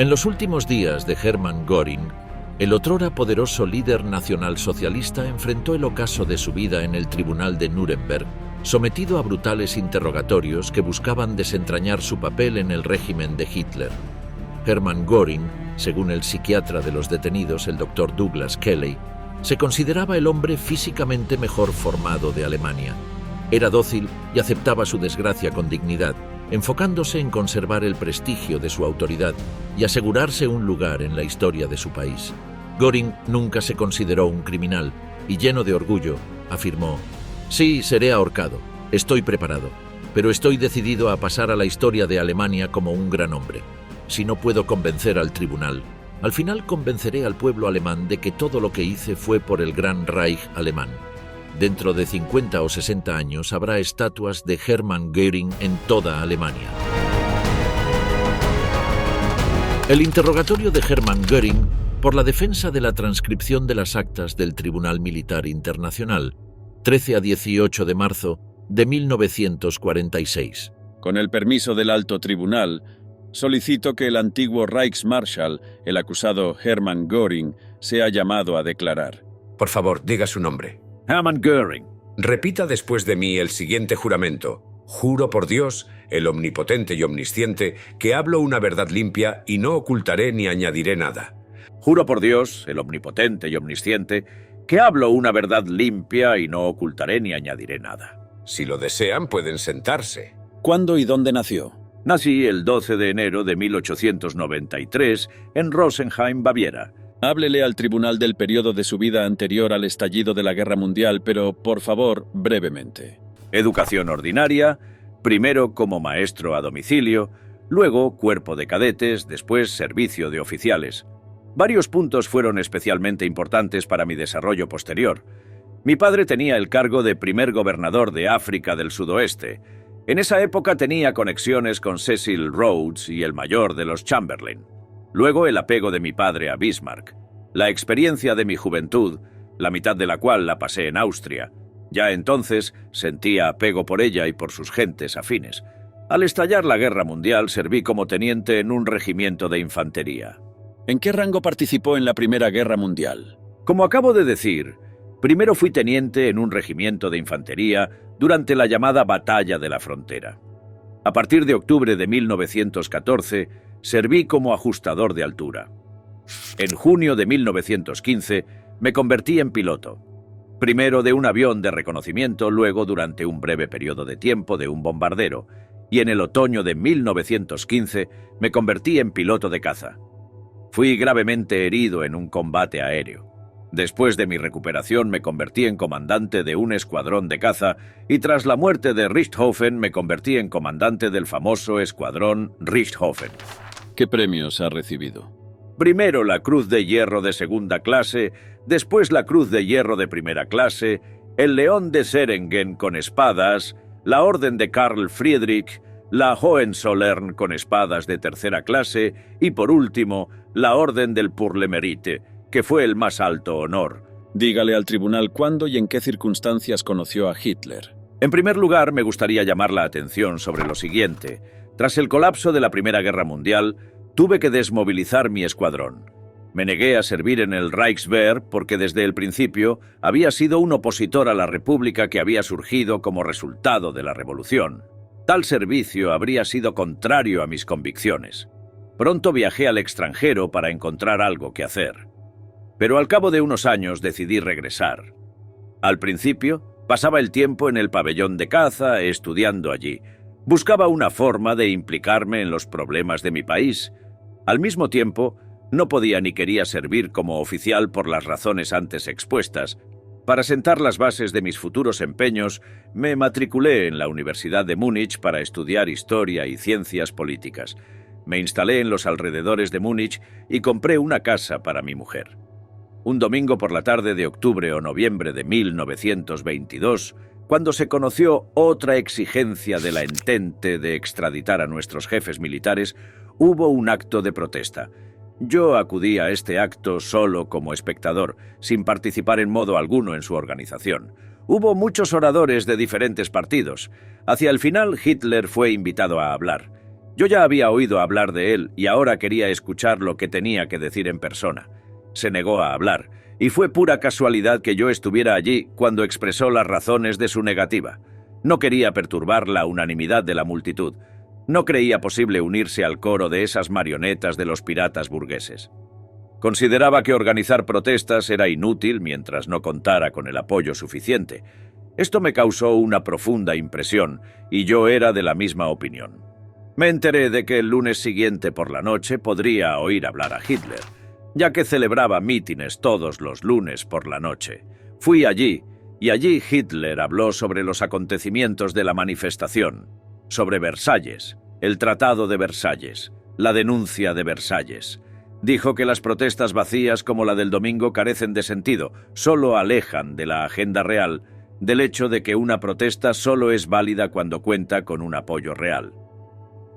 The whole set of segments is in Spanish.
En los últimos días de Hermann Göring, el otrora poderoso líder nacionalsocialista enfrentó el ocaso de su vida en el tribunal de Nuremberg, sometido a brutales interrogatorios que buscaban desentrañar su papel en el régimen de Hitler. Hermann Göring, según el psiquiatra de los detenidos, el Dr. Douglas Kelley, se consideraba el hombre físicamente mejor formado de Alemania. Era dócil y aceptaba su desgracia con dignidad, enfocándose en conservar el prestigio de su autoridad y asegurarse un lugar en la historia de su país. Göring nunca se consideró un criminal y, lleno de orgullo, afirmó: «Sí, seré ahorcado, estoy preparado, pero estoy decidido a pasar a la historia de Alemania como un gran hombre. Si no puedo convencer al tribunal, al final convenceré al pueblo alemán de que todo lo que hice fue por el Gran Reich alemán». Dentro de 50 o 60 años habrá estatuas de Hermann Göring en toda Alemania. El interrogatorio de Hermann Göring por la defensa de la transcripción de las actas del Tribunal Militar Internacional, 13 a 18 de marzo de 1946. Con el permiso del Alto Tribunal, solicito que el antiguo Reichsmarschall, el acusado Hermann Göring, sea llamado a declarar. Por favor, diga su nombre. Hermann Göring. Repita después de mí el siguiente juramento. Juro por Dios, el omnipotente y omnisciente, que hablo una verdad limpia y no ocultaré ni añadiré nada. Juro por Dios, el omnipotente y omnisciente, que hablo una verdad limpia y no ocultaré ni añadiré nada. Si lo desean, pueden sentarse. ¿Cuándo y dónde nació? Nací el 12 de enero de 1893 en Rosenheim, Baviera. Háblele al tribunal del periodo de su vida anterior al estallido de la Guerra Mundial, pero, por favor, brevemente. Educación ordinaria, primero como maestro a domicilio, luego cuerpo de cadetes, después servicio de oficiales. Varios puntos fueron especialmente importantes para mi desarrollo posterior. Mi padre tenía el cargo de primer gobernador de África del Sudoeste. En esa época tenía conexiones con Cecil Rhodes y el mayor de los Chamberlain. Luego el apego de mi padre a Bismarck. La experiencia de mi juventud, la mitad de la cual la pasé en Austria. Ya entonces sentía apego por ella y por sus gentes afines. Al estallar la Guerra Mundial serví como teniente en un regimiento de infantería. ¿En qué rango participó en la Primera Guerra Mundial? Como acabo de decir, primero fui teniente en un regimiento de infantería durante la llamada Batalla de la Frontera. A partir de octubre de 1914, serví como ajustador de altura. En junio de 1915 me convertí en piloto. Primero de un avión de reconocimiento, luego durante un breve periodo de tiempo de un bombardero, y en el otoño de 1915 me convertí en piloto de caza. Fui gravemente herido en un combate aéreo. Después de mi recuperación me convertí en comandante de un escuadrón de caza y tras la muerte de Richthofen me convertí en comandante del famoso escuadrón Richthofen. ¿Qué premios ha recibido? Primero la Cruz de Hierro de segunda clase, después la Cruz de Hierro de primera clase, el León de Seringen con espadas, la Orden de Karl Friedrich, la Hohenzollern con espadas de tercera clase y, por último, la Orden del Pour le Mérite, que fue el más alto honor. Dígale al tribunal cuándo y en qué circunstancias conoció a Hitler. En primer lugar, me gustaría llamar la atención sobre lo siguiente. Tras el colapso de la Primera Guerra Mundial, tuve que desmovilizar mi escuadrón. Me negué a servir en el Reichswehr porque desde el principio había sido un opositor a la República que había surgido como resultado de la Revolución. Tal servicio habría sido contrario a mis convicciones. Pronto viajé al extranjero para encontrar algo que hacer. Pero al cabo de unos años decidí regresar. Al principio, pasaba el tiempo en el pabellón de caza, estudiando allí. Buscaba una forma de implicarme en los problemas de mi país. Al mismo tiempo, no podía ni quería servir como oficial por las razones antes expuestas. Para sentar las bases de mis futuros empeños, me matriculé en la Universidad de Múnich para estudiar historia y ciencias políticas. Me instalé en los alrededores de Múnich y compré una casa para mi mujer. Un domingo por la tarde de octubre o noviembre de 1922, cuando se conoció otra exigencia de la Entente de extraditar a nuestros jefes militares, hubo un acto de protesta. Yo acudí a este acto solo como espectador, sin participar en modo alguno en su organización. Hubo muchos oradores de diferentes partidos. Hacia el final, Hitler fue invitado a hablar. Yo ya había oído hablar de él y ahora quería escuchar lo que tenía que decir en persona. Se negó a hablar, y fue pura casualidad que yo estuviera allí cuando expresó las razones de su negativa. No quería perturbar la unanimidad de la multitud. No creía posible unirse al coro de esas marionetas de los piratas burgueses. Consideraba que organizar protestas era inútil mientras no contara con el apoyo suficiente. Esto me causó una profunda impresión, y yo era de la misma opinión. Me enteré de que el lunes siguiente por la noche podría oír hablar a Hitler, ya que celebraba mítines todos los lunes por la noche. Fui allí, y allí Hitler habló sobre los acontecimientos de la manifestación, sobre Versalles, el Tratado de Versalles, la denuncia de Versalles. Dijo que las protestas vacías como la del domingo carecen de sentido, solo alejan de la agenda real, del hecho de que una protesta solo es válida cuando cuenta con un apoyo real.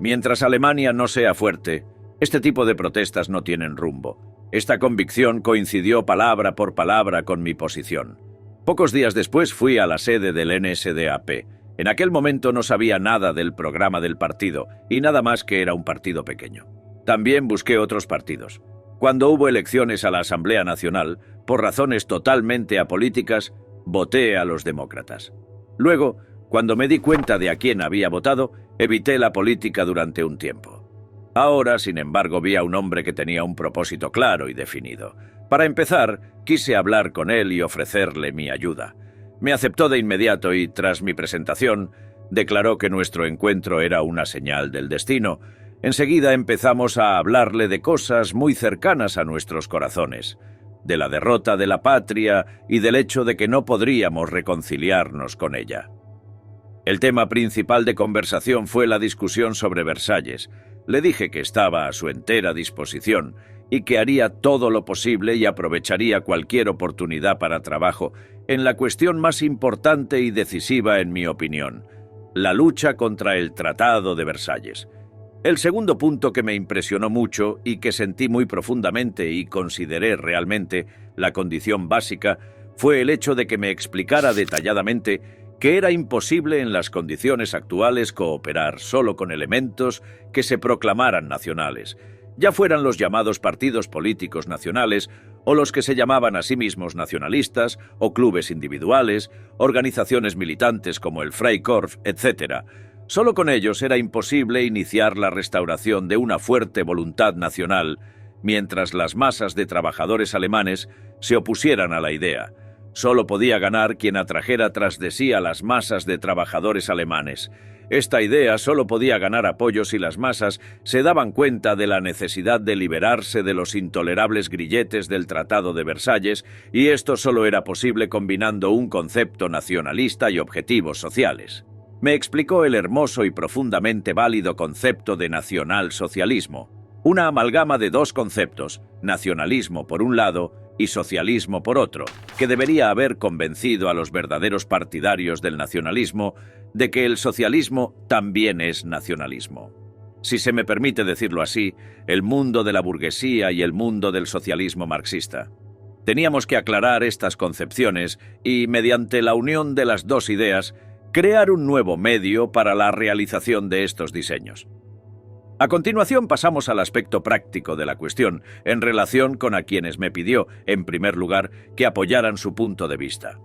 Mientras Alemania no sea fuerte, este tipo de protestas no tienen rumbo. Esta convicción coincidió palabra por palabra con mi posición. Pocos días después fui a la sede del NSDAP. En aquel momento no sabía nada del programa del partido, y nada más que era un partido pequeño. También busqué otros partidos. Cuando hubo elecciones a la Asamblea Nacional, por razones totalmente apolíticas, voté a los demócratas. Luego, cuando me di cuenta de a quién había votado, evité la política durante un tiempo. Ahora, sin embargo, vi a un hombre que tenía un propósito claro y definido. Para empezar, quise hablar con él y ofrecerle mi ayuda. Me aceptó de inmediato y, tras mi presentación, declaró que nuestro encuentro era una señal del destino. Enseguida empezamos a hablarle de cosas muy cercanas a nuestros corazones, de la derrota de la patria y del hecho de que no podríamos reconciliarnos con ella. El tema principal de conversación fue la discusión sobre Versalles. Le dije que estaba a su entera disposición y que haría todo lo posible y aprovecharía cualquier oportunidad para trabajo en la cuestión más importante y decisiva en mi opinión, la lucha contra el Tratado de Versalles. El segundo punto que me impresionó mucho y que sentí muy profundamente y consideré realmente la condición básica fue el hecho de que me explicara detalladamente que era imposible en las condiciones actuales cooperar solo con elementos que se proclamaran nacionales, ya fueran los llamados partidos políticos nacionales o los que se llamaban a sí mismos nacionalistas o clubes individuales, organizaciones militantes como el Freikorps, etc. Solo con ellos era imposible iniciar la restauración de una fuerte voluntad nacional, mientras las masas de trabajadores alemanes se opusieran a la idea. Solo podía ganar quien atrajera tras de sí a las masas de trabajadores alemanes. Esta idea solo podía ganar apoyo si las masas se daban cuenta de la necesidad de liberarse de los intolerables grilletes del Tratado de Versalles, y esto solo era posible combinando un concepto nacionalista y objetivos sociales. Me explicó el hermoso y profundamente válido concepto de nacionalsocialismo, una amalgama de dos conceptos, nacionalismo por un lado y socialismo por otro, que debería haber convencido a los verdaderos partidarios del nacionalismo de que el socialismo también es nacionalismo. Si se me permite decirlo así, el mundo de la burguesía y el mundo del socialismo marxista. Teníamos que aclarar estas concepciones y, mediante la unión de las dos ideas, crear un nuevo medio para la realización de estos diseños. A continuación pasamos al aspecto práctico de la cuestión, en relación con a quienes me pidió, en primer lugar, que apoyaran su punto de vista.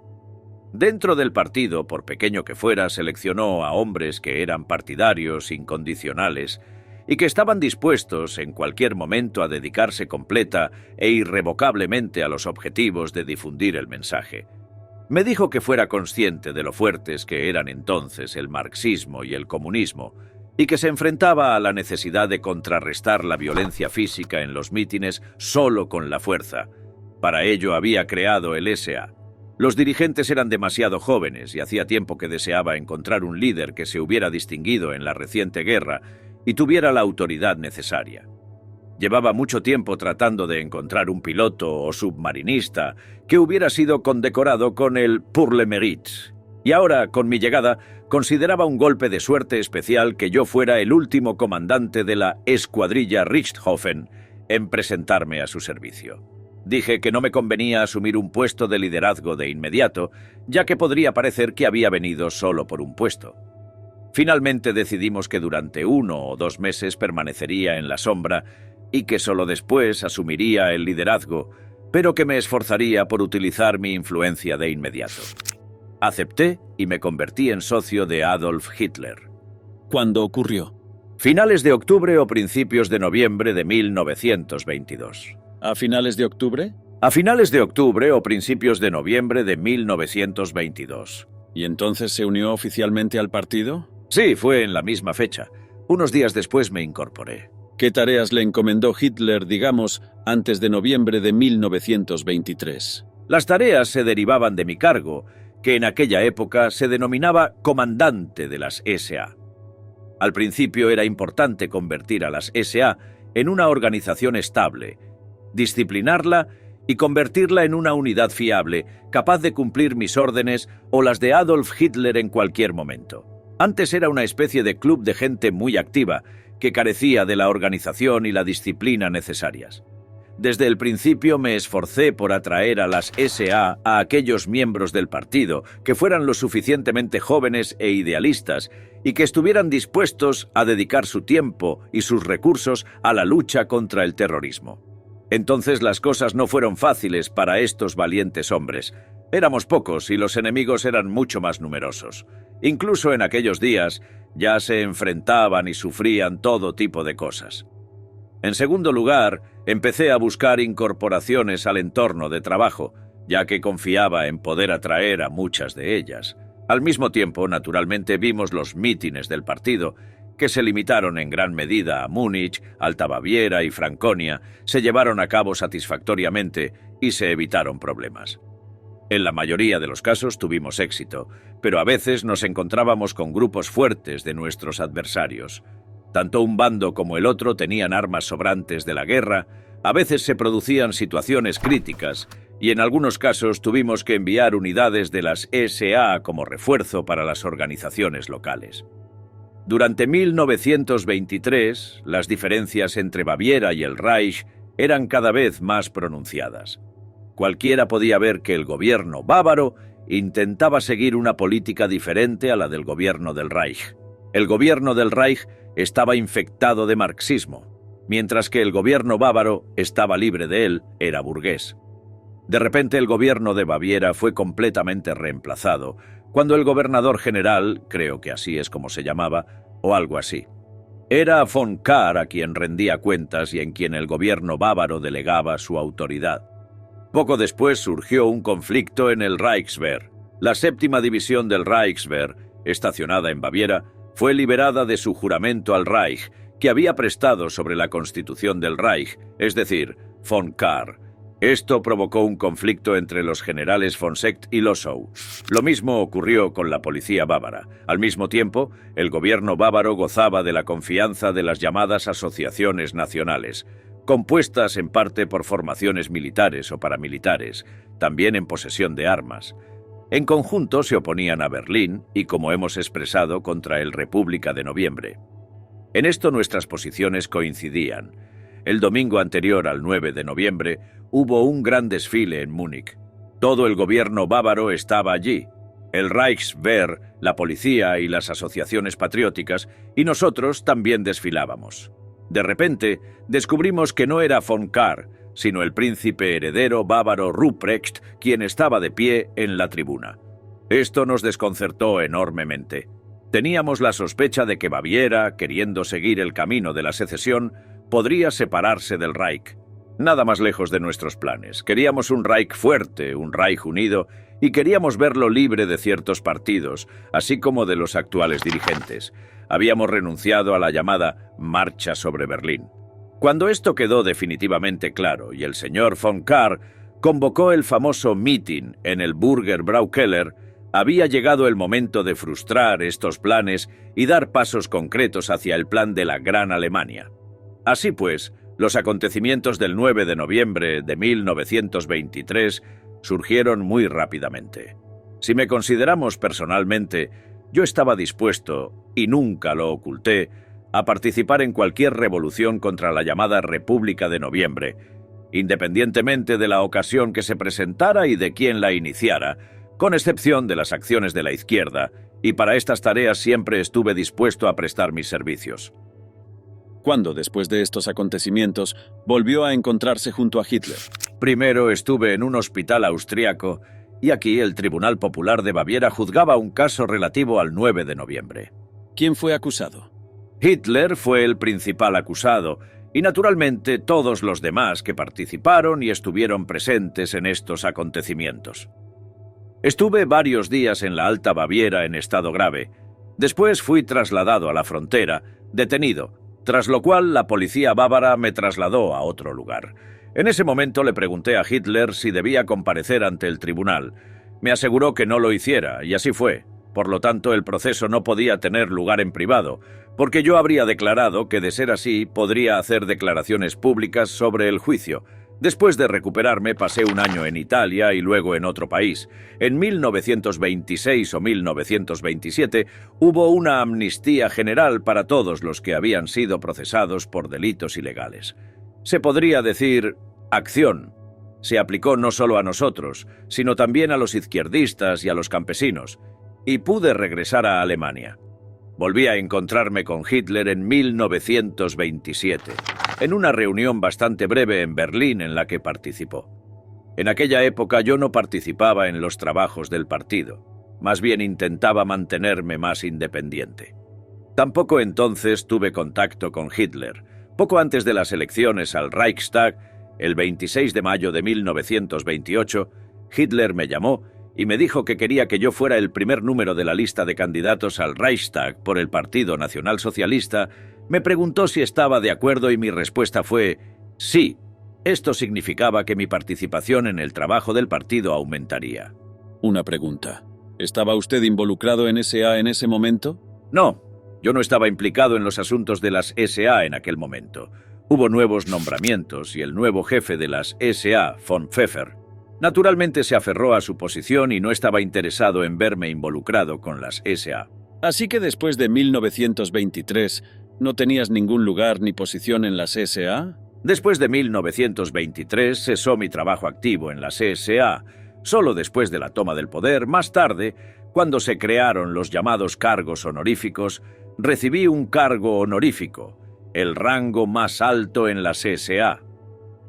Dentro del partido, por pequeño que fuera, seleccionó a hombres que eran partidarios incondicionales y que estaban dispuestos en cualquier momento a dedicarse completa e irrevocablemente a los objetivos de difundir el mensaje. Me dijo que fuera consciente de lo fuertes que eran entonces el marxismo y el comunismo, y que se enfrentaba a la necesidad de contrarrestar la violencia física en los mítines solo con la fuerza. Para ello había creado el SA. Los dirigentes eran demasiado jóvenes y hacía tiempo que deseaba encontrar un líder que se hubiera distinguido en la reciente guerra y tuviera la autoridad necesaria. Llevaba mucho tiempo tratando de encontrar un piloto o submarinista que hubiera sido condecorado con el Pour le Mérite. Y ahora, con mi llegada, consideraba un golpe de suerte especial que yo fuera el último comandante de la escuadrilla Richthofen en presentarme a su servicio. Dije que no me convenía asumir un puesto de liderazgo de inmediato, ya que podría parecer que había venido solo por un puesto. Finalmente decidimos que durante 1 o 2 meses permanecería en la sombra y que solo después asumiría el liderazgo, pero que me esforzaría por utilizar mi influencia de inmediato. Acepté y me convertí en socio de Adolf Hitler. ¿Cuándo ocurrió? Finales de octubre o principios de noviembre de 1922. ¿A finales de octubre? A finales de octubre o principios de noviembre de 1922. ¿Y entonces se unió oficialmente al partido? Sí, fue en la misma fecha. Unos días después me incorporé. ¿Qué tareas le encomendó Hitler, digamos, antes de noviembre de 1923? Las tareas se derivaban de mi cargo, que en aquella época se denominaba comandante de las SA. Al principio era importante convertir a las SA en una organización estable, disciplinarla y convertirla en una unidad fiable, capaz de cumplir mis órdenes o las de Adolf Hitler en cualquier momento. Antes era una especie de club de gente muy activa, que carecía de la organización y la disciplina necesarias. Desde el principio me esforcé por atraer a las SA a aquellos miembros del partido que fueran lo suficientemente jóvenes e idealistas y que estuvieran dispuestos a dedicar su tiempo y sus recursos a la lucha contra el terrorismo. Entonces las cosas no fueron fáciles para estos valientes hombres. Éramos pocos y los enemigos eran mucho más numerosos. Incluso en aquellos días ya se enfrentaban y sufrían todo tipo de cosas. En segundo lugar, empecé a buscar incorporaciones al entorno de trabajo, ya que confiaba en poder atraer a muchas de ellas. Al mismo tiempo, naturalmente, vimos los mítines del partido, que se limitaron en gran medida a Múnich, Alta Baviera y Franconia, se llevaron a cabo satisfactoriamente y se evitaron problemas. En la mayoría de los casos tuvimos éxito, pero a veces nos encontrábamos con grupos fuertes de nuestros adversarios. Tanto un bando como el otro tenían armas sobrantes de la guerra, a veces se producían situaciones críticas y en algunos casos tuvimos que enviar unidades de las SA como refuerzo para las organizaciones locales. Durante 1923, las diferencias entre Baviera y el Reich eran cada vez más pronunciadas. Cualquiera podía ver que el gobierno bávaro intentaba seguir una política diferente a la del gobierno del Reich. El gobierno del Reich estaba infectado de marxismo, mientras que el gobierno bávaro estaba libre de él, era burgués. De repente el gobierno de Baviera fue completamente reemplazado, cuando el gobernador general, creo que así es como se llamaba, o algo así. Era von Kahr a quien rendía cuentas y en quien el gobierno bávaro delegaba su autoridad. Poco después surgió un conflicto en el Reichswehr. La 7ª división del Reichswehr, estacionada en Baviera, fue liberada de su juramento al Reich, que había prestado sobre la constitución del Reich, es decir, von Kahr. Esto provocó un conflicto entre los generales von Seeckt y Lossow. Lo mismo ocurrió con la policía bávara. Al mismo tiempo, el gobierno bávaro gozaba de la confianza de las llamadas asociaciones nacionales, compuestas en parte por formaciones militares o paramilitares, también en posesión de armas. En conjunto se oponían a Berlín y, como hemos expresado, contra el República de Noviembre. En esto nuestras posiciones coincidían. El domingo anterior al 9 de noviembre hubo un gran desfile en Múnich. Todo el gobierno bávaro estaba allí, el Reichswehr, la policía y las asociaciones patrióticas, y nosotros también desfilábamos. De repente, descubrimos que no era von Kahr, sino el príncipe heredero bávaro Ruprecht, quien estaba de pie en la tribuna. Esto nos desconcertó enormemente. Teníamos la sospecha de que Baviera, queriendo seguir el camino de la secesión, podría separarse del Reich. Nada más lejos de nuestros planes. Queríamos un Reich fuerte, un Reich unido, y queríamos verlo libre de ciertos partidos, así como de los actuales dirigentes. Habíamos renunciado a la llamada Marcha sobre Berlín. Cuando esto quedó definitivamente claro y el señor von Kahr convocó el famoso meeting en el Burger Braukeller, había llegado el momento de frustrar estos planes y dar pasos concretos hacia el plan de la Gran Alemania. Así pues, los acontecimientos del 9 de noviembre de 1923 surgieron muy rápidamente. Si me consideramos personalmente, yo estaba dispuesto, y nunca lo oculté, a participar en cualquier revolución contra la llamada República de Noviembre, independientemente de la ocasión que se presentara y de quién la iniciara, con excepción de las acciones de la izquierda, y para estas tareas siempre estuve dispuesto a prestar mis servicios. ¿Cuándo, después de estos acontecimientos, volvió a encontrarse junto a Hitler? Primero estuve en un hospital austriaco y aquí el Tribunal Popular de Baviera juzgaba un caso relativo al 9 de noviembre. ¿Quién fue acusado? Hitler fue el principal acusado y naturalmente todos los demás que participaron y estuvieron presentes en estos acontecimientos. Estuve varios días en la Alta Baviera en estado grave. Después fui trasladado a la frontera, detenido, tras lo cual la policía bávara me trasladó a otro lugar. En ese momento le pregunté a Hitler si debía comparecer ante el tribunal. Me aseguró que no lo hiciera, y así fue. Por lo tanto, el proceso no podía tener lugar en privado, porque yo habría declarado que, de ser así, podría hacer declaraciones públicas sobre el juicio. Después de recuperarme, pasé un año en Italia y luego en otro país. En 1926 o 1927 hubo una amnistía general para todos los que habían sido procesados por delitos ilegales. Se podría decir acción. Se aplicó no solo a nosotros, sino también a los izquierdistas y a los campesinos. Y pude regresar a Alemania. Volví a encontrarme con Hitler en 1927, en una reunión bastante breve en Berlín en la que participó. En aquella época yo no participaba en los trabajos del partido, más bien intentaba mantenerme más independiente. Tampoco entonces tuve contacto con Hitler. Poco antes de las elecciones al Reichstag, el 26 de mayo de 1928, Hitler me llamó y me dijo que quería que yo fuera el primer número de la lista de candidatos al Reichstag por el Partido Nacional Socialista. Me preguntó si estaba de acuerdo y mi respuesta fue sí. Esto significaba que mi participación en el trabajo del partido aumentaría. Una pregunta. ¿Estaba usted involucrado en SA en ese momento? No, yo no estaba implicado en los asuntos de las SA en aquel momento. Hubo nuevos nombramientos y el nuevo jefe de las SA, von Pfeffer, naturalmente se aferró a su posición y no estaba interesado en verme involucrado con las SA. Así que después de 1923, ¿no tenías ningún lugar ni posición en las SA? Después de 1923 cesó mi trabajo activo en las SA. Solo después de la toma del poder, más tarde, cuando se crearon los llamados cargos honoríficos, recibí un cargo honorífico, el rango más alto en las SA.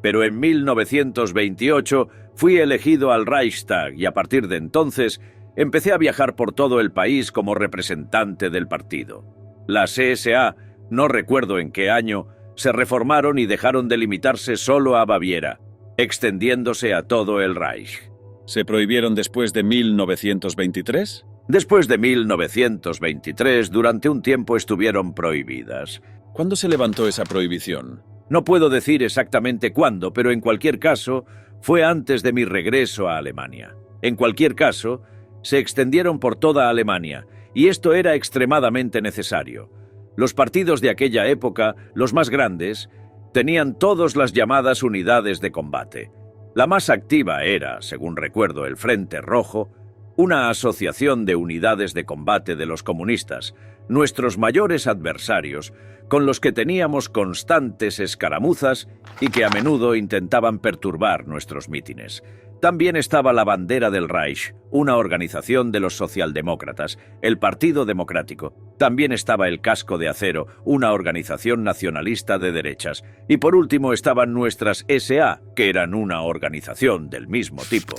Pero en 1928 fui elegido al Reichstag y a partir de entonces empecé a viajar por todo el país como representante del partido. Las SA, no recuerdo en qué año, se reformaron y dejaron de limitarse solo a Baviera, extendiéndose a todo el Reich. ¿Se prohibieron después de 1923? Después de 1923, durante un tiempo estuvieron prohibidas. ¿Cuándo se levantó esa prohibición? No puedo decir exactamente cuándo, pero en cualquier caso, fue antes de mi regreso a Alemania. En cualquier caso, se extendieron por toda Alemania, y esto era extremadamente necesario. Los partidos de aquella época, los más grandes, tenían todas las llamadas unidades de combate. La más activa era, según recuerdo, el Frente Rojo, una asociación de unidades de combate de los comunistas, nuestros mayores adversarios, con los que teníamos constantes escaramuzas y que a menudo intentaban perturbar nuestros mítines. También estaba la Bandera del Reich, una organización de los socialdemócratas, el Partido Democrático. También estaba el Casco de Acero, una organización nacionalista de derechas. Y por último estaban nuestras SA, que eran una organización del mismo tipo.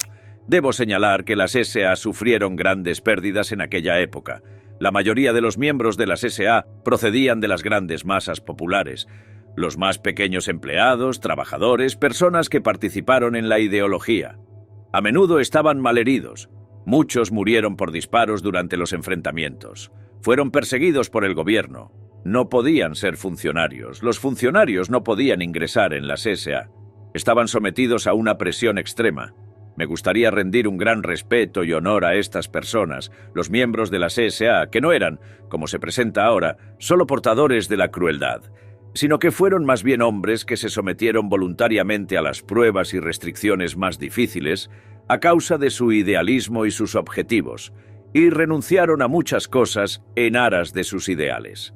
Debo señalar que las SA sufrieron grandes pérdidas en aquella época. La mayoría de los miembros de las SA procedían de las grandes masas populares. Los más pequeños empleados, trabajadores, personas que participaron en la ideología. A menudo estaban malheridos. Muchos murieron por disparos durante los enfrentamientos. Fueron perseguidos por el gobierno. No podían ser funcionarios. Los funcionarios no podían ingresar en las SA. Estaban sometidos a una presión extrema. Me gustaría rendir un gran respeto y honor a estas personas, los miembros de las SA, que no eran, como se presenta ahora, solo portadores de la crueldad, sino que fueron más bien hombres que se sometieron voluntariamente a las pruebas y restricciones más difíciles a causa de su idealismo y sus objetivos, y renunciaron a muchas cosas en aras de sus ideales.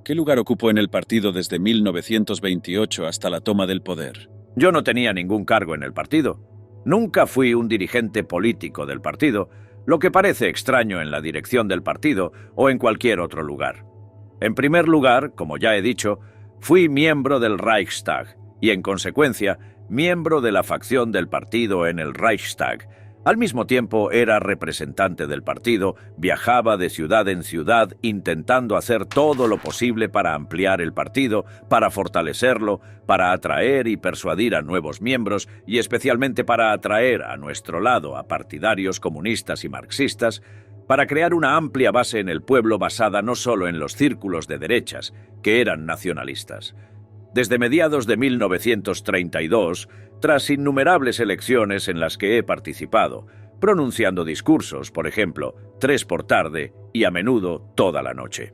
¿Qué lugar ocupó en el partido desde 1928 hasta la toma del poder? Yo no tenía ningún cargo en el partido. Nunca fui un dirigente político del partido. lo que parece extraño en la dirección del partido o en cualquier otro lugar. En primer lugar, como ya he dicho, fui miembro del Reichstag y, en consecuencia, miembro de la facción del partido en el Reichstag. Al mismo tiempo era representante del partido, viajaba de ciudad en ciudad intentando hacer todo lo posible para ampliar el partido, para fortalecerlo, para atraer y persuadir a nuevos miembros y especialmente para atraer a nuestro lado a partidarios comunistas y marxistas, para crear una amplia base en el pueblo basada no solo en los círculos de derechas, que eran nacionalistas. Desde mediados de 1932, tras innumerables elecciones en las que he participado, pronunciando discursos, por ejemplo, 3 por tarde y a menudo toda la noche.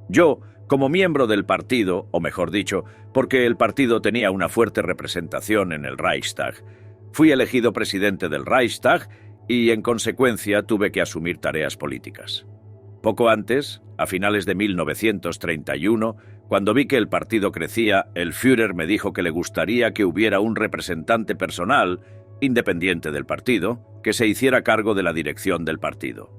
Yo, como miembro del partido, o mejor dicho, porque el partido tenía una fuerte representación en el Reichstag, fui elegido presidente del Reichstag y, en consecuencia, tuve que asumir tareas políticas. Poco antes, a finales de 1931, cuando vi que el partido crecía, el Führer me dijo que le gustaría que hubiera un representante personal, independiente del partido, que se hiciera cargo de la dirección del partido.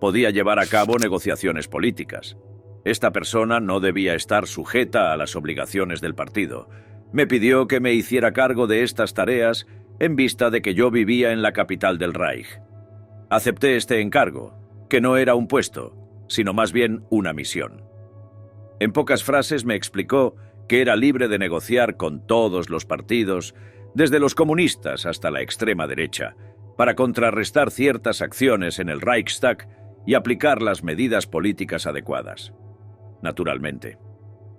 Podía llevar a cabo negociaciones políticas. Esta persona no debía estar sujeta a las obligaciones del partido. Me pidió que me hiciera cargo de estas tareas en vista de que yo vivía en la capital del Reich. Acepté este encargo, que no era un puesto, sino más bien una misión. En pocas frases me explicó que era libre de negociar con todos los partidos, desde los comunistas hasta la extrema derecha, para contrarrestar ciertas acciones en el Reichstag y aplicar las medidas políticas adecuadas. Naturalmente.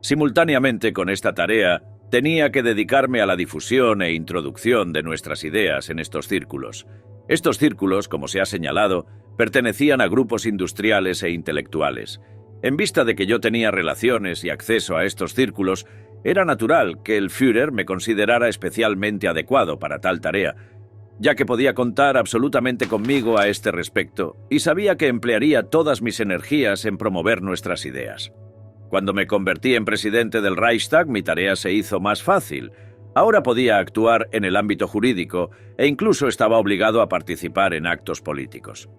Simultáneamente con esta tarea, tenía que dedicarme a la difusión e introducción de nuestras ideas en estos círculos. Estos círculos, como se ha señalado, pertenecían a grupos industriales e intelectuales. En vista de que yo tenía relaciones y acceso a estos círculos, era natural que el Führer me considerara especialmente adecuado para tal tarea, ya que podía contar absolutamente conmigo a este respecto y sabía que emplearía todas mis energías en promover nuestras ideas. Cuando me convertí en presidente del Reichstag, mi tarea se hizo más fácil. Ahora podía actuar en el ámbito jurídico e incluso estaba obligado a participar en actos políticos.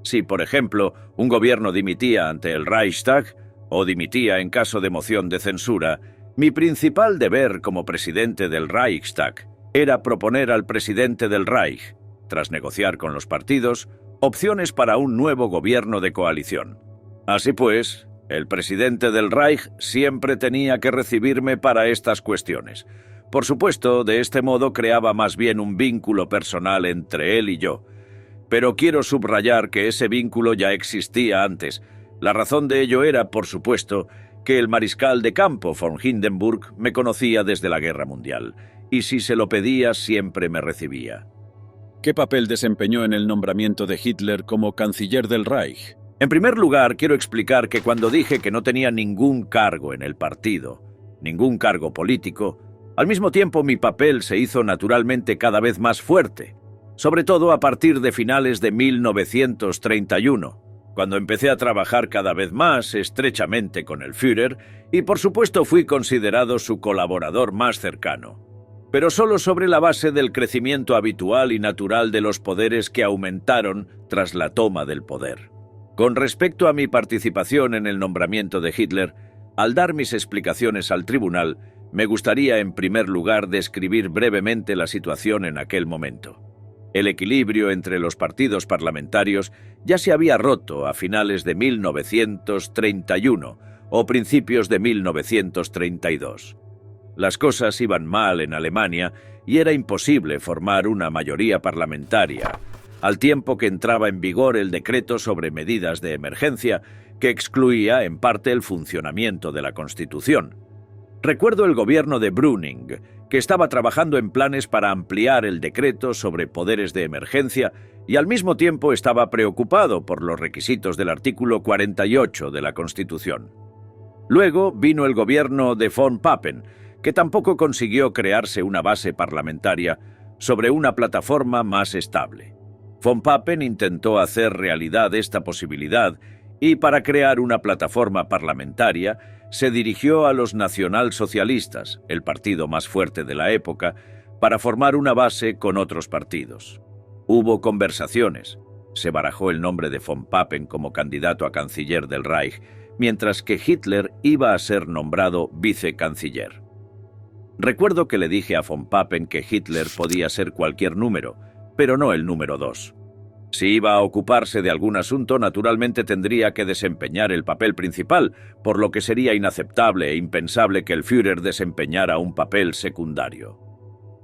Si, por ejemplo, un gobierno dimitía ante el Reichstag o dimitía en caso de moción de censura, mi principal deber como presidente del Reichstag era proponer al presidente del Reich, tras negociar con los partidos, opciones para un nuevo gobierno de coalición. Así pues, el presidente del Reich siempre tenía que recibirme para estas cuestiones. Por supuesto, de este modo creaba más bien un vínculo personal entre él y yo. Pero quiero subrayar que ese vínculo ya existía antes. La razón de ello era, por supuesto, que el mariscal de campo von Hindenburg me conocía desde la Guerra Mundial, y si se lo pedía siempre me recibía. ¿Qué papel desempeñó en el nombramiento de Hitler como canciller del Reich? En primer lugar, quiero explicar que cuando dije que no tenía ningún cargo en el partido, ningún cargo político, al mismo tiempo mi papel se hizo naturalmente cada vez más fuerte, sobre todo a partir de finales de 1931, cuando empecé a trabajar cada vez más estrechamente con el Führer y por supuesto fui considerado su colaborador más cercano, pero solo sobre la base del crecimiento habitual y natural de los poderes que aumentaron tras la toma del poder. Con respecto a mi participación en el nombramiento de Hitler, al dar mis explicaciones al tribunal, me gustaría en primer lugar describir brevemente la situación en aquel momento. El equilibrio entre los partidos parlamentarios ya se había roto a finales de 1931 o principios de 1932. Las cosas iban mal en Alemania y era imposible formar una mayoría parlamentaria, al tiempo que entraba en vigor el decreto sobre medidas de emergencia que excluía en parte el funcionamiento de la Constitución. Recuerdo el gobierno de Brüning, que estaba trabajando en planes para ampliar el decreto sobre poderes de emergencia y al mismo tiempo estaba preocupado por los requisitos del artículo 48 de la Constitución. Luego vino el gobierno de von Papen, que tampoco consiguió crearse una base parlamentaria sobre una plataforma más estable. Von Papen intentó hacer realidad esta posibilidad y, para crear una plataforma parlamentaria, se dirigió a los nacionalsocialistas, el partido más fuerte de la época, para formar una base con otros partidos. Hubo conversaciones. se barajó el nombre de von Papen como candidato a canciller del Reich, mientras que Hitler iba a ser nombrado vicecanciller. Recuerdo que le dije a von Papen que Hitler podía ser cualquier número, pero no el número 2. Si iba a ocuparse de algún asunto, naturalmente tendría que desempeñar el papel principal, por lo que sería inaceptable e impensable que el Führer desempeñara un papel secundario.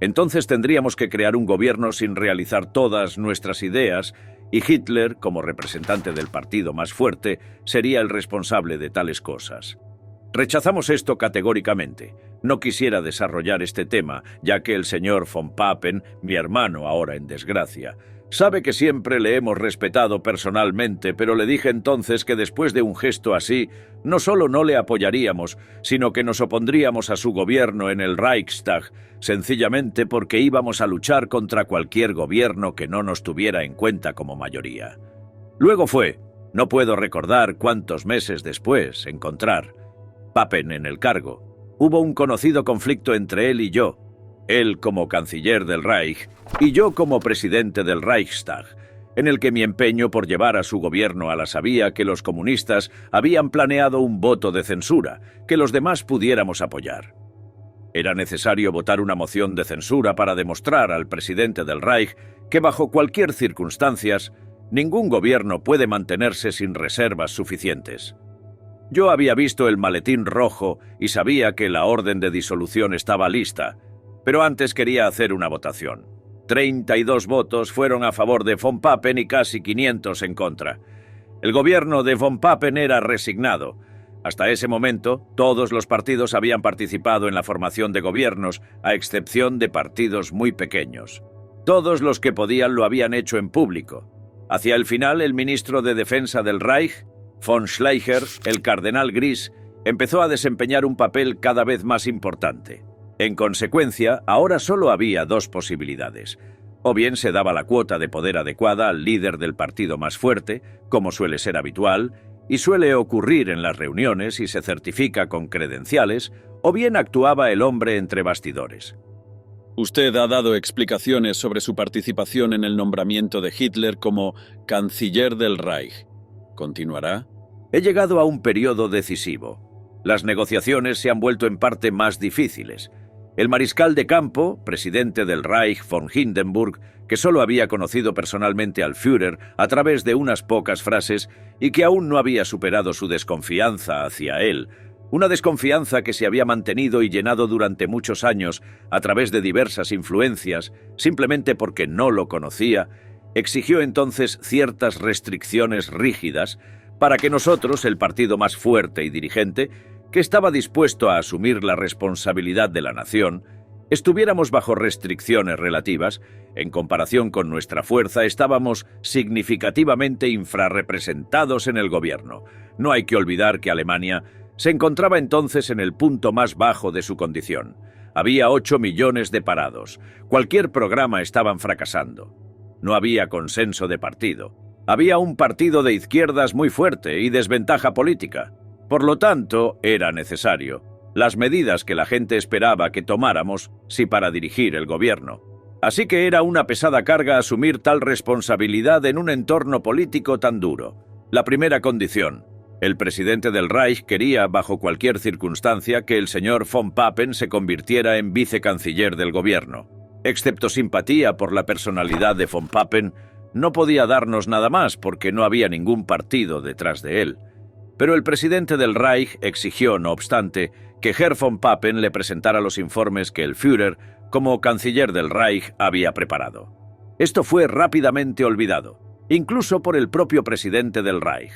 Entonces tendríamos que crear un gobierno sin realizar todas nuestras ideas, y Hitler, como representante del partido más fuerte, sería el responsable de tales cosas. Rechazamos esto categóricamente. No quisiera desarrollar este tema, ya que el señor von Papen, mi hermano ahora en desgracia, sabe que siempre le hemos respetado personalmente, pero le dije entonces que después de un gesto así, no solo no le apoyaríamos, sino que nos opondríamos a su gobierno en el Reichstag, sencillamente porque íbamos a luchar contra cualquier gobierno que no nos tuviera en cuenta como mayoría. Luego fue, no puedo recordar cuántos meses después, encontrar Papen en el cargo. Hubo un conocido conflicto entre él y yo, él como canciller del Reich y yo como presidente del Reichstag, en el que mi empeño por llevar a su gobierno a la sabía que los comunistas habían planeado un voto de censura, que los demás pudiéramos apoyar. Era necesario votar una moción de censura para demostrar al presidente del Reich que bajo cualquier circunstancias, ningún gobierno puede mantenerse sin reservas suficientes. Yo había visto el maletín rojo y sabía que la orden de disolución estaba lista, pero antes quería hacer una votación. 32 votos fueron a favor de von Papen y casi 500 en contra. El gobierno de von Papen era resignado. Hasta ese momento, todos los partidos habían participado en la formación de gobiernos, a excepción de partidos muy pequeños. Todos los que podían lo habían hecho en público. Hacia el final, el ministro de Defensa del Reich, von Schleicher, el cardenal Gris, empezó a desempeñar un papel cada vez más importante. En consecuencia, ahora solo había dos posibilidades. O bien se daba la cuota de poder adecuada al líder del partido más fuerte, como suele ser habitual, y suele ocurrir en las reuniones y se certifica con credenciales, o bien actuaba el hombre entre bastidores. Usted ha dado explicaciones sobre su participación en el nombramiento de Hitler como canciller del Reich. ¿Continuará? He llegado a un periodo decisivo. Las negociaciones se han vuelto en parte más difíciles. El mariscal de campo, presidente del Reich von Hindenburg, que solo había conocido personalmente al Führer a través de unas pocas frases y que aún no había superado su desconfianza hacia él, una desconfianza que se había mantenido y llenado durante muchos años a través de diversas influencias, simplemente porque no lo conocía, exigió entonces ciertas restricciones rígidas para que nosotros, el partido más fuerte y dirigente, que estaba dispuesto a asumir la responsabilidad de la nación, estuviéramos bajo restricciones relativas. En comparación con nuestra fuerza, estábamos significativamente infrarrepresentados en el gobierno. No hay que olvidar que Alemania se encontraba entonces en el punto más bajo de su condición. Había 8 millones de parados. Cualquier programa estaban fracasando. No había consenso de partido. Había un partido de izquierdas muy fuerte y desventaja política. Por lo tanto, era necesario las medidas que la gente esperaba que tomáramos para dirigir el gobierno. Así que era una pesada carga asumir tal responsabilidad en un entorno político tan duro. La primera condición: el presidente del Reich quería, bajo cualquier circunstancia, que el señor von Papen se convirtiera en vicecanciller del gobierno. Excepto simpatía por la personalidad de von Papen, no podía darnos nada más porque no había ningún partido detrás de él. Pero el presidente del Reich exigió, no obstante, que Herr von Papen le presentara los informes que el Führer, como canciller del Reich, había preparado. Esto fue rápidamente olvidado, incluso por el propio presidente del Reich.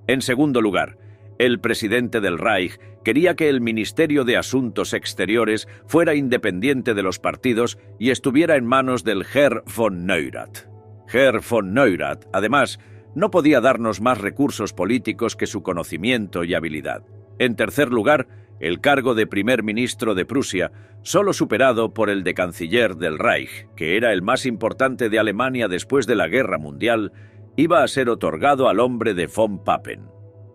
En segundo lugar, el presidente del Reich quería que el Ministerio de Asuntos Exteriores fuera independiente de los partidos y estuviera en manos del Herr von Neurath. Herr von Neurath, además, no podía darnos más recursos políticos que su conocimiento y habilidad. En tercer lugar, el cargo de primer ministro de Prusia, solo superado por el de canciller del Reich, que era el más importante de Alemania después de la Guerra Mundial, iba a ser otorgado al hombre de von Papen.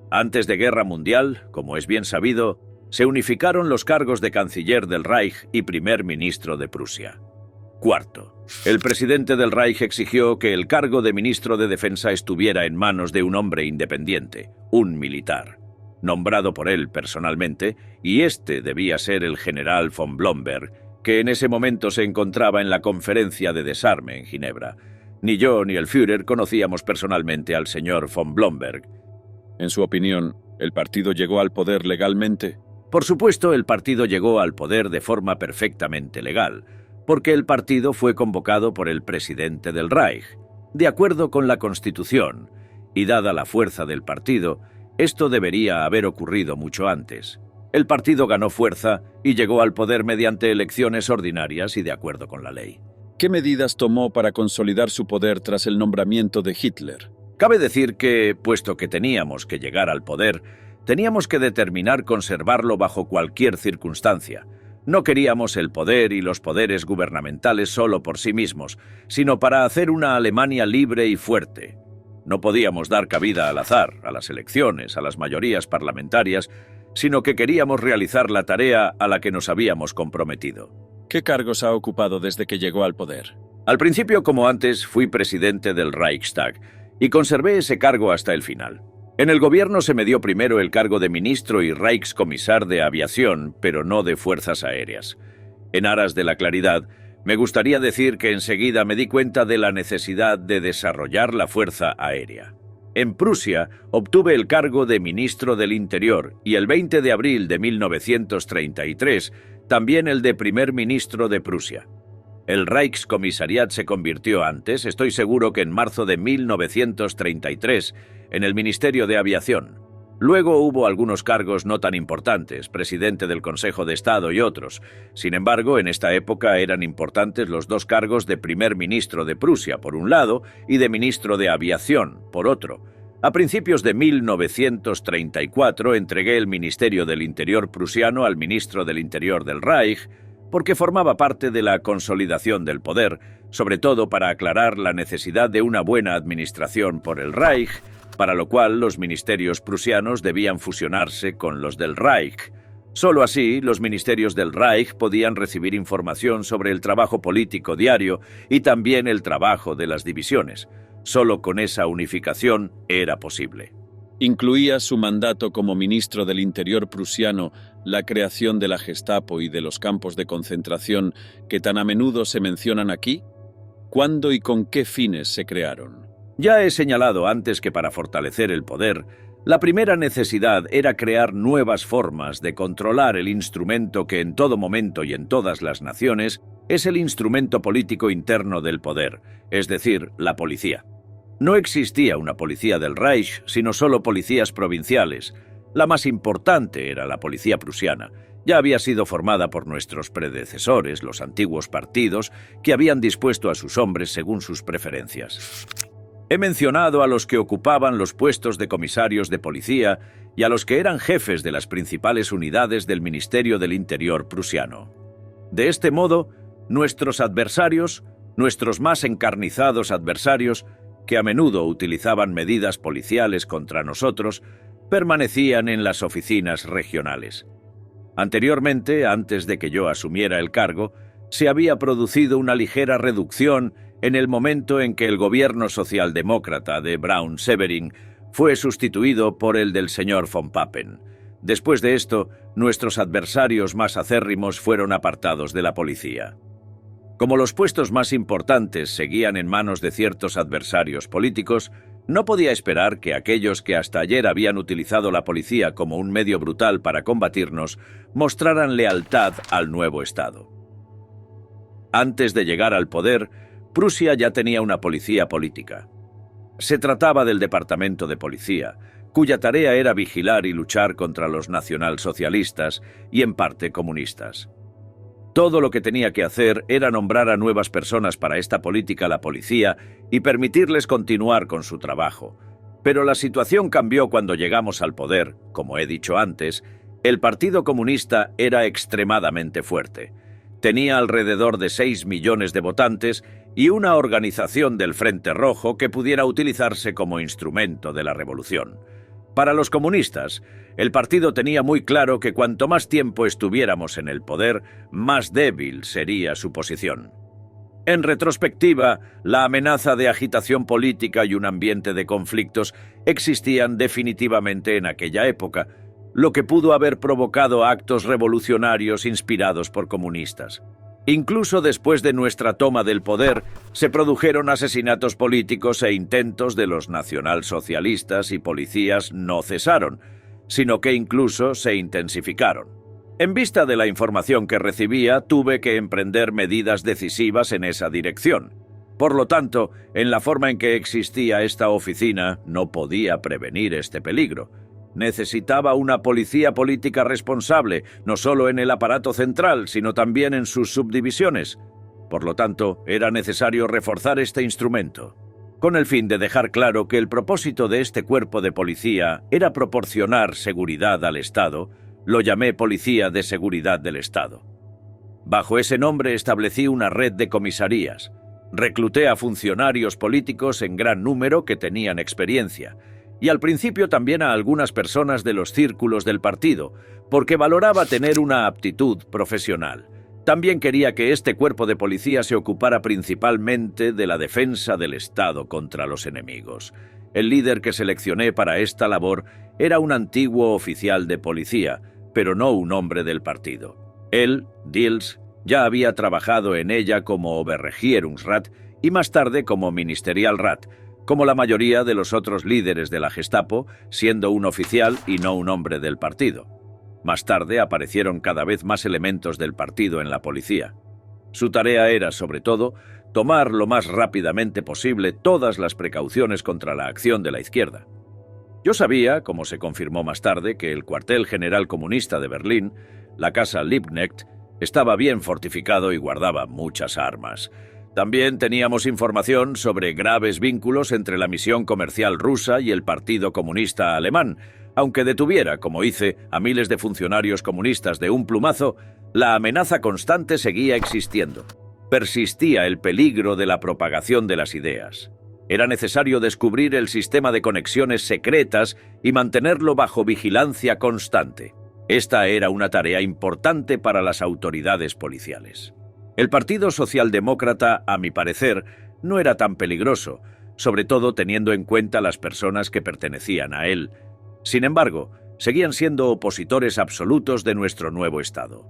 Antes de Guerra Mundial, como es bien sabido, se unificaron los cargos de canciller del Reich y primer ministro de Prusia. Cuarto, el presidente del Reich exigió que el cargo de ministro de Defensa estuviera en manos de un hombre independiente, un militar, nombrado por él personalmente, y este debía ser el general von Blomberg, que en ese momento se encontraba en la conferencia de desarme en Ginebra. Ni yo ni el Führer conocíamos personalmente al señor von Blomberg. En su opinión, ¿el partido llegó al poder legalmente? Por supuesto, el partido llegó al poder de forma perfectamente legal, porque el partido fue convocado por el presidente del Reich, de acuerdo con la Constitución, y dada la fuerza del partido, esto debería haber ocurrido mucho antes. El partido ganó fuerza y llegó al poder mediante elecciones ordinarias y de acuerdo con la ley. ¿Qué medidas tomó para consolidar su poder tras el nombramiento de Hitler? Cabe decir que, puesto que teníamos que llegar al poder, teníamos que determinar conservarlo bajo cualquier circunstancia. No queríamos el poder y los poderes gubernamentales solo por sí mismos, sino para hacer una Alemania libre y fuerte. No podíamos dar cabida al azar, a las elecciones, a las mayorías parlamentarias, sino que queríamos realizar la tarea a la que nos habíamos comprometido. ¿Qué cargos ha ocupado desde que llegó al poder? Al principio, como antes, fui presidente del Reichstag y conservé ese cargo hasta el final. En el gobierno se me dio primero el cargo de ministro y Reichskommissar de aviación, pero no de fuerzas aéreas. En aras de la claridad, me gustaría decir que enseguida me di cuenta de la necesidad de desarrollar la fuerza aérea. En Prusia obtuve el cargo de ministro del Interior y el 20 de abril de 1933 también el de primer ministro de Prusia. El Reichskommissariat se convirtió antes, estoy seguro que en marzo de 1933, en el Ministerio de Aviación. Luego hubo algunos cargos no tan importantes, presidente del Consejo de Estado y otros. Sin embargo, en esta época eran importantes los dos cargos de primer ministro de Prusia, por un lado, y de ministro de Aviación, por otro. A principios de 1934 entregué el Ministerio del Interior prusiano al ministro del Interior del Reich, porque formaba parte de la consolidación del poder, sobre todo para aclarar la necesidad de una buena administración por el Reich, para lo cual los ministerios prusianos debían fusionarse con los del Reich. Solo así, los ministerios del Reich podían recibir información sobre el trabajo político diario y también el trabajo de las divisiones. Solo con esa unificación era posible. ¿Incluía su mandato como ministro del Interior prusiano la creación de la Gestapo y de los campos de concentración que tan a menudo se mencionan aquí? ¿Cuándo y con qué fines se crearon? Ya he señalado antes que para fortalecer el poder, la primera necesidad era crear nuevas formas de controlar el instrumento que en todo momento y en todas las naciones es el instrumento político interno del poder, es decir, la policía. No existía una policía del Reich, sino solo policías provinciales. La más importante era la policía prusiana. Ya había sido formada por nuestros predecesores, los antiguos partidos, que habían dispuesto a sus hombres según sus preferencias. He mencionado a los que ocupaban los puestos de comisarios de policía y a los que eran jefes de las principales unidades del Ministerio del Interior prusiano. De este modo, nuestros adversarios, nuestros más encarnizados adversarios, que a menudo utilizaban medidas policiales contra nosotros, permanecían en las oficinas regionales. Anteriormente, antes de que yo asumiera el cargo, se había producido una ligera reducción en el momento en que el gobierno socialdemócrata de Braun-Severing fue sustituido por el del señor von Papen. Después de esto, nuestros adversarios más acérrimos fueron apartados de la policía. Como los puestos más importantes seguían en manos de ciertos adversarios políticos, no podía esperar que aquellos que hasta ayer habían utilizado la policía como un medio brutal para combatirnos, mostraran lealtad al nuevo Estado. Antes de llegar al poder, Prusia ya tenía una policía política. Se trataba del Departamento de Policía, cuya tarea era vigilar y luchar contra los nacionalsocialistas y en parte comunistas. Todo lo que tenía que hacer era nombrar a nuevas personas para esta política la policía y permitirles continuar con su trabajo. Pero la situación cambió cuando llegamos al poder. Como he dicho antes, el Partido Comunista era extremadamente fuerte. Tenía alrededor de 6 millones de votantes y una organización del Frente Rojo que pudiera utilizarse como instrumento de la revolución. Para los comunistas, el partido tenía muy claro que cuanto más tiempo estuviéramos en el poder, más débil sería su posición. En retrospectiva, la amenaza de agitación política y un ambiente de conflictos existían definitivamente en aquella época, lo que pudo haber provocado actos revolucionarios inspirados por comunistas. Incluso después de nuestra toma del poder, se produjeron asesinatos políticos e intentos de los nacionalsocialistas y policías no cesaron, sino que incluso se intensificaron. En vista de la información que recibía, tuve que emprender medidas decisivas en esa dirección. Por lo tanto, en la forma en que existía esta oficina, no podía prevenir este peligro. Necesitaba una policía política responsable, no solo en el aparato central, sino también en sus subdivisiones. Por lo tanto, era necesario reforzar este instrumento, con el fin de dejar claro que el propósito de este cuerpo de policía era proporcionar seguridad al Estado. Lo llamé Policía de Seguridad del Estado. Bajo ese nombre establecí una red de comisarías. Recluté a funcionarios políticos en gran número que tenían experiencia, y al principio también a algunas personas de los círculos del partido, porque valoraba tener una aptitud profesional. También quería que este cuerpo de policía se ocupara principalmente de la defensa del Estado contra los enemigos. El líder que seleccioné para esta labor era un antiguo oficial de policía, pero no un hombre del partido. Él, Dils, ya había trabajado en ella como Oberregierungsrat y más tarde como Ministerialrat, como la mayoría de los otros líderes de la Gestapo, siendo un oficial y no un hombre del partido. Más tarde aparecieron cada vez más elementos del partido en la policía. Su tarea era, sobre todo, tomar lo más rápidamente posible todas las precauciones contra la acción de la izquierda. Yo sabía, como se confirmó más tarde, que el cuartel general comunista de Berlín, la casa Liebknecht, estaba bien fortificado y guardaba muchas armas. También teníamos información sobre graves vínculos entre la misión comercial rusa y el Partido Comunista Alemán. Aunque detuviera, como hice, a miles de funcionarios comunistas de un plumazo, la amenaza constante seguía existiendo. Persistía el peligro de la propagación de las ideas. Era necesario descubrir el sistema de conexiones secretas y mantenerlo bajo vigilancia constante. Esta era una tarea importante para las autoridades policiales. El Partido Socialdemócrata, a mi parecer, no era tan peligroso, sobre todo teniendo en cuenta las personas que pertenecían a él. Sin embargo, seguían siendo opositores absolutos de nuestro nuevo Estado.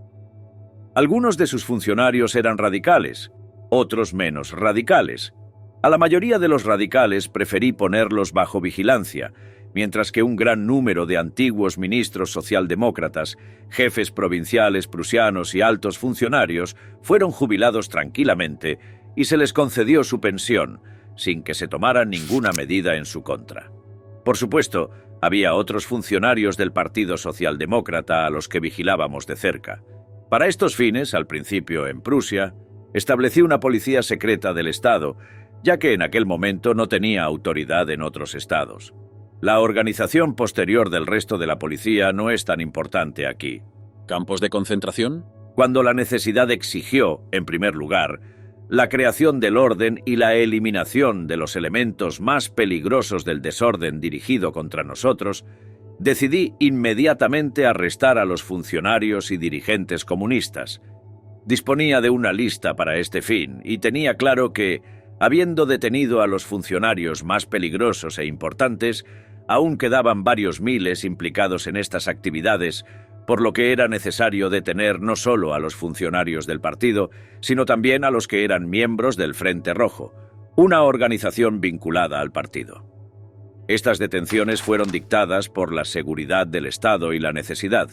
Algunos de sus funcionarios eran radicales, otros menos radicales. A la mayoría de los radicales preferí ponerlos bajo vigilancia, mientras que un gran número de antiguos ministros socialdemócratas, jefes provinciales prusianos y altos funcionarios fueron jubilados tranquilamente y se les concedió su pensión, sin que se tomara ninguna medida en su contra. Por supuesto, había otros funcionarios del Partido Socialdemócrata a los que vigilábamos de cerca. Para estos fines, al principio en Prusia, establecí una policía secreta del Estado, ya que en aquel momento no tenía autoridad en otros estados. La organización posterior del resto de la policía no es tan importante aquí. ¿Campos de concentración? Cuando la necesidad exigió, en primer lugar, la creación del orden y la eliminación de los elementos más peligrosos del desorden dirigido contra nosotros, decidí inmediatamente arrestar a los funcionarios y dirigentes comunistas. Disponía de una lista para este fin y tenía claro que, habiendo detenido a los funcionarios más peligrosos e importantes, aún quedaban varios miles implicados en estas actividades, por lo que era necesario detener no solo a los funcionarios del partido, sino también a los que eran miembros del Frente Rojo, una organización vinculada al partido. Estas detenciones fueron dictadas por la seguridad del Estado y la necesidad.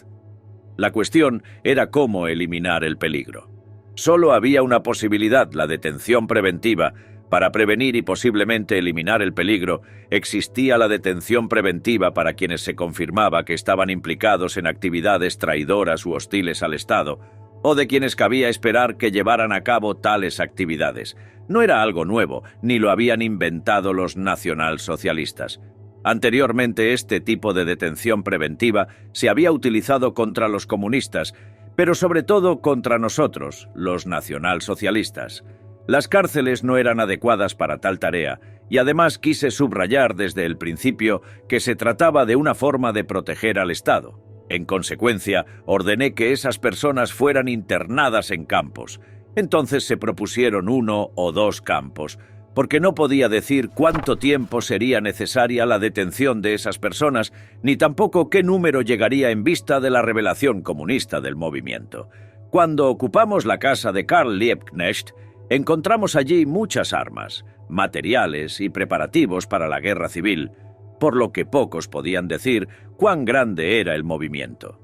La cuestión era cómo eliminar el peligro. Solo había una posibilidad, la detención preventiva. Para prevenir y posiblemente eliminar el peligro, existía la detención preventiva para quienes se confirmaba que estaban implicados en actividades traidoras u hostiles al Estado, o de quienes cabía esperar que llevaran a cabo tales actividades. No era algo nuevo, ni lo habían inventado los nacionalsocialistas. Anteriormente, este tipo de detención preventiva se había utilizado contra los comunistas, pero sobre todo contra nosotros, los nacionalsocialistas. Las cárceles no eran adecuadas para tal tarea, y además quise subrayar desde el principio que se trataba de una forma de proteger al Estado. En consecuencia, ordené que esas personas fueran internadas en campos, Entonces se propusieron 1 o 2 campos, porque no podía decir cuánto tiempo sería necesaria la detención de esas personas, ni tampoco qué número llegaría en vista de la revelación comunista del movimiento. Cuando ocupamos la casa de Karl Liebknecht, encontramos allí muchas armas, materiales y preparativos para la guerra civil, por lo que pocos podían decir cuán grande era el movimiento.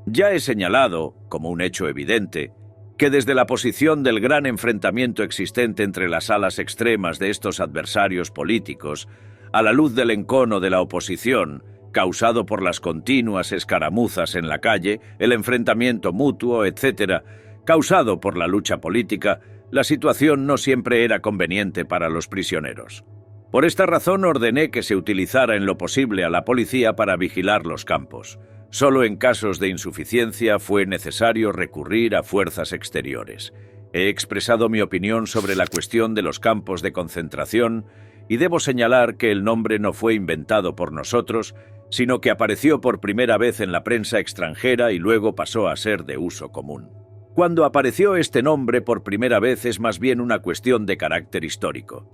Ya he señalado, como un hecho evidente, que desde la posición del gran enfrentamiento existente entre las alas extremas de estos adversarios políticos, a la luz del encono de la oposición, causado por las continuas escaramuzas en la calle, el enfrentamiento mutuo, etc., causado por la lucha política, la situación no siempre era conveniente para los prisioneros. Por esta razón ordené que se utilizara en lo posible a la policía para vigilar los campos. Solo en casos de insuficiencia fue necesario recurrir a fuerzas exteriores. He expresado mi opinión sobre la cuestión de los campos de concentración y debo señalar que el nombre no fue inventado por nosotros, sino que apareció por primera vez en la prensa extranjera y luego pasó a ser de uso común. Cuando apareció este nombre por primera vez es más bien una cuestión de carácter histórico.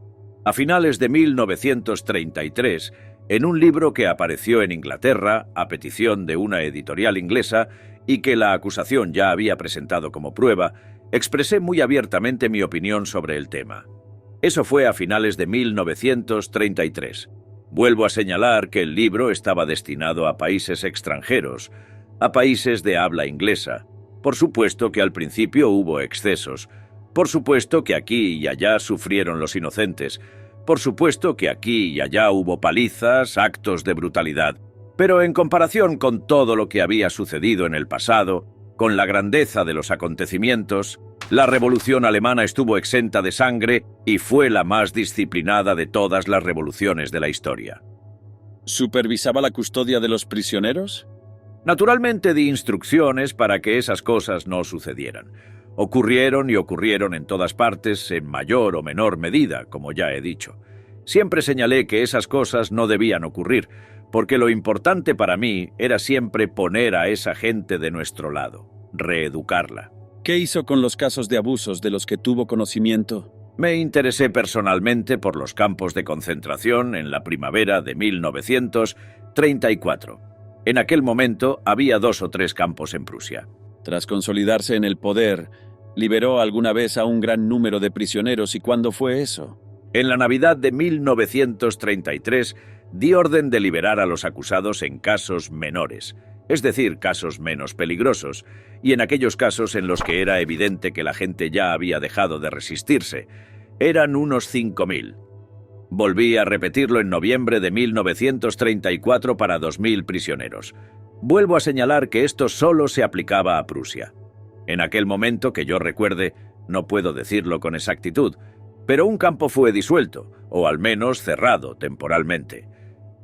A finales de 1933, en un libro que apareció en Inglaterra, a petición de una editorial inglesa, y que la acusación ya había presentado como prueba, expresé muy abiertamente mi opinión sobre el tema. Eso fue a finales de 1933. Vuelvo a señalar que el libro estaba destinado a países extranjeros, a países de habla inglesa. Por supuesto que al principio hubo excesos. Por supuesto que aquí y allá sufrieron los inocentes. Por supuesto que aquí y allá hubo palizas, actos de brutalidad. Pero en comparación con todo lo que había sucedido en el pasado, con la grandeza de los acontecimientos, la Revolución Alemana estuvo exenta de sangre y fue la más disciplinada de todas las revoluciones de la historia. ¿Supervisaba la custodia de los prisioneros? Naturalmente di instrucciones para que esas cosas no sucedieran. Ocurrieron y ocurrieron en todas partes en mayor o menor medida, como ya he dicho. Siempre señalé que esas cosas no debían ocurrir, porque lo importante para mí era siempre poner a esa gente de nuestro lado, reeducarla. ¿Qué hizo con los casos de abusos de los que tuvo conocimiento? Me interesé personalmente por los campos de concentración en la primavera de 1934. En aquel momento había 2 o 3 campos en Prusia. Tras consolidarse en el poder, ¿liberó alguna vez a un gran número de prisioneros y cuándo fue eso? En la Navidad de 1933 di orden de liberar a los acusados en casos menores, es decir, casos menos peligrosos, y en aquellos casos en los que era evidente que la gente ya había dejado de resistirse. Eran unos 5.000. Volví a repetirlo en noviembre de 1934 para 2.000 prisioneros. Vuelvo a señalar que esto solo se aplicaba a Prusia. En aquel momento, que yo recuerde, no puedo decirlo con exactitud, pero un campo fue disuelto, o al menos cerrado temporalmente.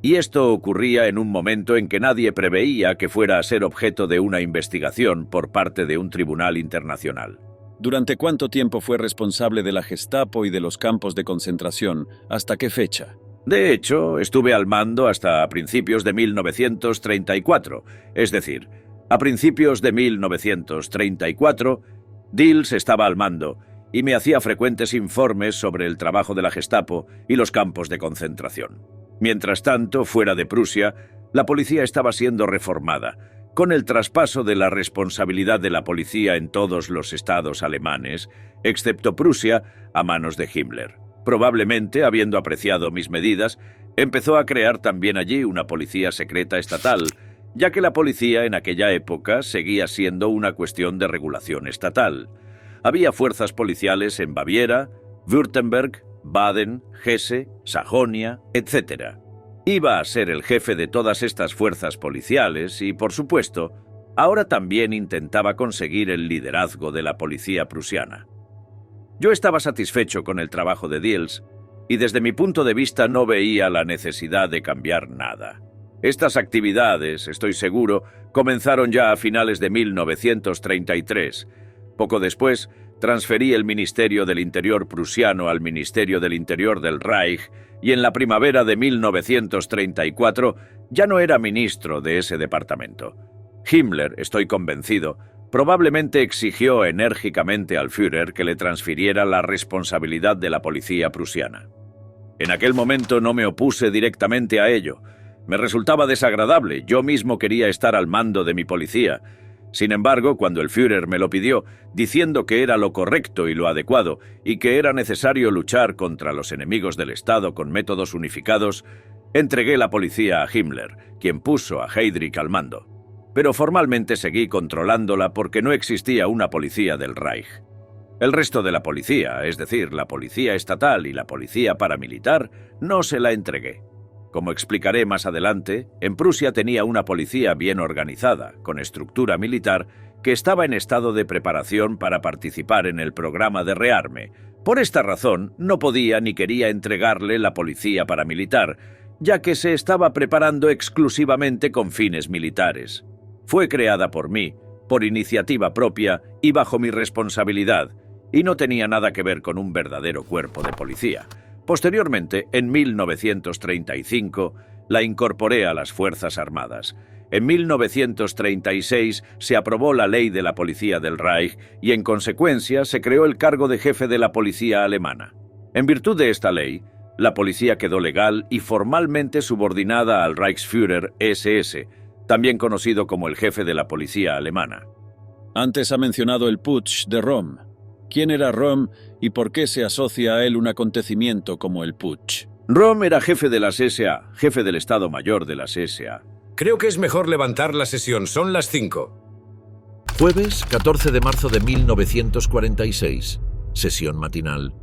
Y esto ocurría en un momento en que nadie preveía que fuera a ser objeto de una investigación por parte de un tribunal internacional. ¿Durante cuánto tiempo fue responsable de la Gestapo y de los campos de concentración? ¿Hasta qué fecha? De hecho, estuve al mando hasta principios de 1934, es decir, a principios de 1934, Dils estaba al mando y me hacía frecuentes informes sobre el trabajo de la Gestapo y los campos de concentración. Mientras tanto, fuera de Prusia, la policía estaba siendo reformada, con el traspaso de la responsabilidad de la policía en todos los estados alemanes, excepto Prusia, a manos de Himmler. Probablemente, habiendo apreciado mis medidas, empezó a crear también allí una policía secreta estatal, ya que la policía en aquella época seguía siendo una cuestión de regulación estatal. Había fuerzas policiales en Baviera, Württemberg, Baden, Hesse, Sajonia, etc. Iba a ser el jefe de todas estas fuerzas policiales y, por supuesto, ahora también intentaba conseguir el liderazgo de la policía prusiana. Yo estaba satisfecho con el trabajo de Dils y desde mi punto de vista no veía la necesidad de cambiar nada. Estas actividades, estoy seguro, comenzaron ya a finales de 1933. Poco después, transferí el Ministerio del Interior prusiano al Ministerio del Interior del Reich y en la primavera de 1934 ya no era ministro de ese departamento. Himmler, estoy convencido, probablemente exigió enérgicamente al Führer que le transfiriera la responsabilidad de la policía prusiana. En aquel momento no me opuse directamente a ello. Me resultaba desagradable, yo mismo quería estar al mando de mi policía. Sin embargo, cuando el Führer me lo pidió, diciendo que era lo correcto y lo adecuado, y que era necesario luchar contra los enemigos del Estado con métodos unificados, entregué la policía a Himmler, quien puso a Heydrich al mando. Pero formalmente seguí controlándola porque no existía una policía del Reich. El resto de la policía, es decir, la policía estatal y la policía paramilitar, no se la entregué. Como explicaré más adelante, en Prusia tenía una policía bien organizada, con estructura militar, que estaba en estado de preparación para participar en el programa de rearme. Por esta razón, no podía ni quería entregarle la policía paramilitar, ya que se estaba preparando exclusivamente con fines militares. Fue creada por mí, por iniciativa propia y bajo mi responsabilidad, y no tenía nada que ver con un verdadero cuerpo de policía. Posteriormente, en 1935, la incorporé a las Fuerzas Armadas. En 1936 se aprobó la ley de la Policía del Reich y, en consecuencia, se creó el cargo de jefe de la policía alemana. En virtud de esta ley, la policía quedó legal y formalmente subordinada al Reichsführer SS, también conocido como el jefe de la policía alemana. Antes ha mencionado el Putsch de Röhm. ¿Quién era Röhm y por qué se asocia a él un acontecimiento como el Putsch? Röhm era jefe de las SA, jefe del Estado Mayor de las SA. Creo que es mejor levantar la sesión. Son las 5. Jueves 14 de marzo de 1946. Sesión matinal.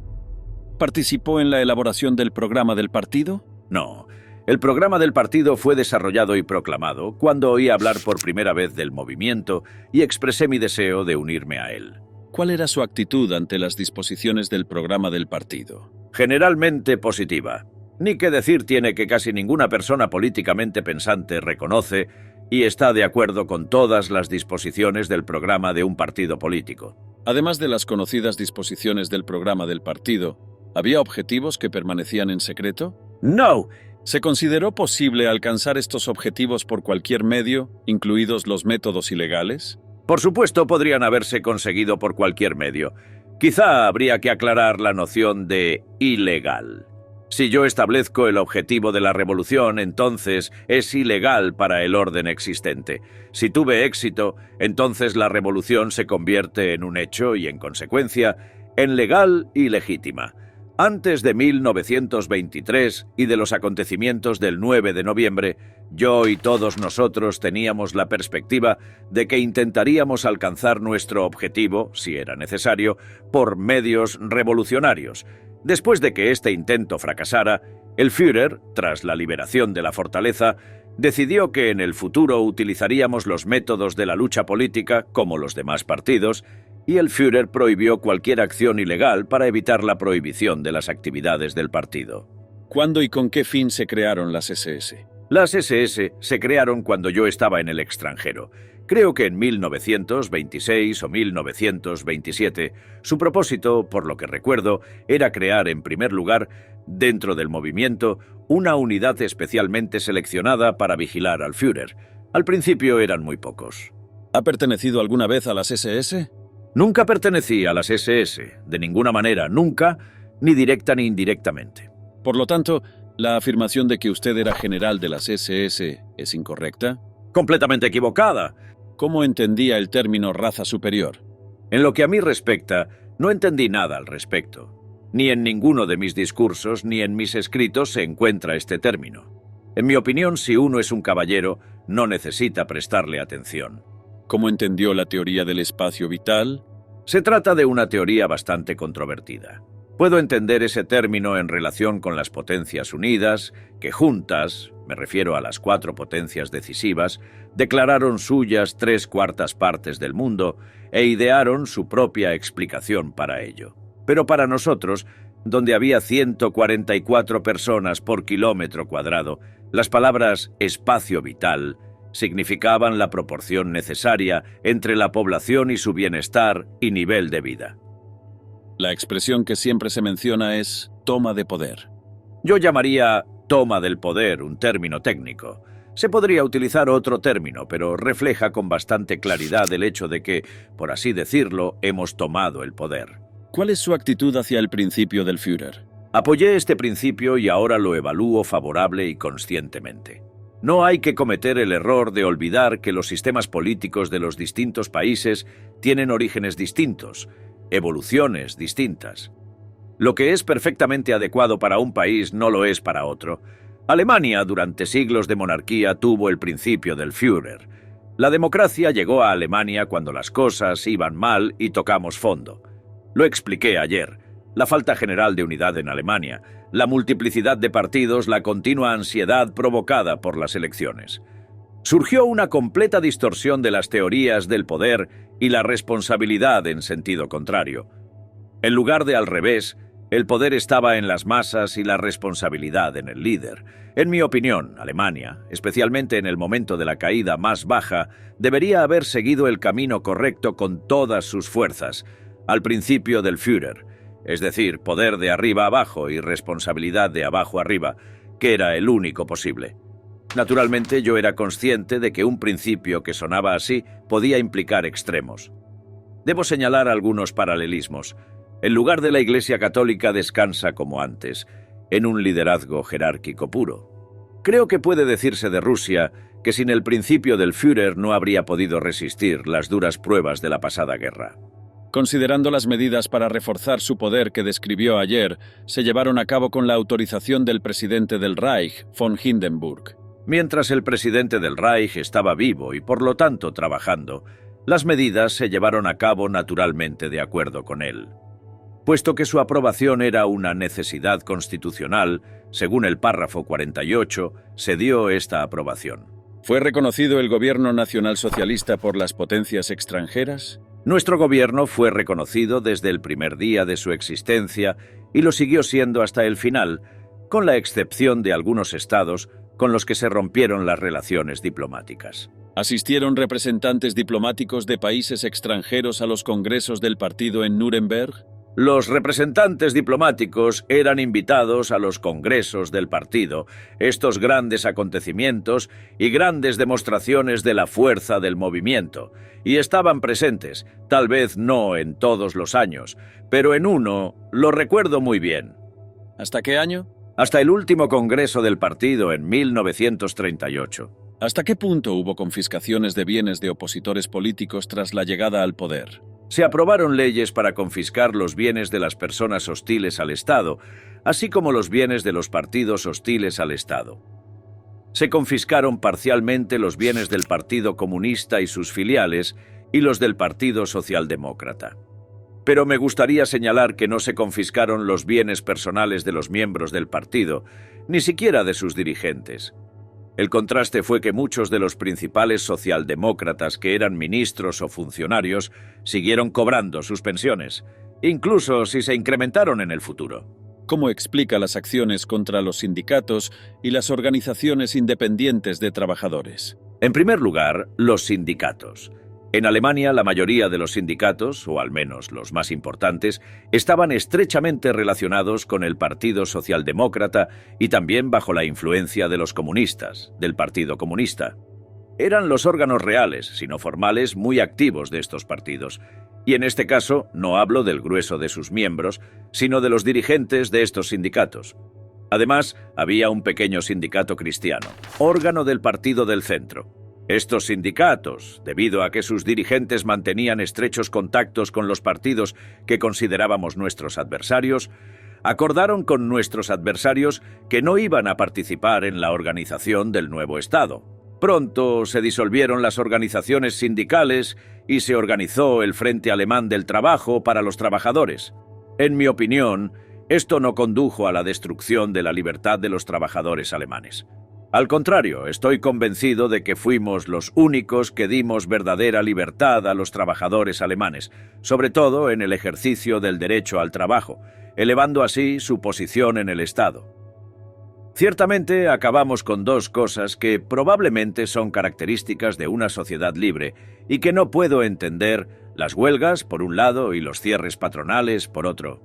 ¿Participó en la elaboración del programa del partido? No. El programa del partido fue desarrollado y proclamado cuando oí hablar por primera vez del movimiento y expresé mi deseo de unirme a él. ¿Cuál era su actitud ante las disposiciones del programa del partido? Generalmente positiva. Ni qué decir tiene que casi ninguna persona políticamente pensante reconoce y está de acuerdo con todas las disposiciones del programa de un partido político. Además de las conocidas disposiciones del programa del partido, ¿había objetivos que permanecían en secreto? ¡No! ¿Se consideró posible alcanzar estos objetivos por cualquier medio, incluidos los métodos ilegales? Por supuesto, podrían haberse conseguido por cualquier medio. Quizá habría que aclarar la noción de ilegal. Si yo establezco el objetivo de la revolución, entonces es ilegal para el orden existente. Si tuve éxito, entonces la revolución se convierte en un hecho y, en consecuencia, en legal y legítima. Antes de 1923 y de los acontecimientos del 9 de noviembre, yo y todos nosotros teníamos la perspectiva de que intentaríamos alcanzar nuestro objetivo, si era necesario, por medios revolucionarios. Después de que este intento fracasara, el Führer, tras la liberación de la fortaleza, decidió que en el futuro utilizaríamos los métodos de la lucha política, como los demás partidos, y el Führer prohibió cualquier acción ilegal para evitar la prohibición de las actividades del partido. ¿Cuándo y con qué fin se crearon las SS? Las SS se crearon cuando yo estaba en el extranjero. Creo que en 1926 o 1927, su propósito, por lo que recuerdo, era crear, en primer lugar, dentro del movimiento, una unidad especialmente seleccionada para vigilar al Führer. Al principio eran muy pocos. ¿Ha pertenecido alguna vez a las SS? Nunca pertenecí a las SS, de ninguna manera, nunca, ni directa ni indirectamente. Por lo tanto, ¿la afirmación de que usted era general de las SS es incorrecta? Completamente equivocada. ¿Cómo entendía el término raza superior? En lo que a mí respecta, no entendí nada al respecto. Ni en ninguno de mis discursos ni en mis escritos se encuentra este término. En mi opinión, si uno es un caballero, no necesita prestarle atención. ¿Cómo entendió la teoría del espacio vital? Se trata de una teoría bastante controvertida. Puedo entender ese término en relación con las potencias unidas, que juntas, me refiero a las 4 potencias decisivas, declararon suyas 3/4 partes del mundo e idearon su propia explicación para ello. Pero para nosotros, donde había 144 personas por kilómetro cuadrado, las palabras espacio vital significaban la proporción necesaria entre la población y su bienestar y nivel de vida. La expresión que siempre se menciona es toma de poder. Yo llamaría toma del poder un término técnico. Se podría utilizar otro término, pero refleja con bastante claridad el hecho de que, por así decirlo, hemos tomado el poder. ¿Cuál es su actitud hacia el principio del Führer? Apoyé este principio y ahora lo evalúo favorable y conscientemente. No hay que cometer el error de olvidar que los sistemas políticos de los distintos países tienen orígenes distintos, evoluciones distintas. Lo que es perfectamente adecuado para un país no lo es para otro. Alemania, durante siglos de monarquía, tuvo el principio del Führer. La democracia llegó a Alemania cuando las cosas iban mal y tocamos fondo. Lo expliqué ayer. La falta general de unidad en Alemania, la multiplicidad de partidos, la continua ansiedad provocada por las elecciones. Surgió una completa distorsión de las teorías del poder y la responsabilidad en sentido contrario. En lugar de al revés, el poder estaba en las masas y la responsabilidad en el líder. En mi opinión, Alemania, especialmente en el momento de la caída más baja, debería haber seguido el camino correcto con todas sus fuerzas, al principio del Führer, es decir, poder de arriba abajo y responsabilidad de abajo arriba, que era el único posible. Naturalmente, yo era consciente de que un principio que sonaba así podía implicar extremos. Debo señalar algunos paralelismos. El lugar de la Iglesia Católica descansa como antes, en un liderazgo jerárquico puro. Creo que puede decirse de Rusia que sin el principio del Führer no habría podido resistir las duras pruebas de la pasada guerra. Considerando las medidas para reforzar su poder que describió ayer, se llevaron a cabo con la autorización del presidente del Reich, von Hindenburg. Mientras el presidente del Reich estaba vivo y por lo tanto trabajando, las medidas se llevaron a cabo naturalmente de acuerdo con él. Puesto que su aprobación era una necesidad constitucional, según el párrafo 48, se dio esta aprobación. ¿Fue reconocido el gobierno nacionalsocialista por las potencias extranjeras? Nuestro gobierno fue reconocido desde el primer día de su existencia y lo siguió siendo hasta el final, con la excepción de algunos estados con los que se rompieron las relaciones diplomáticas. ¿Asistieron representantes diplomáticos de países extranjeros a los congresos del partido en Nuremberg? Los representantes diplomáticos eran invitados a los congresos del partido, estos grandes acontecimientos y grandes demostraciones de la fuerza del movimiento, y estaban presentes, tal vez no en todos los años, pero en uno lo recuerdo muy bien. ¿Hasta qué año? Hasta el último congreso del partido en 1938. ¿Hasta qué punto hubo confiscaciones de bienes de opositores políticos tras la llegada al poder? Se aprobaron leyes para confiscar los bienes de las personas hostiles al Estado, así como los bienes de los partidos hostiles al Estado. Se confiscaron parcialmente los bienes del Partido Comunista y sus filiales y los del Partido Socialdemócrata. Pero me gustaría señalar que no se confiscaron los bienes personales de los miembros del partido, ni siquiera de sus dirigentes. El contraste fue que muchos de los principales socialdemócratas que eran ministros o funcionarios siguieron cobrando sus pensiones, incluso si se incrementaron en el futuro. ¿Cómo explica las acciones contra los sindicatos y las organizaciones independientes de trabajadores? En primer lugar, los sindicatos. En Alemania, la mayoría de los sindicatos, o al menos los más importantes, estaban estrechamente relacionados con el Partido Socialdemócrata y también bajo la influencia de los comunistas, del Partido Comunista. Eran los órganos reales, sino formales, muy activos de estos partidos. Y en este caso, no hablo del grueso de sus miembros, sino de los dirigentes de estos sindicatos. Además, había un pequeño sindicato cristiano, órgano del Partido del Centro. Estos sindicatos, debido a que sus dirigentes mantenían estrechos contactos con los partidos que considerábamos nuestros adversarios, acordaron con nuestros adversarios que no iban a participar en la organización del nuevo Estado. Pronto se disolvieron las organizaciones sindicales y se organizó el Frente Alemán del Trabajo para los trabajadores. En mi opinión, esto no condujo a la destrucción de la libertad de los trabajadores alemanes. Al contrario, estoy convencido de que fuimos los únicos que dimos verdadera libertad a los trabajadores alemanes, sobre todo en el ejercicio del derecho al trabajo, elevando así su posición en el Estado. Ciertamente acabamos con dos cosas que probablemente son características de una sociedad libre y que no puedo entender, las huelgas por un lado y los cierres patronales por otro.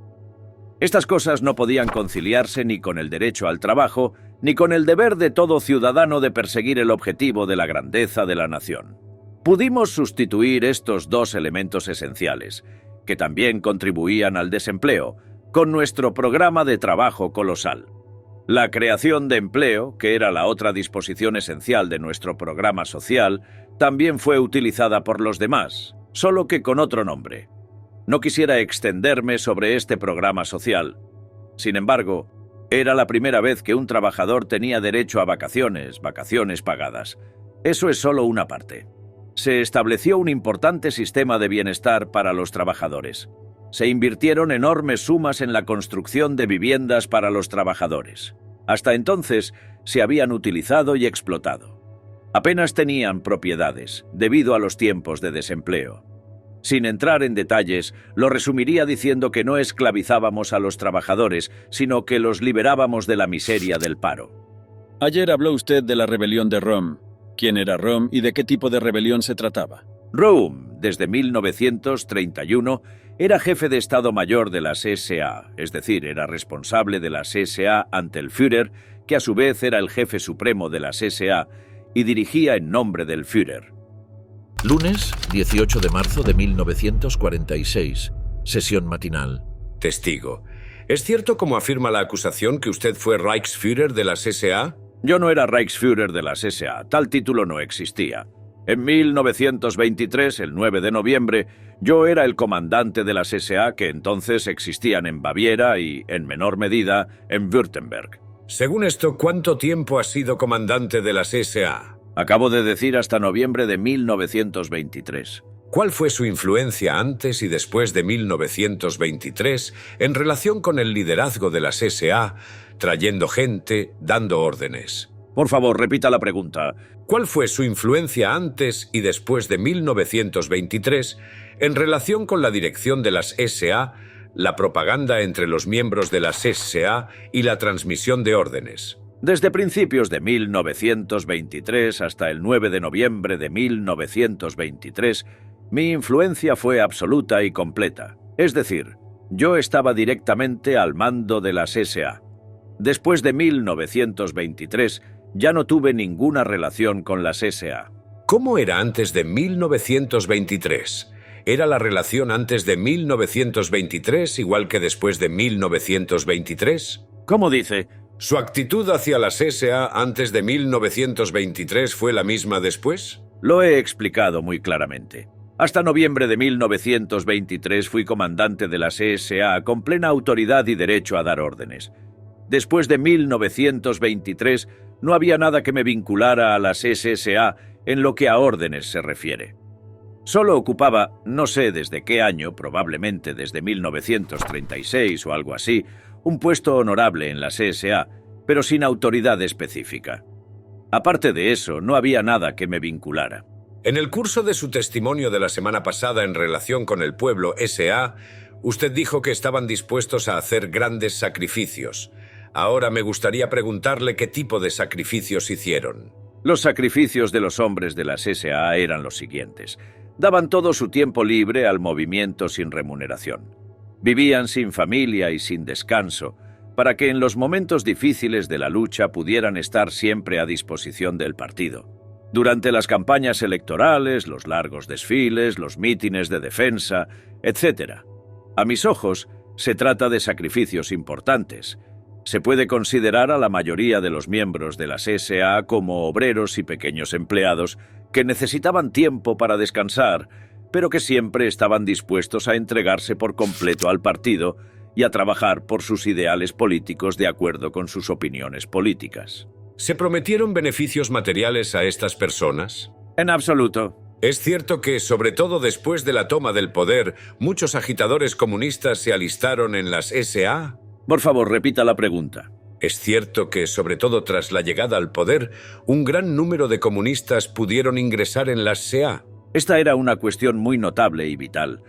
Estas cosas no podían conciliarse ni con el derecho al trabajo ni con el deber de todo ciudadano de perseguir el objetivo de la grandeza de la nación. Pudimos sustituir estos dos elementos esenciales, que también contribuían al desempleo, con nuestro programa de trabajo colosal. La creación de empleo, que era la otra disposición esencial de nuestro programa social, también fue utilizada por los demás, solo que con otro nombre. No quisiera extenderme sobre este programa social. Sin embargo, era la primera vez que un trabajador tenía derecho a vacaciones pagadas. Eso es solo una parte. Se estableció un importante sistema de bienestar para los trabajadores. Se invirtieron enormes sumas en la construcción de viviendas para los trabajadores. Hasta entonces se habían utilizado y explotado. Apenas tenían propiedades, debido a los tiempos de desempleo. Sin entrar en detalles, lo resumiría diciendo que no esclavizábamos a los trabajadores, sino que los liberábamos de la miseria del paro. Ayer habló usted de la rebelión de Rome. ¿Quién era Rome y de qué tipo de rebelión se trataba? Rome, desde 1931, era jefe de Estado Mayor de las SA, es decir, era responsable de las SA ante el Führer, que a su vez era el jefe supremo de las SA, y dirigía en nombre del Führer. Lunes, 18 de marzo de 1946. Sesión matinal. Testigo. ¿Es cierto, como afirma la acusación, que usted fue Reichsführer de las SA? Yo no era Reichsführer de las SA, tal título no existía. En 1923, el 9 de noviembre, yo era el comandante de las SA que entonces existían en Baviera y, en menor medida, en Württemberg. Según esto, ¿cuánto tiempo ha sido comandante de las SA? Acabo de decir hasta noviembre de 1923. ¿Cuál fue su influencia antes y después de 1923 en relación con el liderazgo de las SA, trayendo gente, dando órdenes? Por favor, repita la pregunta. ¿Cuál fue su influencia antes y después de 1923 en relación con la dirección de las SA, la propaganda entre los miembros de las SA y la transmisión de órdenes? Desde principios de 1923 hasta el 9 de noviembre de 1923, mi influencia fue absoluta y completa. Es decir, yo estaba directamente al mando de las SA. Después de 1923, ya no tuve ninguna relación con las SA. ¿Cómo era antes de 1923? ¿Era la relación antes de 1923 igual que después de 1923? ¿Cómo dice? ¿Su actitud hacia las SA antes de 1923 fue la misma después? Lo he explicado muy claramente. Hasta noviembre de 1923 fui comandante de las SA con plena autoridad y derecho a dar órdenes. Después de 1923 no había nada que me vinculara a las SSA en lo que a órdenes se refiere. Solo ocupaba, no sé desde qué año, probablemente desde 1936 o algo así, un puesto honorable en las SA, pero sin autoridad específica. Aparte de eso, no había nada que me vinculara. En el curso de su testimonio de la semana pasada en relación con el pueblo SA, usted dijo que estaban dispuestos a hacer grandes sacrificios. Ahora me gustaría preguntarle qué tipo de sacrificios hicieron. Los sacrificios de los hombres de las SA eran los siguientes. Daban todo su tiempo libre al movimiento sin remuneración. Vivían sin familia y sin descanso, para que en los momentos difíciles de la lucha pudieran estar siempre a disposición del partido. Durante las campañas electorales, los largos desfiles, los mítines de defensa, etc. A mis ojos, se trata de sacrificios importantes. Se puede considerar a la mayoría de los miembros de las SA como obreros y pequeños empleados que necesitaban tiempo para descansar, pero que siempre estaban dispuestos a entregarse por completo al partido y a trabajar por sus ideales políticos de acuerdo con sus opiniones políticas. ¿Se prometieron beneficios materiales a estas personas? En absoluto. ¿Es cierto que, sobre todo después de la toma del poder, muchos agitadores comunistas se alistaron en las SA? Por favor, repita la pregunta. ¿Es cierto que, sobre todo tras la llegada al poder, un gran número de comunistas pudieron ingresar en las SA? Esta era una cuestión muy notable y vital.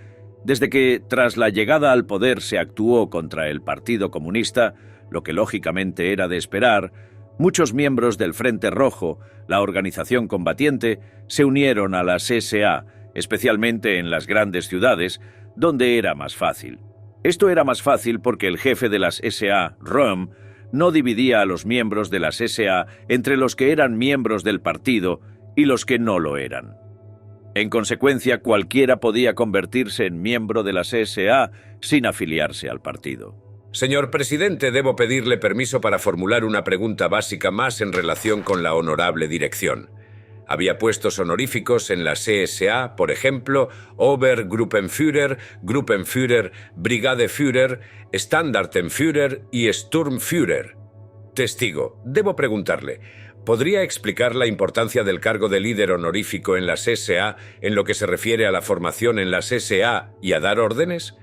Desde que, tras la llegada al poder, se actuó contra el Partido Comunista, lo que lógicamente era de esperar, muchos miembros del Frente Rojo, la organización combatiente, se unieron a las SA, especialmente en las grandes ciudades, donde era más fácil. Esto era más fácil porque el jefe de las SA, Röhm, no dividía a los miembros de las SA entre los que eran miembros del partido y los que no lo eran. En consecuencia, cualquiera podía convertirse en miembro de las SA sin afiliarse al partido. Señor presidente, debo pedirle permiso para formular una pregunta básica más en relación con la honorable dirección. Había puestos honoríficos en la CSA, por ejemplo, Obergruppenführer, Gruppenführer, Brigadeführer, Standartenführer y Sturmführer. Testigo, debo preguntarle, ¿podría explicar la importancia del cargo de líder honorífico en la CSA en lo que se refiere a la formación en la CSA y a dar órdenes?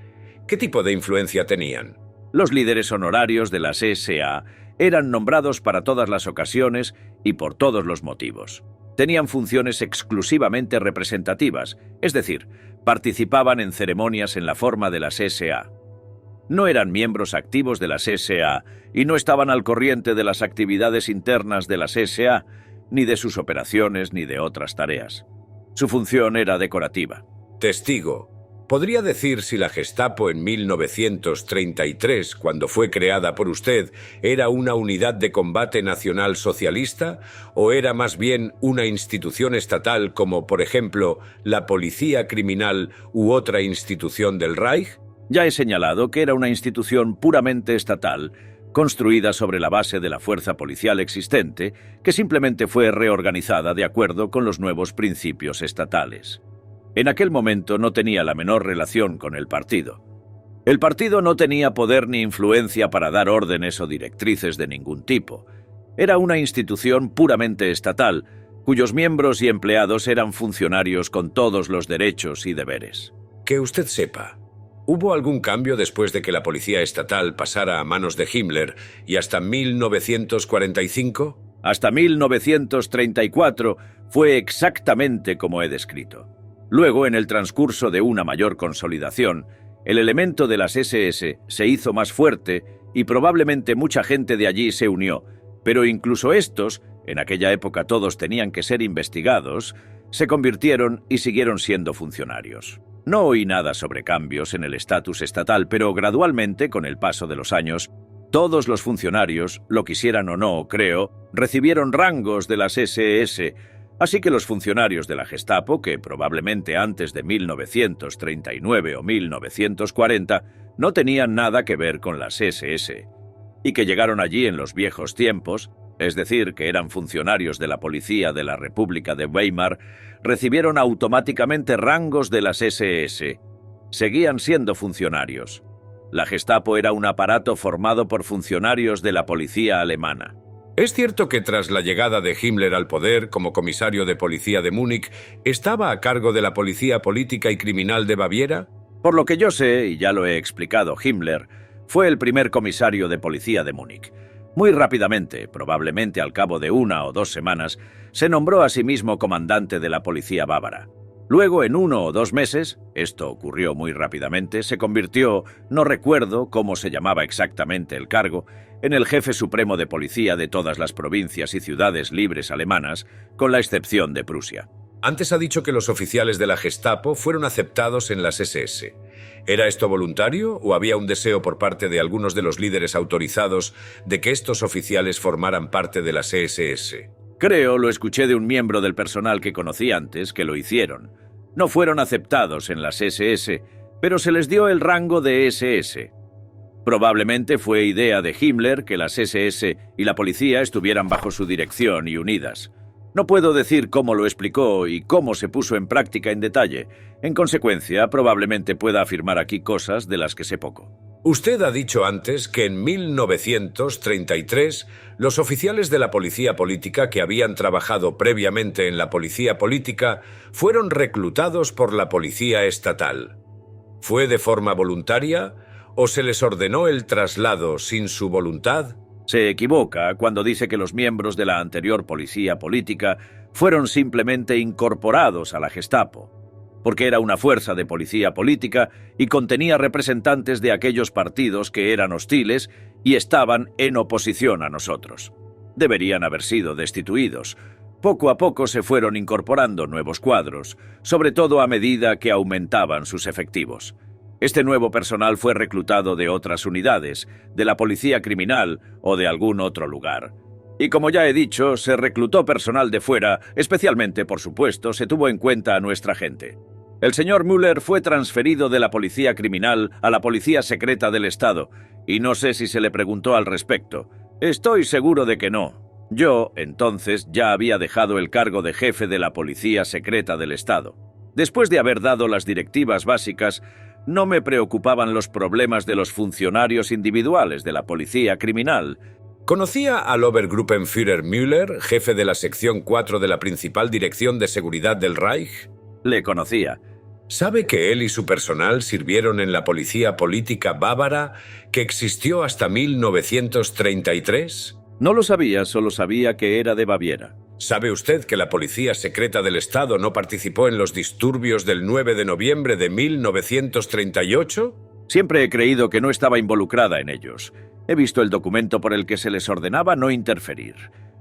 ¿Qué tipo de influencia tenían? Los líderes honorarios de la CSA eran nombrados para todas las ocasiones y por todos los motivos. Tenían funciones exclusivamente representativas, es decir, participaban en ceremonias en la forma de la CSA. No eran miembros activos de la CSA y no estaban al corriente de las actividades internas de la CSA, ni de sus operaciones ni de otras tareas. Su función era decorativa. Testigo, ¿podría decir si la Gestapo en 1933, cuando fue creada por usted, era una unidad de combate nacional socialista o era más bien una institución estatal como, por ejemplo, la policía criminal u otra institución del Reich? Ya he señalado que era una institución puramente estatal, construida sobre la base de la fuerza policial existente, que simplemente fue reorganizada de acuerdo con los nuevos principios estatales. En aquel momento no tenía la menor relación con el partido. El partido no tenía poder ni influencia para dar órdenes o directrices de ningún tipo. Era una institución puramente estatal, cuyos miembros y empleados eran funcionarios con todos los derechos y deberes. Que usted sepa, ¿hubo algún cambio después de que la policía estatal pasara a manos de Himmler y hasta 1945? Hasta 1934 fue exactamente como he descrito. Luego, en el transcurso de una mayor consolidación, el elemento de las SS se hizo más fuerte y probablemente mucha gente de allí se unió, pero incluso estos, en aquella época todos tenían que ser investigados, se convirtieron y siguieron siendo funcionarios. No oí nada sobre cambios en el estatus estatal, pero gradualmente, con el paso de los años, todos los funcionarios, lo quisieran o no, creo, recibieron rangos de las SS. Así que los funcionarios de la Gestapo, que probablemente antes de 1939 o 1940 no tenían nada que ver con las SS, y que llegaron allí en los viejos tiempos, es decir, que eran funcionarios de la policía de la República de Weimar, recibieron automáticamente rangos de las SS. Seguían siendo funcionarios. La Gestapo era un aparato formado por funcionarios de la policía alemana. ¿Es cierto que tras la llegada de Himmler al poder como comisario de policía de Múnich, estaba a cargo de la policía política y criminal de Baviera? Por lo que yo sé, y ya lo he explicado, Himmler fue el primer comisario de policía de Múnich. Muy rápidamente, probablemente al cabo de 1 o 2 semanas, se nombró a sí mismo comandante de la policía bávara. Luego, en 1 o 2 meses, esto ocurrió muy rápidamente, se convirtió, no recuerdo cómo se llamaba exactamente el cargo, en el jefe supremo de policía de todas las provincias y ciudades libres alemanas, con la excepción de Prusia. Antes ha dicho que los oficiales de la Gestapo fueron aceptados en las SS. ¿Era esto voluntario o había un deseo por parte de algunos de los líderes autorizados de que estos oficiales formaran parte de las SS? Creo, lo escuché de un miembro del personal que conocí antes, que lo hicieron. No fueron aceptados en las SS, pero se les dio el rango de SS. Probablemente fue idea de Himmler que las SS y la policía estuvieran bajo su dirección y unidas. No puedo decir cómo lo explicó y cómo se puso en práctica en detalle. En consecuencia, probablemente pueda afirmar aquí cosas de las que sé poco. Usted ha dicho antes que en 1933 los oficiales de la policía política que habían trabajado previamente en la policía política fueron reclutados por la policía estatal. ¿Fue de forma voluntaria o se les ordenó el traslado sin su voluntad? Se equivoca cuando dice que los miembros de la anterior policía política fueron simplemente incorporados a la Gestapo, porque era una fuerza de policía política y contenía representantes de aquellos partidos que eran hostiles y estaban en oposición a nosotros. Deberían haber sido destituidos. Poco a poco se fueron incorporando nuevos cuadros, sobre todo a medida que aumentaban sus efectivos. Este nuevo personal fue reclutado de otras unidades, de la policía criminal o de algún otro lugar. Y como ya he dicho, se reclutó personal de fuera, especialmente, por supuesto, se tuvo en cuenta a nuestra gente. El señor Müller fue transferido de la policía criminal a la policía secreta del Estado, y no sé si se le preguntó al respecto. Estoy seguro de que no. Yo, entonces, ya había dejado el cargo de jefe de la policía secreta del Estado. Después de haber dado las directivas básicas, no me preocupaban los problemas de los funcionarios individuales de la policía criminal. ¿Conocía al Obergruppenführer Müller, jefe de la sección 4 de la principal dirección de seguridad del Reich? Le conocía. ¿Sabe que él y su personal sirvieron en la policía política bávara que existió hasta 1933? No lo sabía, solo sabía que era de Baviera. ¿Sabe usted que la policía secreta del Estado no participó en los disturbios del 9 de noviembre de 1938? Siempre he creído que no estaba involucrada en ellos. He visto el documento por el que se les ordenaba no interferir.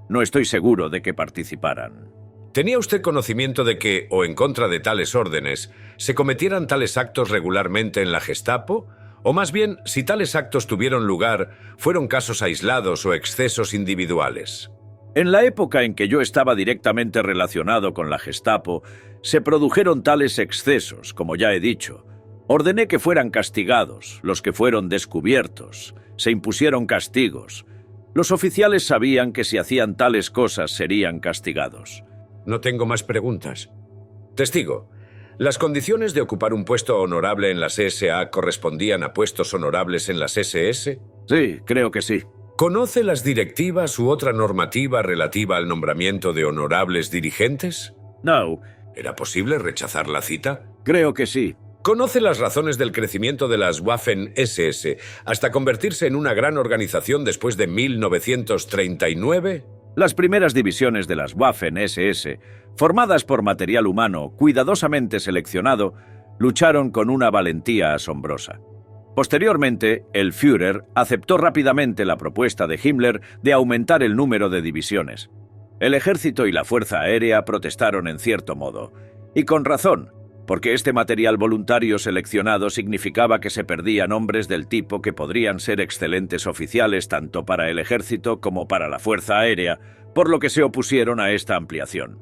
No estoy seguro de que participaran. ¿Tenía usted conocimiento de que, o en contra de tales órdenes, se cometieran tales actos regularmente en la Gestapo? O más bien, si tales actos tuvieron lugar, ¿fueron casos aislados o excesos individuales? En la época en que yo estaba directamente relacionado con la Gestapo, se produjeron tales excesos, como ya he dicho. Ordené que fueran castigados, los que fueron descubiertos. Se impusieron castigos. Los oficiales sabían que si hacían tales cosas serían castigados. No tengo más preguntas. Testigo, ¿las condiciones de ocupar un puesto honorable en las SA correspondían a puestos honorables en las SS? Sí, creo que sí. ¿Conoce las directivas u otra normativa relativa al nombramiento de honorables dirigentes? No. ¿Era posible rechazar la cita? Creo que sí. ¿Conoce las razones del crecimiento de las Waffen-SS hasta convertirse en una gran organización después de 1939? Las primeras divisiones de las Waffen-SS, formadas por material humano cuidadosamente seleccionado, lucharon con una valentía asombrosa. Posteriormente, el Führer aceptó rápidamente la propuesta de Himmler de aumentar el número de divisiones. El ejército y la fuerza aérea protestaron en cierto modo, y con razón, porque este material voluntario seleccionado significaba que se perdían hombres del tipo que podrían ser excelentes oficiales tanto para el ejército como para la fuerza aérea, por lo que se opusieron a esta ampliación.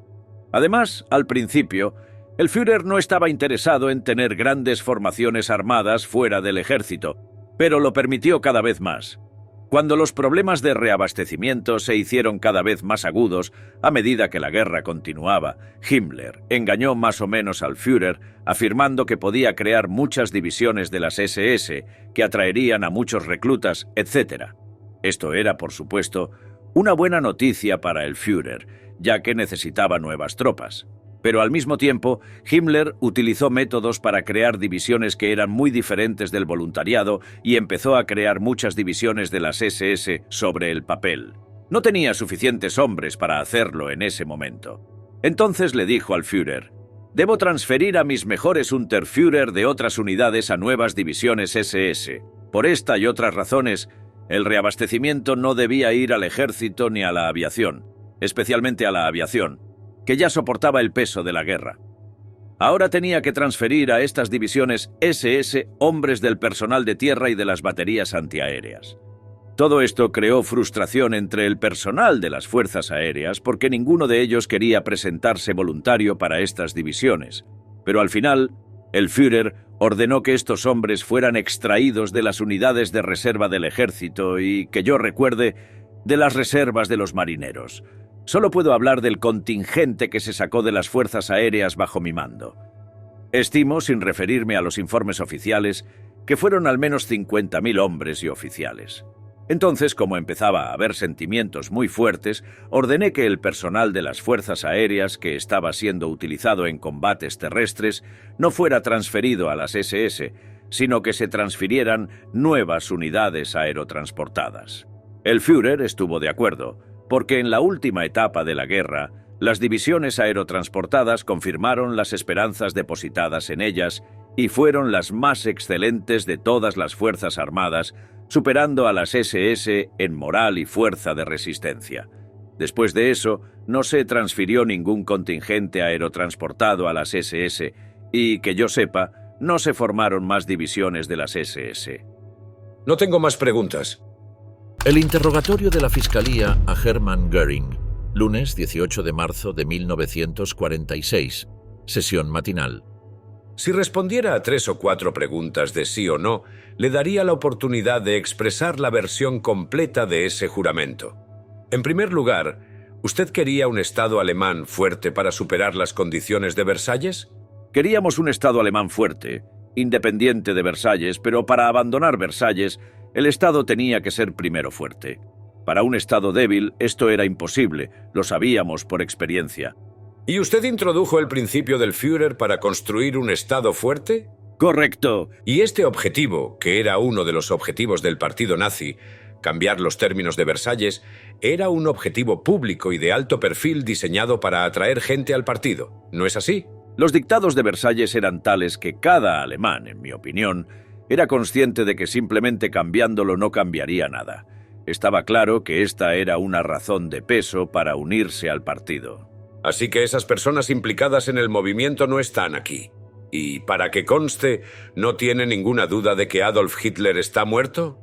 Además, al principio, el Führer no estaba interesado en tener grandes formaciones armadas fuera del ejército, pero lo permitió cada vez más. Cuando los problemas de reabastecimiento se hicieron cada vez más agudos a medida que la guerra continuaba, Himmler engañó más o menos al Führer afirmando que podía crear muchas divisiones de las SS que atraerían a muchos reclutas, etc. Esto era, por supuesto, una buena noticia para el Führer, ya que necesitaba nuevas tropas. Pero al mismo tiempo, Himmler utilizó métodos para crear divisiones que eran muy diferentes del voluntariado y empezó a crear muchas divisiones de las SS sobre el papel. No tenía suficientes hombres para hacerlo en ese momento. Entonces le dijo al Führer: «Debo transferir a mis mejores Unterführer de otras unidades a nuevas divisiones SS. Por esta y otras razones, el reabastecimiento no debía ir al ejército ni a la aviación, especialmente a la aviación, que ya soportaba el peso de la guerra. Ahora tenía que transferir a estas divisiones SS hombres del personal de tierra y de las baterías antiaéreas. Todo esto creó frustración entre el personal de las fuerzas aéreas porque ninguno de ellos quería presentarse voluntario para estas divisiones. Pero al final, el Führer ordenó que estos hombres fueran extraídos de las unidades de reserva del ejército y, que yo recuerde, de las reservas de los marineros. Solo puedo hablar del contingente que se sacó de las fuerzas aéreas bajo mi mando. Estimo, sin referirme a los informes oficiales, que fueron al menos 50.000 hombres y oficiales. Entonces, como empezaba a haber sentimientos muy fuertes, ordené que el personal de las fuerzas aéreas que estaba siendo utilizado en combates terrestres no fuera transferido a las SS, sino que se transfirieran nuevas unidades aerotransportadas. El Führer estuvo de acuerdo, porque en la última etapa de la guerra, las divisiones aerotransportadas confirmaron las esperanzas depositadas en ellas y fueron las más excelentes de todas las fuerzas armadas, superando a las SS en moral y fuerza de resistencia. Después de eso, no se transfirió ningún contingente aerotransportado a las SS y, que yo sepa, no se formaron más divisiones de las SS. No tengo más preguntas. El interrogatorio de la Fiscalía a Hermann Göring, lunes 18 de marzo de 1946, sesión matinal. Si respondiera a 3 o 4 preguntas de sí o no, le daría la oportunidad de expresar la versión completa de ese juramento. En primer lugar, ¿usted quería un Estado alemán fuerte para superar las condiciones de Versalles? Queríamos un Estado alemán fuerte, independiente de Versalles, pero para abandonar Versalles, el Estado tenía que ser primero fuerte. Para un Estado débil, esto era imposible, lo sabíamos por experiencia. ¿Y usted introdujo el principio del Führer para construir un Estado fuerte? ¡Correcto! Y este objetivo, que era uno de los objetivos del partido nazi, cambiar los términos de Versalles, era un objetivo público y de alto perfil diseñado para atraer gente al partido. ¿No es así? Los dictados de Versalles eran tales que cada alemán, en mi opinión, era consciente de que simplemente cambiándolo no cambiaría nada. Estaba claro que esta era una razón de peso para unirse al partido. Así que esas personas implicadas en el movimiento no están aquí. Y, para que conste, ¿no tiene ninguna duda de que Adolf Hitler está muerto?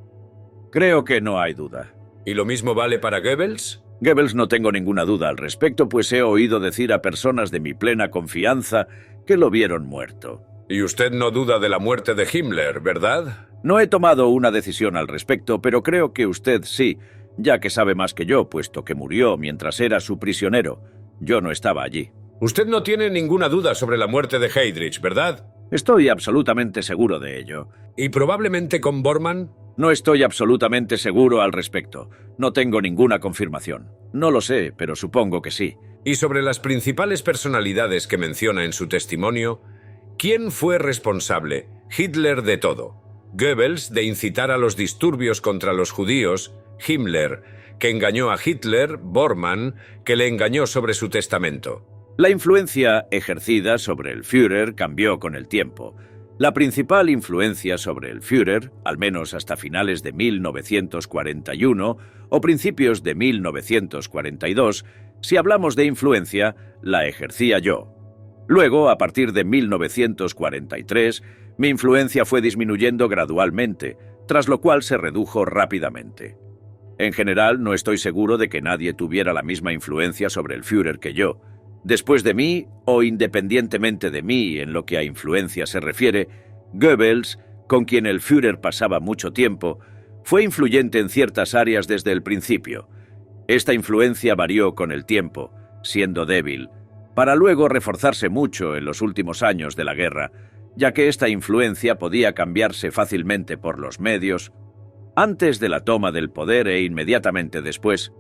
Creo que no hay duda. ¿Y lo mismo vale para Goebbels? Goebbels no tengo ninguna duda al respecto, pues he oído decir a personas de mi plena confianza que lo vieron muerto. Y usted no duda de la muerte de Himmler, ¿verdad? No he tomado una decisión al respecto, pero creo que usted sí, ya que sabe más que yo, puesto que murió mientras era su prisionero. Yo no estaba allí. Usted no tiene ninguna duda sobre la muerte de Heydrich, ¿verdad? Estoy absolutamente seguro de ello. ¿Y probablemente con Bormann? No estoy absolutamente seguro al respecto. No tengo ninguna confirmación. No lo sé, pero supongo que sí. Y sobre las principales personalidades que menciona en su testimonio, ¿quién fue responsable? Hitler de todo. Goebbels de incitar a los disturbios contra los judíos, Himmler, que engañó a Hitler, Bormann, que le engañó sobre su testamento. La influencia ejercida sobre el Führer cambió con el tiempo. La principal influencia sobre el Führer, al menos hasta finales de 1941 o principios de 1942, si hablamos de influencia, la ejercía yo. Luego, a partir de 1943, mi influencia fue disminuyendo gradualmente, tras lo cual se redujo rápidamente. En general, no estoy seguro de que nadie tuviera la misma influencia sobre el Führer que yo. Después de mí, o independientemente de mí en lo que a influencia se refiere, Goebbels, con quien el Führer pasaba mucho tiempo, fue influyente en ciertas áreas desde el principio. Esta influencia varió con el tiempo, siendo débil, para luego reforzarse mucho en los últimos años de la guerra, ya que esta influencia podía cambiarse fácilmente por los medios. Antes de la toma del poder e inmediatamente después,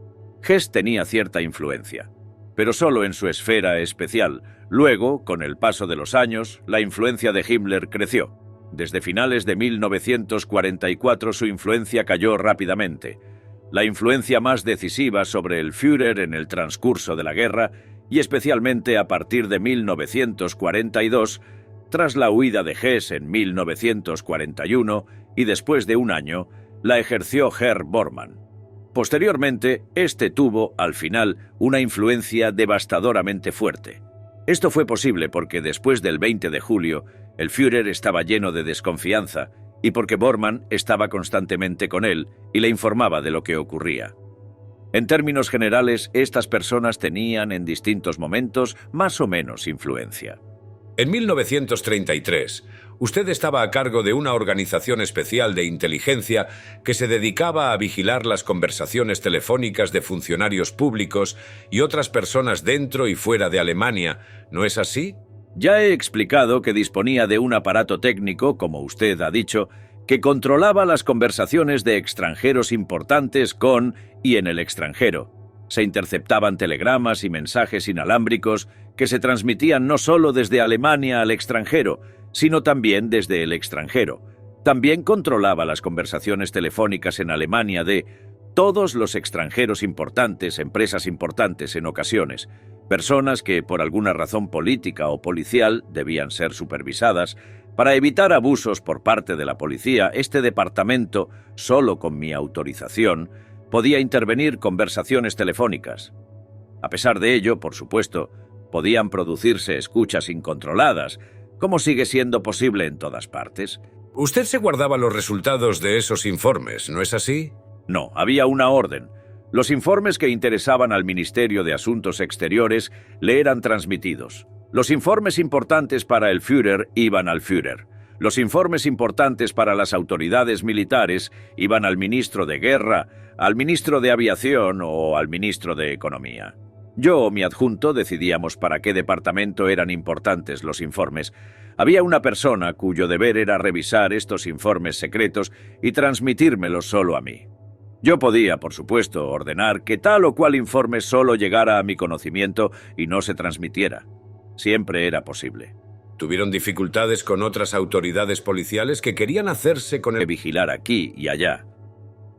Hess tenía cierta influencia, pero solo en su esfera especial. Luego, con el paso de los años, la influencia de Himmler creció. Desde finales de 1944 su influencia cayó rápidamente. La influencia más decisiva sobre el Führer en el transcurso de la guerra, y especialmente a partir de 1942, tras la huida de Hess en 1941 y después de un año, la ejerció Herr Bormann. Posteriormente, este tuvo, al final, una influencia devastadoramente fuerte. Esto fue posible porque después del 20 de julio, el Führer estaba lleno de desconfianza y porque Bormann estaba constantemente con él y le informaba de lo que ocurría. En términos generales, estas personas tenían en distintos momentos más o menos influencia. En 1933, usted estaba a cargo de una organización especial de inteligencia que se dedicaba a vigilar las conversaciones telefónicas de funcionarios públicos y otras personas dentro y fuera de Alemania, ¿no es así? Ya he explicado que disponía de un aparato técnico, como usted ha dicho, que controlaba las conversaciones de extranjeros importantes con y en el extranjero. Se interceptaban telegramas y mensajes inalámbricos que se transmitían no solo desde Alemania al extranjero, sino también desde el extranjero. También controlaba las conversaciones telefónicas en Alemania de todos los extranjeros importantes, empresas importantes en ocasiones, personas que por alguna razón política o policial debían ser supervisadas. Para evitar abusos por parte de la policía, este departamento, solo con mi autorización, podía intervenir conversaciones telefónicas. A pesar de ello, por supuesto, podían producirse escuchas incontroladas, como sigue siendo posible en todas partes. Usted se guardaba los resultados de esos informes, ¿no es así? No, había una orden. Los informes que interesaban al Ministerio de Asuntos Exteriores le eran transmitidos. Los informes importantes para el Führer iban al Führer. Los informes importantes para las autoridades militares iban al ministro de Guerra, al ministro de Aviación o al ministro de Economía. Yo o mi adjunto decidíamos para qué departamento eran importantes los informes. Había una persona cuyo deber era revisar estos informes secretos y transmitírmelos solo a mí. Yo podía, por supuesto, ordenar que tal o cual informe solo llegara a mi conocimiento y no se transmitiera. Siempre era posible. ¿Tuvieron dificultades con otras autoridades policiales que querían hacerse con el Vigilar aquí y allá.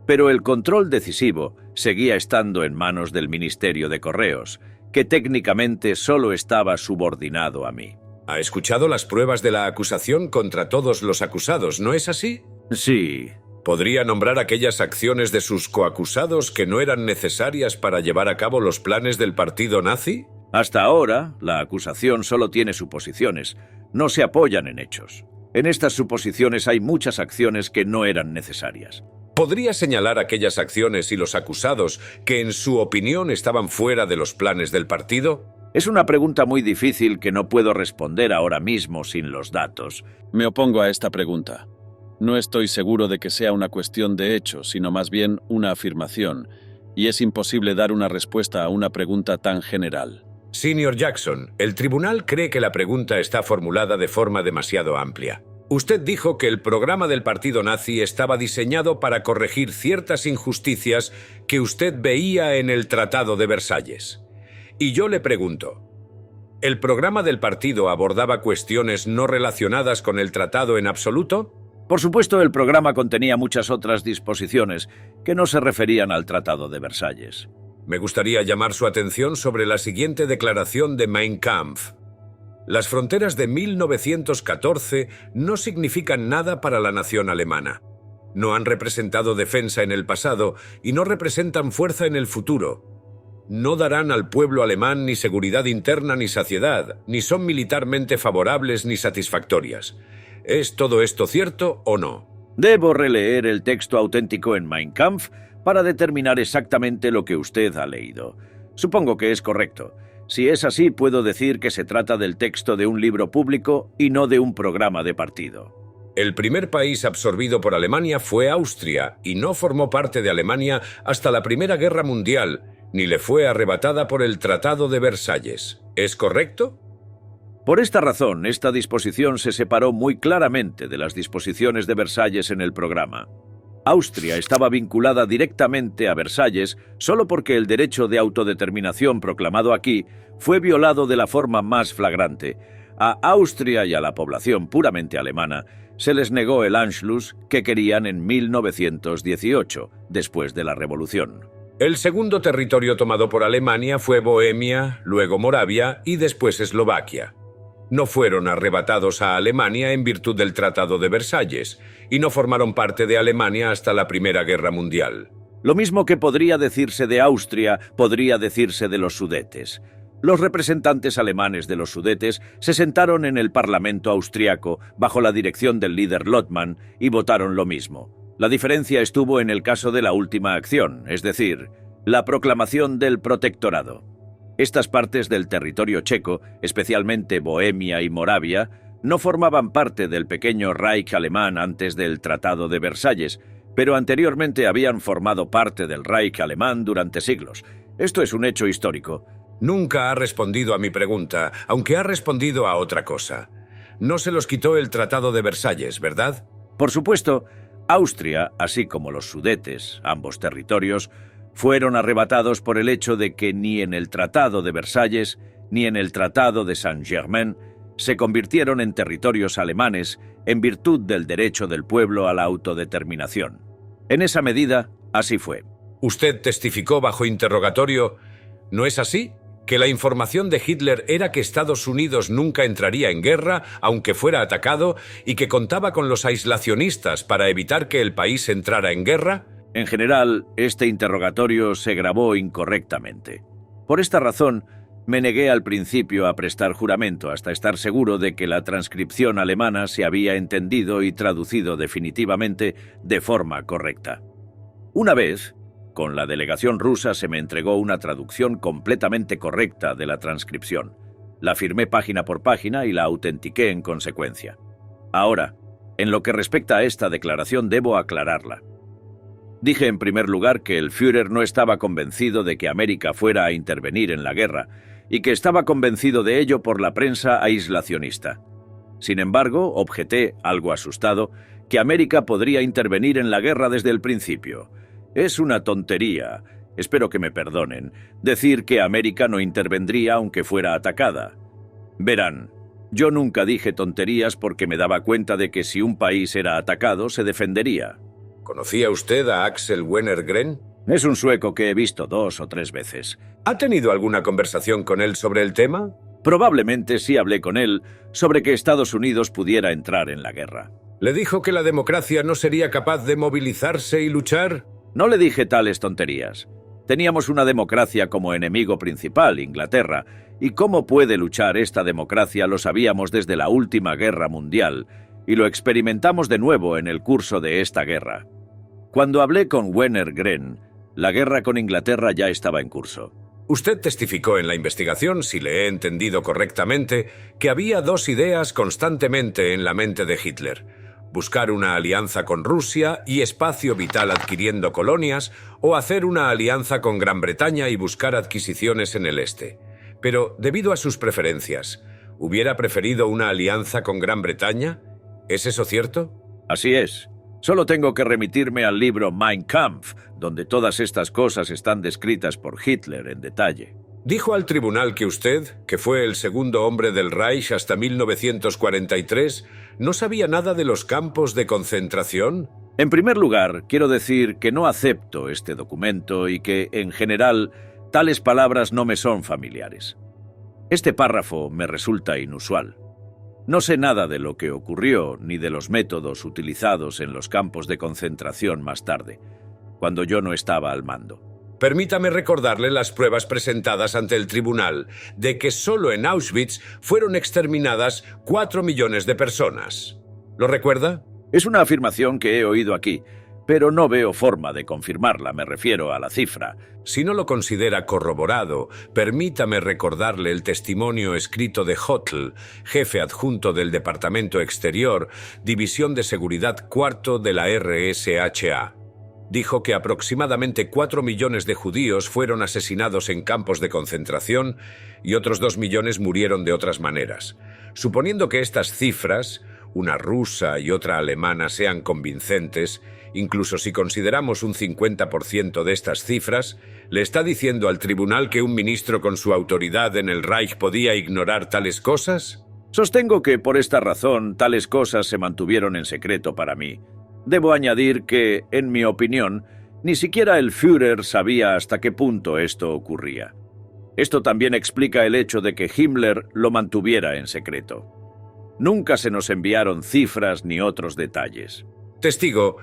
Pero el control decisivo seguía estando en manos del Ministerio de Correos, que técnicamente solo estaba subordinado a mí. ¿Ha escuchado las pruebas de la acusación contra todos los acusados, no es así? Sí. ¿Podría nombrar aquellas acciones de sus coacusados que no eran necesarias para llevar a cabo los planes del partido nazi? Hasta ahora, la acusación solo tiene suposiciones, no se apoyan en hechos. En estas suposiciones hay muchas acciones que no eran necesarias. ¿Podría señalar aquellas acciones y los acusados que en su opinión estaban fuera de los planes del partido? Es una pregunta muy difícil que no puedo responder ahora mismo sin los datos. Me opongo a esta pregunta. No estoy seguro de que sea una cuestión de hechos, sino más bien una afirmación, y es imposible dar una respuesta a una pregunta tan general. Señor Jackson, el tribunal cree que la pregunta está formulada de forma demasiado amplia. Usted dijo que el programa del partido nazi estaba diseñado para corregir ciertas injusticias que usted veía en el Tratado de Versalles. Y yo le pregunto, ¿el programa del partido abordaba cuestiones no relacionadas con el tratado en absoluto? Por supuesto, el programa contenía muchas otras disposiciones que no se referían al Tratado de Versalles. Me gustaría llamar su atención sobre la siguiente declaración de Mein Kampf. Las fronteras de 1914 no significan nada para la nación alemana. No han representado defensa en el pasado y no representan fuerza en el futuro. No darán al pueblo alemán ni seguridad interna ni saciedad, ni son militarmente favorables ni satisfactorias. ¿Es todo esto cierto o no? Debo releer el texto auténtico en Mein Kampf para determinar exactamente lo que usted ha leído. Supongo que es correcto. Si es así, puedo decir que se trata del texto de un libro público y no de un programa de partido. El primer país absorbido por Alemania fue Austria y no formó parte de Alemania hasta la Primera Guerra Mundial, ni le fue arrebatada por el Tratado de Versalles. ¿Es correcto? Por esta razón, esta disposición se separó muy claramente de las disposiciones de Versalles en el programa. Austria estaba vinculada directamente a Versalles solo porque el derecho de autodeterminación proclamado aquí fue violado de la forma más flagrante. A Austria y a la población puramente alemana se les negó el Anschluss que querían en 1918, después de la Revolución. El segundo territorio tomado por Alemania fue Bohemia, luego Moravia y después Eslovaquia. No fueron arrebatados a Alemania en virtud del Tratado de Versalles y no formaron parte de Alemania hasta la Primera Guerra Mundial. Lo mismo que podría decirse de Austria, podría decirse de los Sudetes. Los representantes alemanes de los Sudetes se sentaron en el Parlamento austriaco bajo la dirección del líder Lothmann y votaron lo mismo. La diferencia estuvo en el caso de la última acción, es decir, la proclamación del protectorado. Estas partes del territorio checo, especialmente Bohemia y Moravia, no formaban parte del pequeño Reich alemán antes del Tratado de Versalles, pero anteriormente habían formado parte del Reich alemán durante siglos. Esto es un hecho histórico. Nunca ha respondido a mi pregunta, aunque ha respondido a otra cosa. No se los quitó el Tratado de Versalles, ¿verdad? Por supuesto, Austria, así como los Sudetes, ambos territorios, fueron arrebatados por el hecho de que ni en el Tratado de Versalles ni en el Tratado de Saint-Germain se convirtieron en territorios alemanes en virtud del derecho del pueblo a la autodeterminación. En esa medida, así fue. Usted testificó bajo interrogatorio, ¿no es así? Que la información de Hitler era que Estados Unidos nunca entraría en guerra, aunque fuera atacado, y que contaba con los aislacionistas para evitar que el país entrara en guerra. En general, este interrogatorio se grabó incorrectamente. Por esta razón, Me negué al principio a prestar juramento hasta estar seguro de que la transcripción alemana se había entendido y traducido definitivamente de forma correcta. Una vez, con la delegación rusa se me entregó una traducción completamente correcta de la transcripción. La firmé página por página y la autentiqué en consecuencia. Ahora, en lo que respecta a esta declaración debo aclararla. Dije en primer lugar que el Führer no estaba convencido de que América fuera a intervenir en la guerra y que estaba convencido de ello por la prensa aislacionista. Sin embargo, objeté, algo asustado, que América podría intervenir en la guerra desde el principio. Es una tontería, espero que me perdonen, decir que América no intervendría aunque fuera atacada. Verán, yo nunca dije tonterías porque me daba cuenta de que si un país era atacado, se defendería. ¿Conocía usted a Axel Wenner-Gren? Es un sueco que he visto 2 o 3 veces. ¿Ha tenido alguna conversación con él sobre el tema? Probablemente sí hablé con él sobre que Estados Unidos pudiera entrar en la guerra. ¿Le dijo que la democracia no sería capaz de movilizarse y luchar? No le dije tales tonterías. Teníamos una democracia como enemigo principal, Inglaterra, y cómo puede luchar esta democracia lo sabíamos desde la última guerra mundial, y lo experimentamos de nuevo en el curso de esta guerra. Cuando hablé con Wenner-Gren, la guerra con Inglaterra ya estaba en curso. Usted testificó en la investigación, si le he entendido correctamente, que había 2 ideas constantemente en la mente de Hitler: buscar una alianza con Rusia y espacio vital adquiriendo colonias, o hacer una alianza con Gran Bretaña y buscar adquisiciones en el este. Pero, debido a sus preferencias, ¿hubiera preferido una alianza con Gran Bretaña? ¿Es eso cierto? Así es. Solo tengo que remitirme al libro Mein Kampf, donde todas estas cosas están descritas por Hitler en detalle. Dijo al tribunal que usted, que fue el segundo hombre del Reich hasta 1943, ¿no sabía nada de los campos de concentración? En primer lugar, quiero decir que no acepto este documento y que, en general, tales palabras no me son familiares. Este párrafo me resulta inusual. No sé nada de lo que ocurrió ni de los métodos utilizados en los campos de concentración más tarde, cuando yo no estaba al mando. Permítame recordarle las pruebas presentadas ante el tribunal de que solo en Auschwitz fueron exterminadas 4 millones de personas. ¿Lo recuerda? Es una afirmación que he oído aquí, pero no veo forma de confirmarla, me refiero a la cifra. Si no lo considera corroborado, permítame recordarle el testimonio escrito de Hotl, jefe adjunto del Departamento Exterior, División de Seguridad IV de la RSHA. Dijo que aproximadamente 4 millones de judíos fueron asesinados en campos de concentración y otros 2 millones murieron de otras maneras. Suponiendo que estas cifras, una rusa y otra alemana, sean convincentes, incluso si consideramos un 50% de estas cifras, ¿le está diciendo al tribunal que un ministro con su autoridad en el Reich podía ignorar tales cosas? Sostengo que por esta razón tales cosas se mantuvieron en secreto para mí. Debo añadir que, en mi opinión, ni siquiera el Führer sabía hasta qué punto esto ocurría. Esto también explica el hecho de que Himmler lo mantuviera en secreto. Nunca se nos enviaron cifras ni otros detalles. Testigo,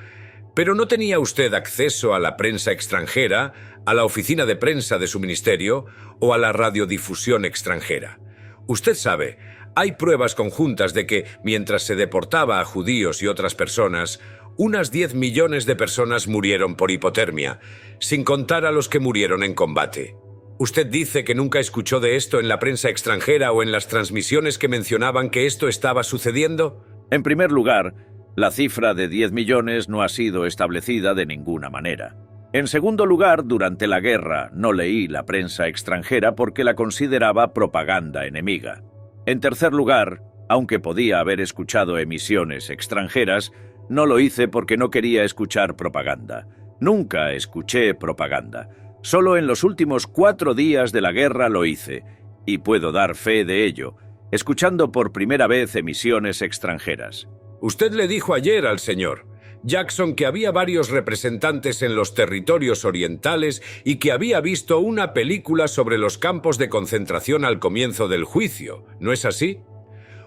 ¿pero no tenía usted acceso a la prensa extranjera, a la oficina de prensa de su ministerio o a la radiodifusión extranjera? Usted sabe, hay pruebas conjuntas de que, mientras se deportaba a judíos y otras personas, unas 10 millones de personas murieron por hipotermia, sin contar a los que murieron en combate. ¿Usted dice que nunca escuchó de esto en la prensa extranjera o en las transmisiones que mencionaban que esto estaba sucediendo? En primer lugar, la cifra de 10 millones no ha sido establecida de ninguna manera. En segundo lugar, durante la guerra no leí la prensa extranjera porque la consideraba propaganda enemiga. En tercer lugar, aunque podía haber escuchado emisiones extranjeras, no lo hice porque no quería escuchar propaganda. Nunca escuché propaganda. Solo en los últimos 4 días de la guerra lo hice, y puedo dar fe de ello, escuchando por primera vez emisiones extranjeras. Usted le dijo ayer al señor Jackson que había varios representantes en los territorios orientales y que había visto una película sobre los campos de concentración al comienzo del juicio, ¿no es así?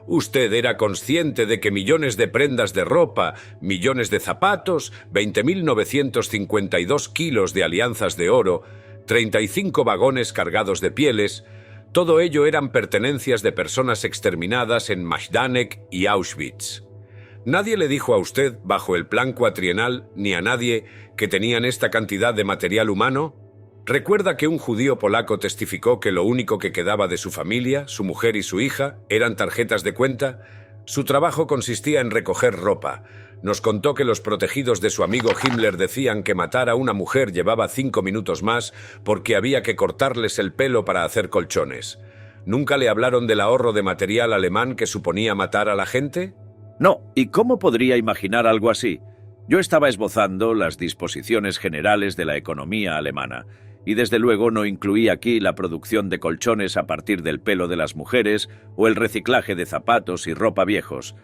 Usted era consciente de que millones de prendas de ropa, millones de zapatos, 20.952 kilos de alianzas de oro, 35 vagones cargados de pieles, Todo ello eran pertenencias de personas exterminadas en Majdanek y Auschwitz. Nadie le dijo a usted, bajo el plan cuatrienal, ni a nadie, que tenían esta cantidad de material humano. ¿Recuerda que un judío polaco testificó que lo único que quedaba de su familia, su mujer y su hija, eran tarjetas de cuenta? Su trabajo consistía en recoger ropa. Nos contó que los protegidos de su amigo Himmler decían que matar a una mujer llevaba 5 minutos más porque había que cortarles el pelo para hacer colchones. ¿Nunca le hablaron del ahorro de material alemán que suponía matar a la gente? No, ¿y cómo podría imaginar algo así? Yo estaba esbozando las disposiciones generales de la economía alemana, y desde luego no incluí aquí la producción de colchones a partir del pelo de las mujeres o el reciclaje de zapatos y ropa viejos.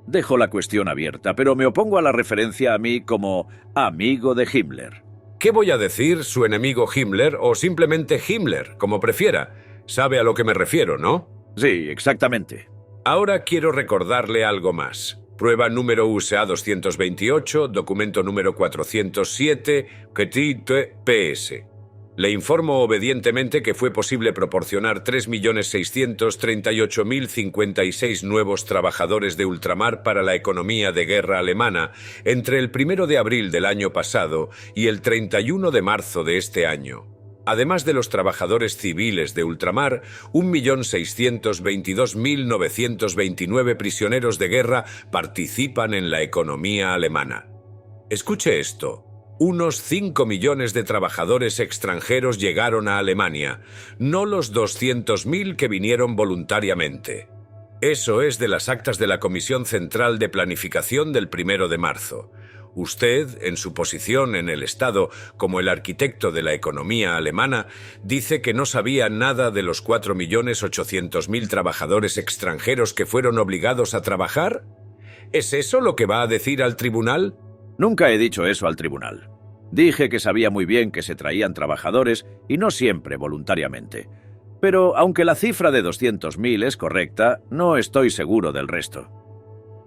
Dejo la cuestión abierta, pero me opongo a la referencia a mí como amigo de Himmler. ¿Qué voy a decir, su enemigo Himmler o simplemente Himmler, como prefiera? Sabe a lo que me refiero, ¿no? Sí, exactamente. Ahora quiero recordarle algo más. Prueba número USA 228, documento número 407, Petite PS. Le informo obedientemente que fue posible proporcionar 3.638.056 nuevos trabajadores de ultramar para la economía de guerra alemana entre el 1 de abril del año pasado y el 31 de marzo de este año. Además de los trabajadores civiles de ultramar, 1.622.929 prisioneros de guerra participan en la economía alemana. Escuche esto. Unos 5 millones de trabajadores extranjeros llegaron a Alemania, no los 200.000 que vinieron voluntariamente. Eso es de las actas de la Comisión Central de Planificación del 1 de marzo. Usted, en su posición en el Estado como el arquitecto de la economía alemana, dice que no sabía nada de los 4.800.000 trabajadores extranjeros que fueron obligados a trabajar. ¿Es eso lo que va a decir al tribunal? Nunca he dicho eso al tribunal. Dije que sabía muy bien que se traían trabajadores y no siempre voluntariamente. Pero aunque la cifra de 200.000 es correcta, no estoy seguro del resto.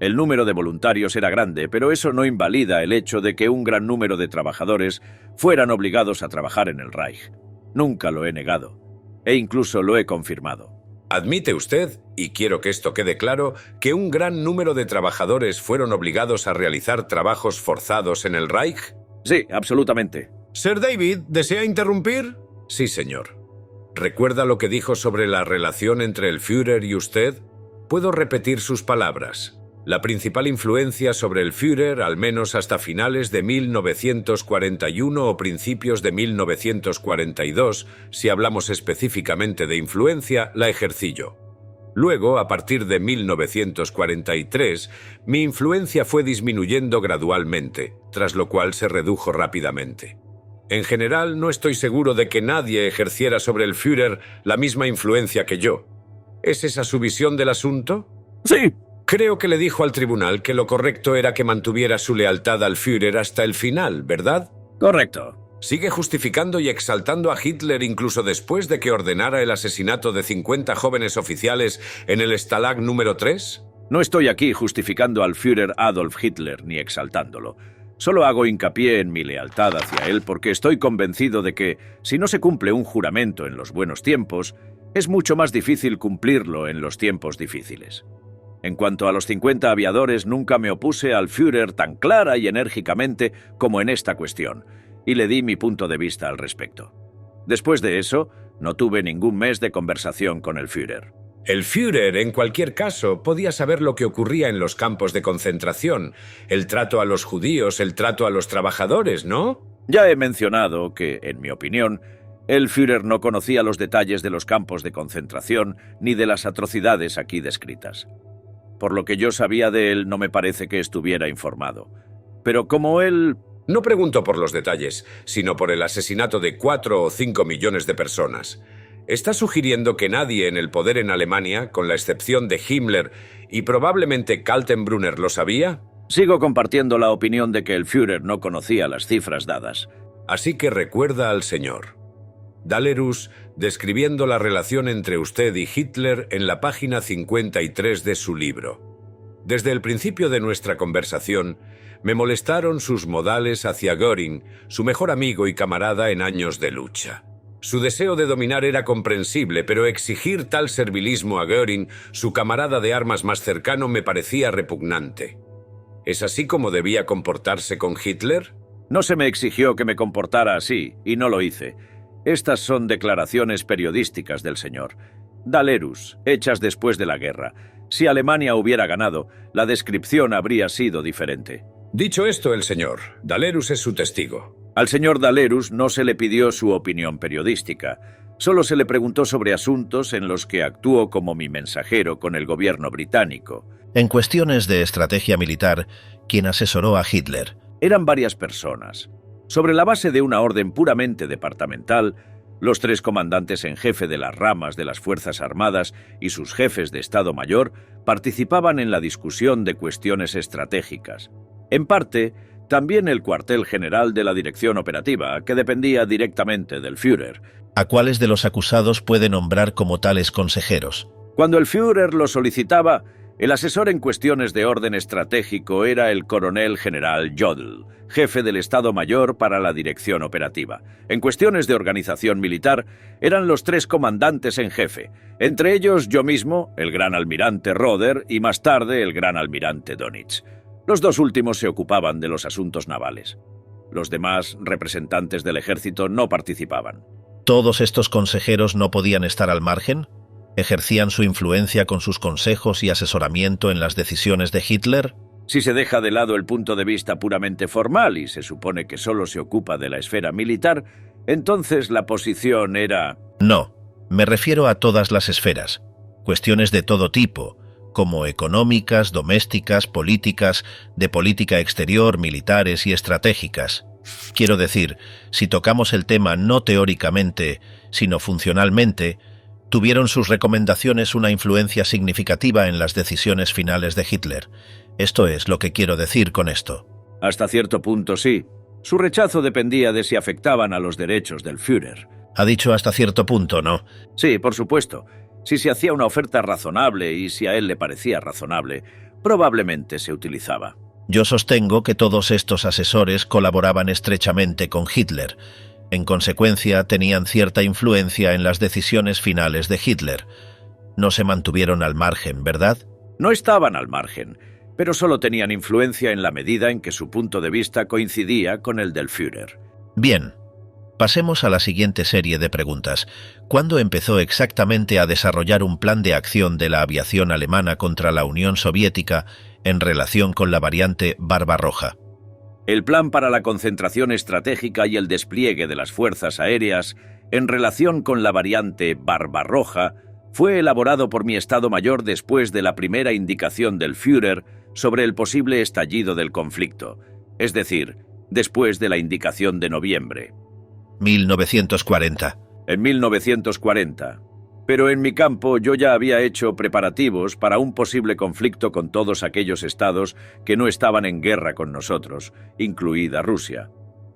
El número de voluntarios era grande, pero eso no invalida el hecho de que un gran número de trabajadores fueran obligados a trabajar en el Reich. Nunca lo he negado, e incluso lo he confirmado. ¿Admite usted, y quiero que esto quede claro, que un gran número de trabajadores fueron obligados a realizar trabajos forzados en el Reich? Sí, absolutamente. Sir David, ¿desea interrumpir? Sí, señor. ¿Recuerda lo que dijo sobre la relación entre el Führer y usted? Puedo repetir sus palabras. La principal influencia sobre el Führer, al menos hasta finales de 1941 o principios de 1942, si hablamos específicamente de influencia, la ejercí yo. Luego, a partir de 1943, mi influencia fue disminuyendo gradualmente, tras lo cual se redujo rápidamente. En general, no estoy seguro de que nadie ejerciera sobre el Führer la misma influencia que yo. ¿Es esa su visión del asunto? Sí. Creo que le dijo al tribunal que lo correcto era que mantuviera su lealtad al Führer hasta el final, ¿verdad? Correcto. ¿Sigue justificando y exaltando a Hitler incluso después de que ordenara el asesinato de 50 jóvenes oficiales en el Stalag número 3? No estoy aquí justificando al Führer Adolf Hitler ni exaltándolo. Solo hago hincapié en mi lealtad hacia él porque estoy convencido de que, si no se cumple un juramento en los buenos tiempos, es mucho más difícil cumplirlo en los tiempos difíciles. En cuanto a los 50 aviadores, nunca me opuse al Führer tan clara y enérgicamente como en esta cuestión, y le di mi punto de vista al respecto. Después de eso, no tuve ningún mes de conversación con el Führer. El Führer, en cualquier caso, podía saber lo que ocurría en los campos de concentración, el trato a los judíos, el trato a los trabajadores, ¿no? Ya he mencionado que, en mi opinión, el Führer no conocía los detalles de los campos de concentración ni de las atrocidades aquí descritas. Por lo que yo sabía de él, no me parece que estuviera informado. Pero como él... No pregunto por los detalles, sino por el asesinato de 4 o 5 millones de personas. ¿Está sugiriendo que nadie en el poder en Alemania, con la excepción de Himmler y probablemente Kaltenbrunner, lo sabía? Sigo compartiendo la opinión de que el Führer no conocía las cifras dadas. Así que recuerda al señor Dalerus describiendo la relación entre usted y Hitler en la página 53 de su libro. Desde el principio de nuestra conversación, me molestaron sus modales hacia Göring, su mejor amigo y camarada en años de lucha. Su deseo de dominar era comprensible, pero exigir tal servilismo a Göring, su camarada de armas más cercano, me parecía repugnante. ¿Es así como debía comportarse con Hitler? No se me exigió que me comportara así, y no lo hice. Estas son declaraciones periodísticas del señor Dalerus, hechas después de la guerra. Si Alemania hubiera ganado, la descripción habría sido diferente. Dicho esto, el señor Dalerus es su testigo. Al señor Dalerus no se le pidió su opinión periodística. Solo se le preguntó sobre asuntos en los que actuó como mi mensajero con el gobierno británico. En cuestiones de estrategia militar, quien asesoró a Hitler. Eran varias personas. Sobre la base de una orden puramente departamental, los 3 comandantes en jefe de las ramas de las Fuerzas Armadas y sus jefes de Estado Mayor participaban en la discusión de cuestiones estratégicas. En parte, también el cuartel general de la Dirección Operativa, que dependía directamente del Führer. ¿A cuáles de los acusados puede nombrar como tales consejeros? Cuando el Führer lo solicitaba, el asesor en cuestiones de orden estratégico era el coronel general Jodl, jefe del Estado Mayor para la Dirección Operativa. En cuestiones de organización militar, eran los 3 comandantes en jefe, entre ellos yo mismo, el gran almirante Roder y más tarde el gran almirante Dönitz. Los 2 últimos se ocupaban de los asuntos navales. Los demás representantes del ejército no participaban. ¿Todos estos consejeros no podían estar al margen? ¿Ejercían su influencia con sus consejos y asesoramiento en las decisiones de Hitler? Si se deja de lado el punto de vista puramente formal y se supone que solo se ocupa de la esfera militar, entonces la posición era... No, me refiero a todas las esferas. Cuestiones de todo tipo, como económicas, domésticas, políticas, de política exterior, militares y estratégicas. Quiero decir, si tocamos el tema no teóricamente, sino funcionalmente, tuvieron sus recomendaciones una influencia significativa en las decisiones finales de Hitler. Esto es lo que quiero decir con esto. Hasta cierto punto sí. Su rechazo dependía de si afectaban a los derechos del Führer. Ha dicho hasta cierto punto, ¿no? Sí, por supuesto. Si se hacía una oferta razonable y si a él le parecía razonable, probablemente se utilizaba. Yo sostengo que todos estos asesores colaboraban estrechamente con Hitler. En consecuencia, tenían cierta influencia en las decisiones finales de Hitler. No se mantuvieron al margen, ¿verdad? No estaban al margen, pero solo tenían influencia en la medida en que su punto de vista coincidía con el del Führer. Bien. Pasemos a la siguiente serie de preguntas. ¿Cuándo empezó exactamente a desarrollar un plan de acción de la aviación alemana contra la Unión Soviética en relación con la variante Barbarroja? El plan para la concentración estratégica y el despliegue de las fuerzas aéreas en relación con la variante Barbarroja fue elaborado por mi Estado Mayor después de la primera indicación del Führer sobre el posible estallido del conflicto, es decir, después de la indicación de noviembre. 1940. En 1940. Pero en mi campo yo ya había hecho preparativos para un posible conflicto con todos aquellos estados que no estaban en guerra con nosotros, incluida Rusia.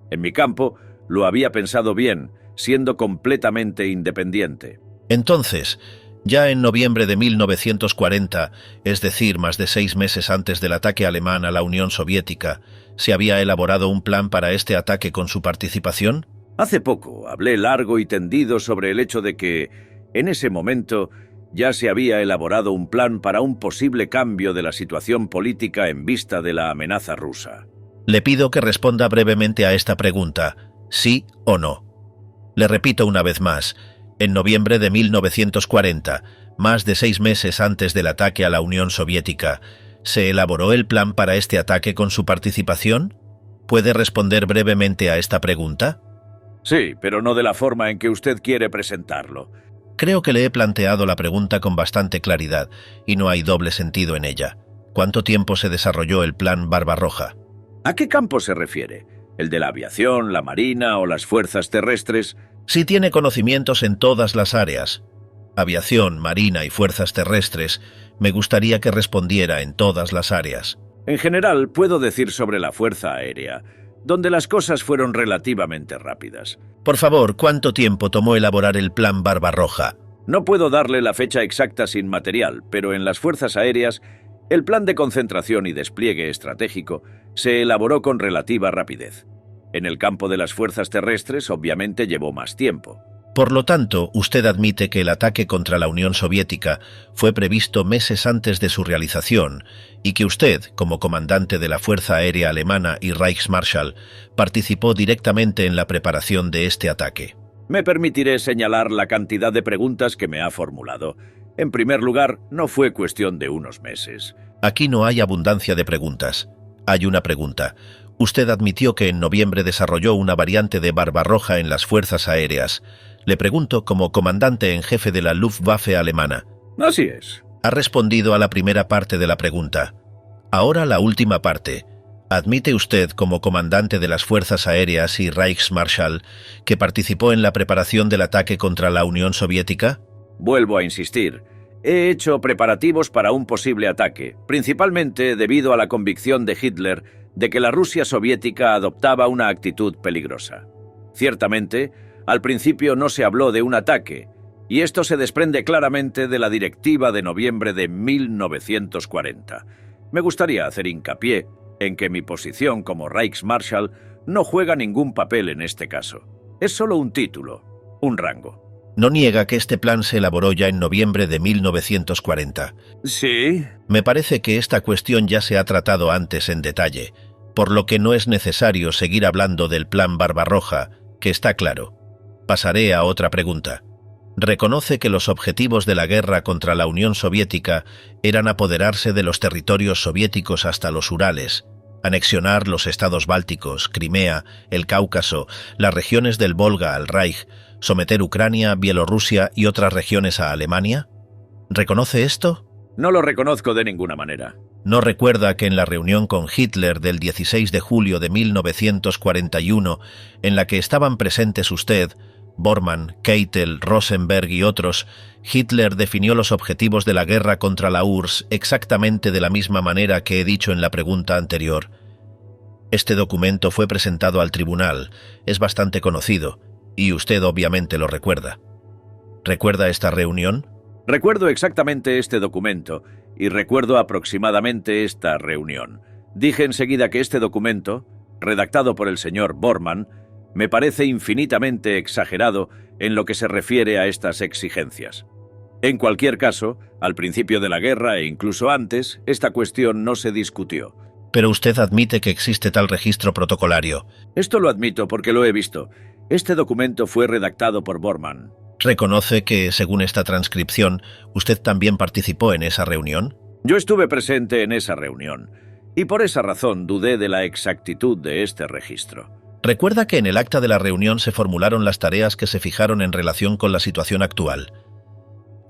En mi campo lo había pensado bien, siendo completamente independiente. Entonces, ya en noviembre de 1940, es decir, más de 6 meses antes del ataque alemán a la Unión Soviética, ¿se había elaborado un plan para este ataque con su participación? Hace poco hablé largo y tendido sobre el hecho de que, en ese momento, ya se había elaborado un plan para un posible cambio de la situación política en vista de la amenaza rusa. Le pido que responda brevemente a esta pregunta, sí o no. Le repito una vez más, en noviembre de 1940, más de 6 meses antes del ataque a la Unión Soviética, ¿se elaboró el plan para este ataque con su participación? ¿Puede responder brevemente a esta pregunta? Sí, pero no de la forma en que usted quiere presentarlo. Creo que le he planteado la pregunta con bastante claridad y no hay doble sentido en ella. ¿Cuánto tiempo se desarrolló el plan Barbarroja? ¿A qué campo se refiere? ¿El de la aviación, la marina o las fuerzas terrestres? Si tiene conocimientos en todas las áreas, aviación, marina y fuerzas terrestres, me gustaría que respondiera en todas las áreas. En general, puedo decir sobre la fuerza aérea, donde las cosas fueron relativamente rápidas. Por favor, ¿cuánto tiempo tomó elaborar el plan Barbarroja? No puedo darle la fecha exacta sin material, pero en las fuerzas aéreas, el plan de concentración y despliegue estratégico se elaboró con relativa rapidez. En el campo de las fuerzas terrestres, obviamente, llevó más tiempo. Por lo tanto, usted admite que el ataque contra la Unión Soviética fue previsto meses antes de su realización y que usted, como comandante de la Fuerza Aérea Alemana y Reichsmarschall, participó directamente en la preparación de este ataque. Me permitiré señalar la cantidad de preguntas que me ha formulado. En primer lugar, no fue cuestión de unos meses. Aquí no hay abundancia de preguntas. Hay una pregunta. Usted admitió que en noviembre desarrolló una variante de Barbarroja en las fuerzas aéreas. Le pregunto, como comandante en jefe de la Luftwaffe alemana. Así es. Ha respondido a la primera parte de la pregunta. Ahora la última parte. ¿Admite usted, como comandante de las fuerzas aéreas y Reichsmarschall, que participó en la preparación del ataque contra la Unión Soviética? Vuelvo a insistir. He hecho preparativos para un posible ataque, principalmente debido a la convicción de Hitler de que la Rusia soviética adoptaba una actitud peligrosa. Ciertamente, al principio no se habló de un ataque, y esto se desprende claramente de la directiva de noviembre de 1940. Me gustaría hacer hincapié en que mi posición como Reichsmarschall no juega ningún papel en este caso. Es solo un título, un rango. No niega que este plan se elaboró ya en noviembre de 1940. Sí. Me parece que esta cuestión ya se ha tratado antes en detalle, por lo que no es necesario seguir hablando del plan Barbarroja, que está claro. Pasaré a otra pregunta. Reconoce que los objetivos de la guerra contra la Unión Soviética eran apoderarse de los territorios soviéticos hasta los Urales, anexionar los estados bálticos, Crimea, el Cáucaso, las regiones del Volga al Reich, someter Ucrania, Bielorrusia y otras regiones a Alemania. ¿Reconoce esto? No lo reconozco de ninguna manera. ¿No recuerda que en la reunión con Hitler del 16 de julio de 1941, en la que estaban presentes usted, Bormann, Keitel, Rosenberg y otros, Hitler definió los objetivos de la guerra contra la URSS exactamente de la misma manera que he dicho en la pregunta anterior? Este documento fue presentado al tribunal, es bastante conocido, y usted obviamente lo recuerda. ¿Recuerda esta reunión? Recuerdo exactamente este documento, y recuerdo aproximadamente esta reunión. Dije enseguida que este documento, redactado por el señor Bormann, me parece infinitamente exagerado en lo que se refiere a estas exigencias. En cualquier caso, al principio de la guerra e incluso antes, esta cuestión no se discutió. Pero usted admite que existe tal registro protocolario. Esto lo admito porque lo he visto. Este documento fue redactado por Bormann. ¿Reconoce que, según esta transcripción, usted también participó en esa reunión? Yo estuve presente en esa reunión, y por esa razón dudé de la exactitud de este registro. ¿Recuerda que en el acta de la reunión se formularon las tareas que se fijaron en relación con la situación actual?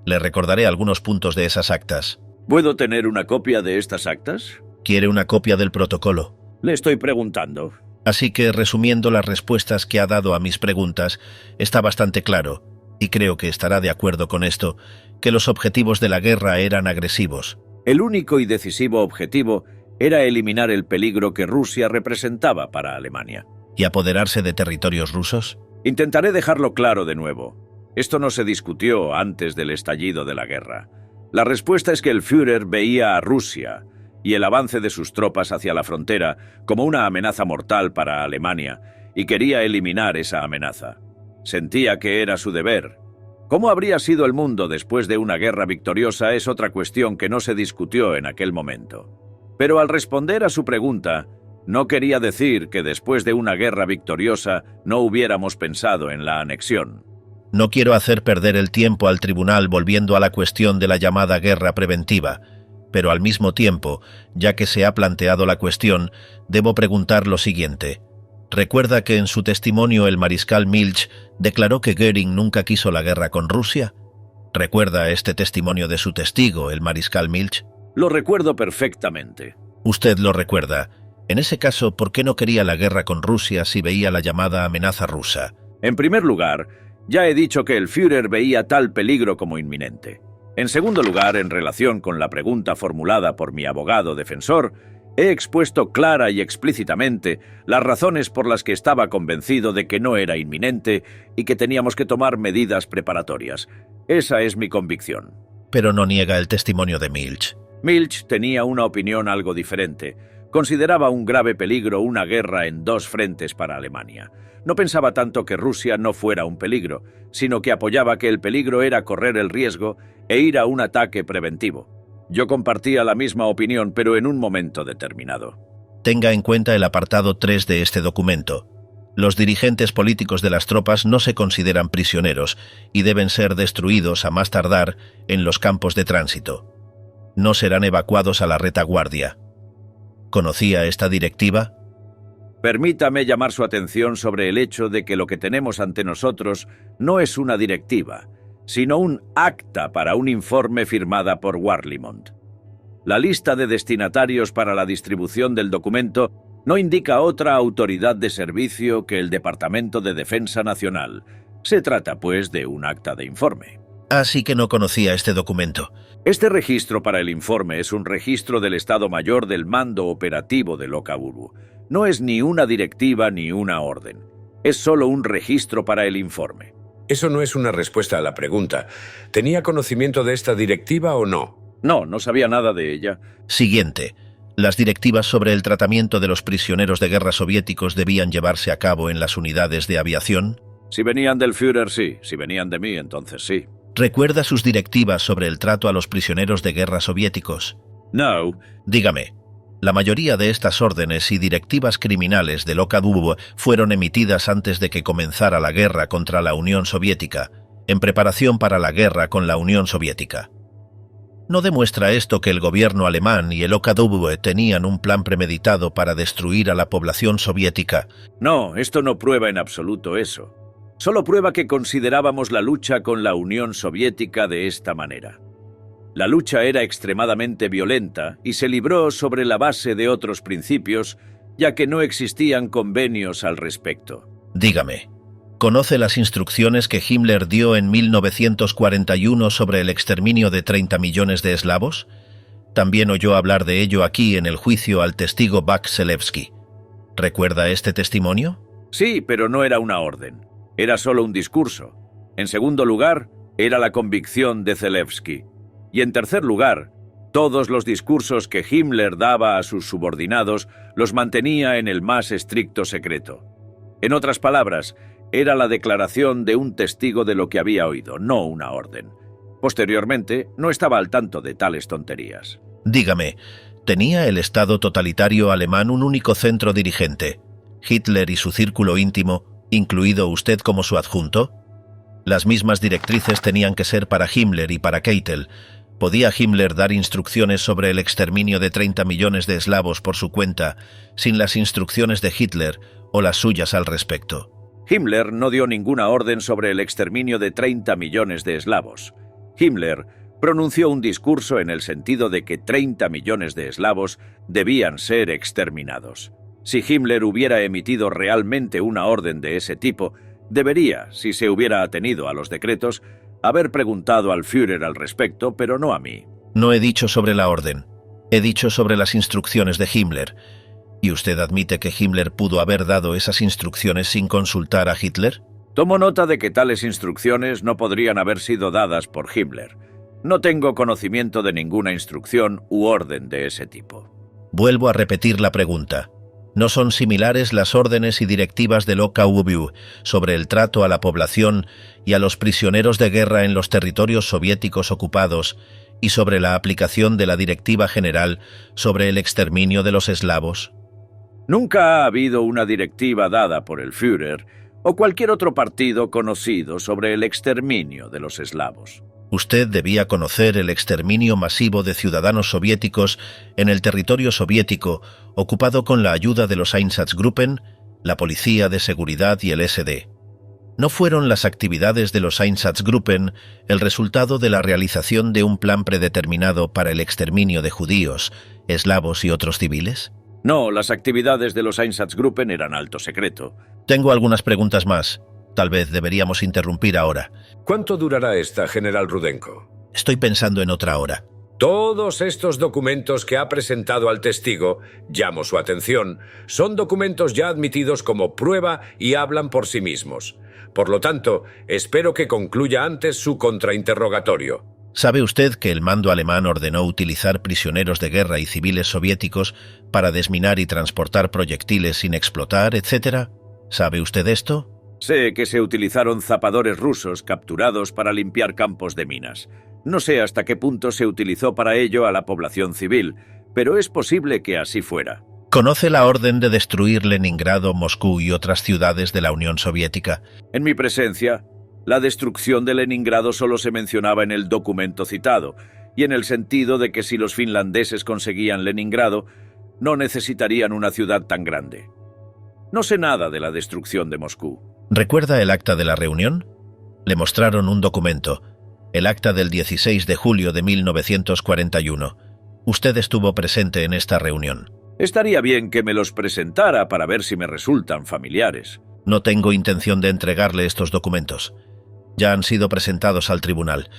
Le recordaré algunos puntos de esas actas. ¿Puedo tener una copia de estas actas? ¿Quiere una copia del protocolo? Le estoy preguntando. Así que, resumiendo las respuestas que ha dado a mis preguntas, está bastante claro, y creo que estará de acuerdo con esto, que los objetivos de la guerra eran agresivos. El único y decisivo objetivo era eliminar el peligro que Rusia representaba para Alemania. ¿Y apoderarse de territorios rusos? Intentaré dejarlo claro de nuevo. Esto no se discutió antes del estallido de la guerra. La respuesta es que el Führer veía a Rusia y el avance de sus tropas hacia la frontera como una amenaza mortal para Alemania y quería eliminar esa amenaza. Sentía que era su deber. ¿Cómo habría sido el mundo después de una guerra victoriosa es otra cuestión que no se discutió en aquel momento? Pero al responder a su pregunta, no quería decir que después de una guerra victoriosa no hubiéramos pensado en la anexión. No quiero hacer perder el tiempo al tribunal volviendo a la cuestión de la llamada guerra preventiva, pero al mismo tiempo, ya que se ha planteado la cuestión, debo preguntar lo siguiente. ¿Recuerda que en su testimonio el mariscal Milch declaró que Göring nunca quiso la guerra con Rusia? ¿Recuerda este testimonio de su testigo, el mariscal Milch? Lo recuerdo perfectamente. Usted lo recuerda. En ese caso, ¿por qué no quería la guerra con Rusia si veía la llamada amenaza rusa? En primer lugar, ya he dicho que el Führer veía tal peligro como inminente. En segundo lugar, en relación con la pregunta formulada por mi abogado defensor, he expuesto clara y explícitamente las razones por las que estaba convencido de que no era inminente y que teníamos que tomar medidas preparatorias. Esa es mi convicción. Pero no niega el testimonio de Milch. Milch tenía una opinión algo diferente. Consideraba un grave peligro una guerra en dos frentes para Alemania. No pensaba tanto que Rusia no fuera un peligro, sino que apoyaba que el peligro era correr el riesgo e ir a un ataque preventivo. Yo compartía la misma opinión, pero en un momento determinado. Tenga en cuenta el apartado 3 de este documento. Los dirigentes políticos de las tropas no se consideran prisioneros y deben ser destruidos a más tardar en los campos de tránsito. No serán evacuados a la retaguardia. ¿Conocía esta directiva? Permítame llamar su atención sobre el hecho de que lo que tenemos ante nosotros no es una directiva, sino un acta para un informe firmada por Warlimont. La lista de destinatarios para la distribución del documento no indica otra autoridad de servicio que el Departamento de Defensa Nacional. Se trata, pues, de un acta de informe. Así que no conocía este documento. Este registro para el informe es un registro del Estado Mayor del Mando Operativo del OKW. No es ni una directiva ni una orden. Es solo un registro para el informe. Eso no es una respuesta a la pregunta. ¿Tenía conocimiento de esta directiva o no? No, no sabía nada de ella. Siguiente. Las directivas sobre el tratamiento de los prisioneros de guerra soviéticos debían llevarse a cabo en las unidades de aviación. Si venían del Führer, sí. Si venían de mí, entonces sí. ¿Recuerda sus directivas sobre el trato a los prisioneros de guerra soviéticos? No. Dígame, la mayoría de estas órdenes y directivas criminales del OKW fueron emitidas antes de que comenzara la guerra contra la Unión Soviética, en preparación para la guerra con la Unión Soviética. ¿No demuestra esto que el gobierno alemán y el OKW tenían un plan premeditado para destruir a la población soviética? No, esto no prueba en absoluto eso. Solo prueba que considerábamos la lucha con la Unión Soviética de esta manera. La lucha era extremadamente violenta y se libró sobre la base de otros principios, ya que no existían convenios al respecto. Dígame, ¿conoce las instrucciones que Himmler dio en 1941 sobre el exterminio de 30 millones de eslavos? También oyó hablar de ello aquí en el juicio al testigo Bakselevsky. ¿Recuerda este testimonio? Sí, pero no era una orden. Era solo un discurso. En segundo lugar, era la convicción de Zelewski. Y en tercer lugar, todos los discursos que Himmler daba a sus subordinados los mantenía en el más estricto secreto. En otras palabras, era la declaración de un testigo de lo que había oído, no una orden. Posteriormente, no estaba al tanto de tales tonterías. Dígame, ¿tenía el Estado totalitario alemán un único centro dirigente? ¿Hitler y su círculo íntimo, incluido usted como su adjunto? Las mismas directrices tenían que ser para Himmler y para Keitel. ¿Podía Himmler dar instrucciones sobre el exterminio de 30 millones de eslavos por su cuenta, sin las instrucciones de Hitler o las suyas al respecto? Himmler no dio ninguna orden sobre el exterminio de 30 millones de eslavos. Himmler pronunció un discurso en el sentido de que 30 millones de eslavos debían ser exterminados. Si Himmler hubiera emitido realmente una orden de ese tipo, debería, si se hubiera atenido a los decretos, haber preguntado al Führer al respecto, pero no a mí. No he dicho sobre la orden. He dicho sobre las instrucciones de Himmler. ¿Y usted admite que Himmler pudo haber dado esas instrucciones sin consultar a Hitler? Tomo nota de que tales instrucciones no podrían haber sido dadas por Himmler. No tengo conocimiento de ninguna instrucción u orden de ese tipo. Vuelvo a repetir la pregunta. ¿No son similares las órdenes y directivas del OKW sobre el trato a la población y a los prisioneros de guerra en los territorios soviéticos ocupados y sobre la aplicación de la Directiva General sobre el exterminio de los eslavos? Nunca ha habido una directiva dada por el Führer o cualquier otro partido conocido sobre el exterminio de los eslavos. Usted debía conocer el exterminio masivo de ciudadanos soviéticos en el territorio soviético ocupado con la ayuda de los Einsatzgruppen, la Policía de Seguridad y el SD. ¿No fueron las actividades de los Einsatzgruppen el resultado de la realización de un plan predeterminado para el exterminio de judíos, eslavos y otros civiles? No, las actividades de los Einsatzgruppen eran alto secreto. Tengo algunas preguntas más. Tal vez deberíamos interrumpir ahora. ¿Cuánto durará esta, general Rudenko? Estoy pensando en otra hora. Todos estos documentos que ha presentado al testigo, llamo su atención, son documentos ya admitidos como prueba y hablan por sí mismos. Por lo tanto, espero que concluya antes su contrainterrogatorio. ¿Sabe usted que el mando alemán ordenó utilizar prisioneros de guerra y civiles soviéticos para desminar y transportar proyectiles sin explotar, etc.? ¿Sabe usted esto? Sé que se utilizaron zapadores rusos capturados para limpiar campos de minas. No sé hasta qué punto se utilizó para ello a la población civil, pero es posible que así fuera. ¿Conoce la orden de destruir Leningrado, Moscú y otras ciudades de la Unión Soviética? En mi presencia, la destrucción de Leningrado solo se mencionaba en el documento citado, y en el sentido de que si los finlandeses conseguían Leningrado, no necesitarían una ciudad tan grande. No sé nada de la destrucción de Moscú. ¿Recuerda el acta de la reunión? Le mostraron un documento, el acta del 16 de julio de 1941. Usted estuvo presente en esta reunión. Estaría bien que me los presentara para ver si me resultan familiares. No tengo intención de entregarle estos documentos. Ya han sido presentados al tribunal.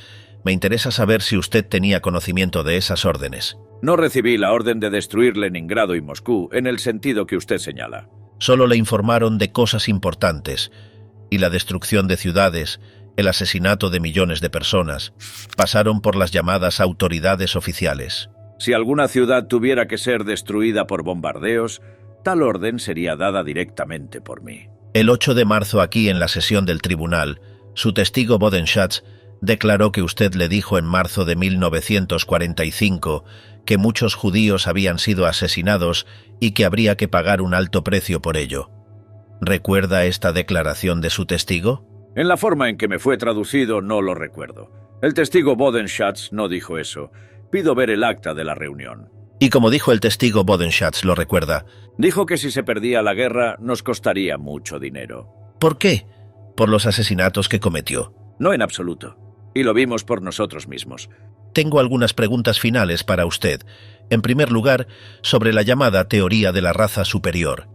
Me interesa saber si usted tenía conocimiento de esas órdenes. No recibí la orden de destruir Leningrado y Moscú en el sentido que usted señala. Solo le informaron de cosas importantes, y la destrucción de ciudades, el asesinato de millones de personas, pasaron por las llamadas autoridades oficiales. Si alguna ciudad tuviera que ser destruida por bombardeos, tal orden sería dada directamente por mí. El 8 de marzo aquí en la sesión del tribunal, su testigo Bodenschatz declaró que usted le dijo en marzo de 1945 que muchos judíos habían sido asesinados y que habría que pagar un alto precio por ello. ¿Recuerda esta declaración de su testigo? En la forma en que me fue traducido no lo recuerdo. El testigo Bodenschatz no dijo eso. Pido ver el acta de la reunión. Y como dijo el testigo Bodenschatz, ¿lo recuerda? Dijo que si se perdía la guerra nos costaría mucho dinero. ¿Por qué? Por los asesinatos que cometió. No en absoluto. Y lo vimos por nosotros mismos. Tengo algunas preguntas finales para usted. En primer lugar, sobre la llamada teoría de la raza superior.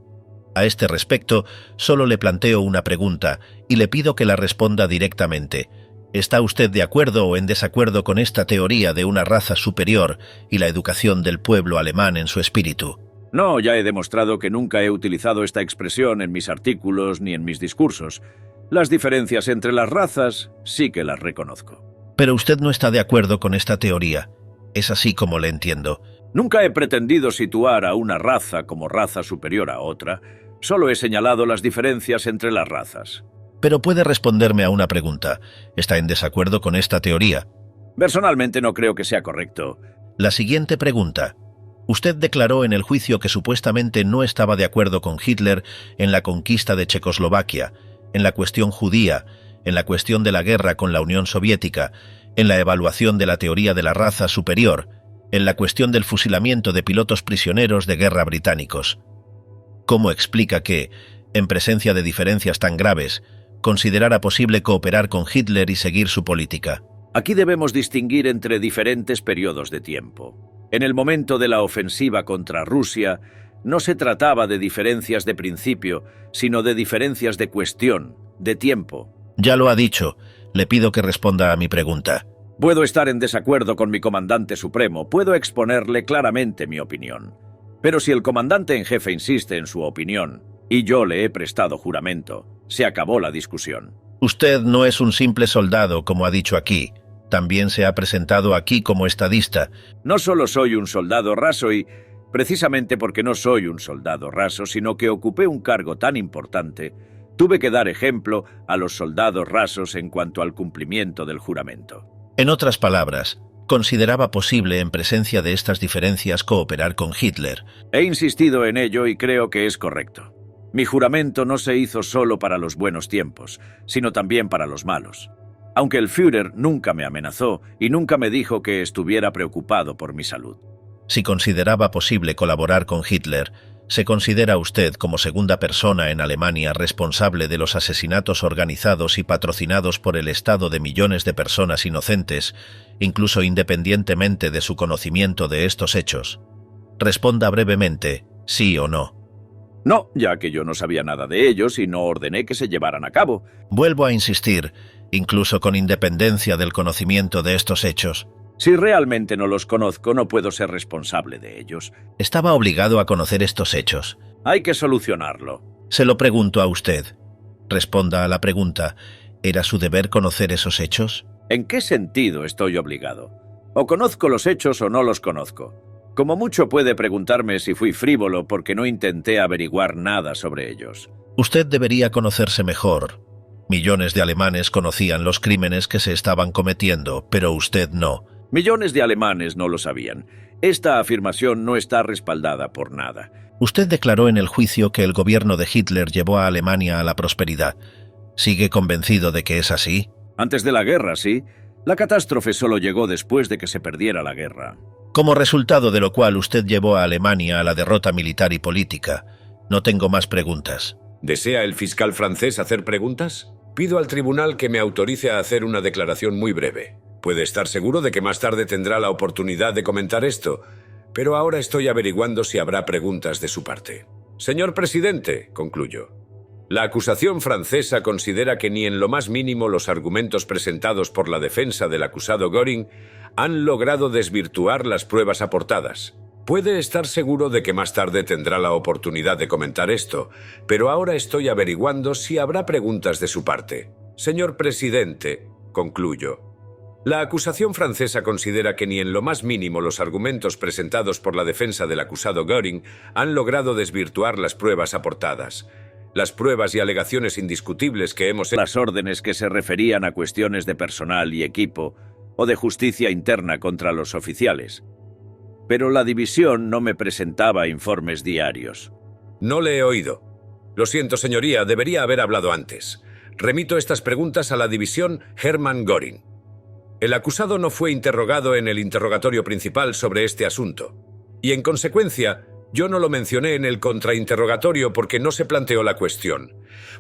A este respecto, solo le planteo una pregunta y le pido que la responda directamente. ¿Está usted de acuerdo o en desacuerdo con esta teoría de una raza superior y la educación del pueblo alemán en su espíritu? No, ya he demostrado que nunca he utilizado esta expresión en mis artículos ni en mis discursos. Las diferencias entre las razas sí que las reconozco. Pero usted no está de acuerdo con esta teoría. Es así como le entiendo. Nunca he pretendido situar a una raza como raza superior a otra. Solo he señalado las diferencias entre las razas. Pero puede responderme a una pregunta. ¿Está en desacuerdo con esta teoría? Personalmente no creo que sea correcto. La siguiente pregunta. Usted declaró en el juicio que supuestamente no estaba de acuerdo con Hitler en la conquista de Checoslovaquia, en la cuestión judía, en la cuestión de la guerra con la Unión Soviética, en la evaluación de la teoría de la raza superior, en la cuestión del fusilamiento de pilotos prisioneros de guerra británicos. ¿Cómo explica que, en presencia de diferencias tan graves, considerara posible cooperar con Hitler y seguir su política? Aquí debemos distinguir entre diferentes periodos de tiempo. En el momento de la ofensiva contra Rusia, no se trataba de diferencias de principio, sino de diferencias de cuestión, de tiempo. Ya lo ha dicho. Le pido que responda a mi pregunta. Puedo estar en desacuerdo con mi comandante supremo, puedo exponerle claramente mi opinión. Pero si el comandante en jefe insiste en su opinión, y yo le he prestado juramento, se acabó la discusión. Usted no es un simple soldado, como ha dicho aquí. También se ha presentado aquí como estadista. No solo soy un soldado raso y, precisamente porque no soy un soldado raso, sino que ocupé un cargo tan importante, tuve que dar ejemplo a los soldados rasos en cuanto al cumplimiento del juramento. En otras palabras, consideraba posible en presencia de estas diferencias cooperar con Hitler. He insistido en ello y creo que es correcto. Mi juramento no se hizo solo para los buenos tiempos, sino también para los malos. Aunque el Führer nunca me amenazó y nunca me dijo que estuviera preocupado por mi salud. Si consideraba posible colaborar con Hitler, ¿se considera usted como segunda persona en Alemania responsable de los asesinatos organizados y patrocinados por el Estado de millones de personas inocentes, incluso independientemente de su conocimiento de estos hechos? Responda brevemente, sí o no. No, ya que yo no sabía nada de ellos y no ordené que se llevaran a cabo. Vuelvo a insistir, incluso con independencia del conocimiento de estos hechos. Si realmente no los conozco, no puedo ser responsable de ellos. Estaba obligado a conocer estos hechos. Hay que solucionarlo. Se lo pregunto a usted. Responda a la pregunta, ¿era su deber conocer esos hechos? ¿En qué sentido estoy obligado? O conozco los hechos o no los conozco. Como mucho puede preguntarme si fui frívolo porque no intenté averiguar nada sobre ellos. Usted debería conocerse mejor. Millones de alemanes conocían los crímenes que se estaban cometiendo, pero usted no. Millones de alemanes no lo sabían. Esta afirmación no está respaldada por nada. Usted declaró en el juicio que el gobierno de Hitler llevó a Alemania a la prosperidad. ¿Sigue convencido de que es así? Antes de la guerra, sí. La catástrofe solo llegó después de que se perdiera la guerra. Como resultado de lo cual usted llevó a Alemania a la derrota militar y política. No tengo más preguntas. ¿Desea el fiscal francés hacer preguntas? Pido al tribunal que me autorice a hacer una declaración muy breve. Puede estar seguro de que más tarde tendrá la oportunidad de comentar esto, pero ahora estoy averiguando si habrá preguntas de su parte. Señor presidente, concluyo. La acusación francesa considera que ni en lo más mínimo los argumentos presentados por la defensa del acusado Göring han logrado desvirtuar las pruebas aportadas. Puede estar seguro de que más tarde tendrá la oportunidad de comentar esto, pero ahora estoy averiguando si habrá preguntas de su parte. Señor presidente, concluyo. La acusación francesa considera que ni en lo más mínimo los argumentos presentados por la defensa del acusado Göring han logrado desvirtuar las pruebas aportadas. Las pruebas y alegaciones indiscutibles que hemos hecho... Las órdenes que se referían a cuestiones de personal y equipo o de justicia interna contra los oficiales. Pero la división no me presentaba informes diarios. No le he oído. Lo siento, señoría, debería haber hablado antes. Remito estas preguntas a la división Hermann Göring. El acusado no fue interrogado en el interrogatorio principal sobre este asunto, y en consecuencia, yo no lo mencioné en el contrainterrogatorio porque no se planteó la cuestión.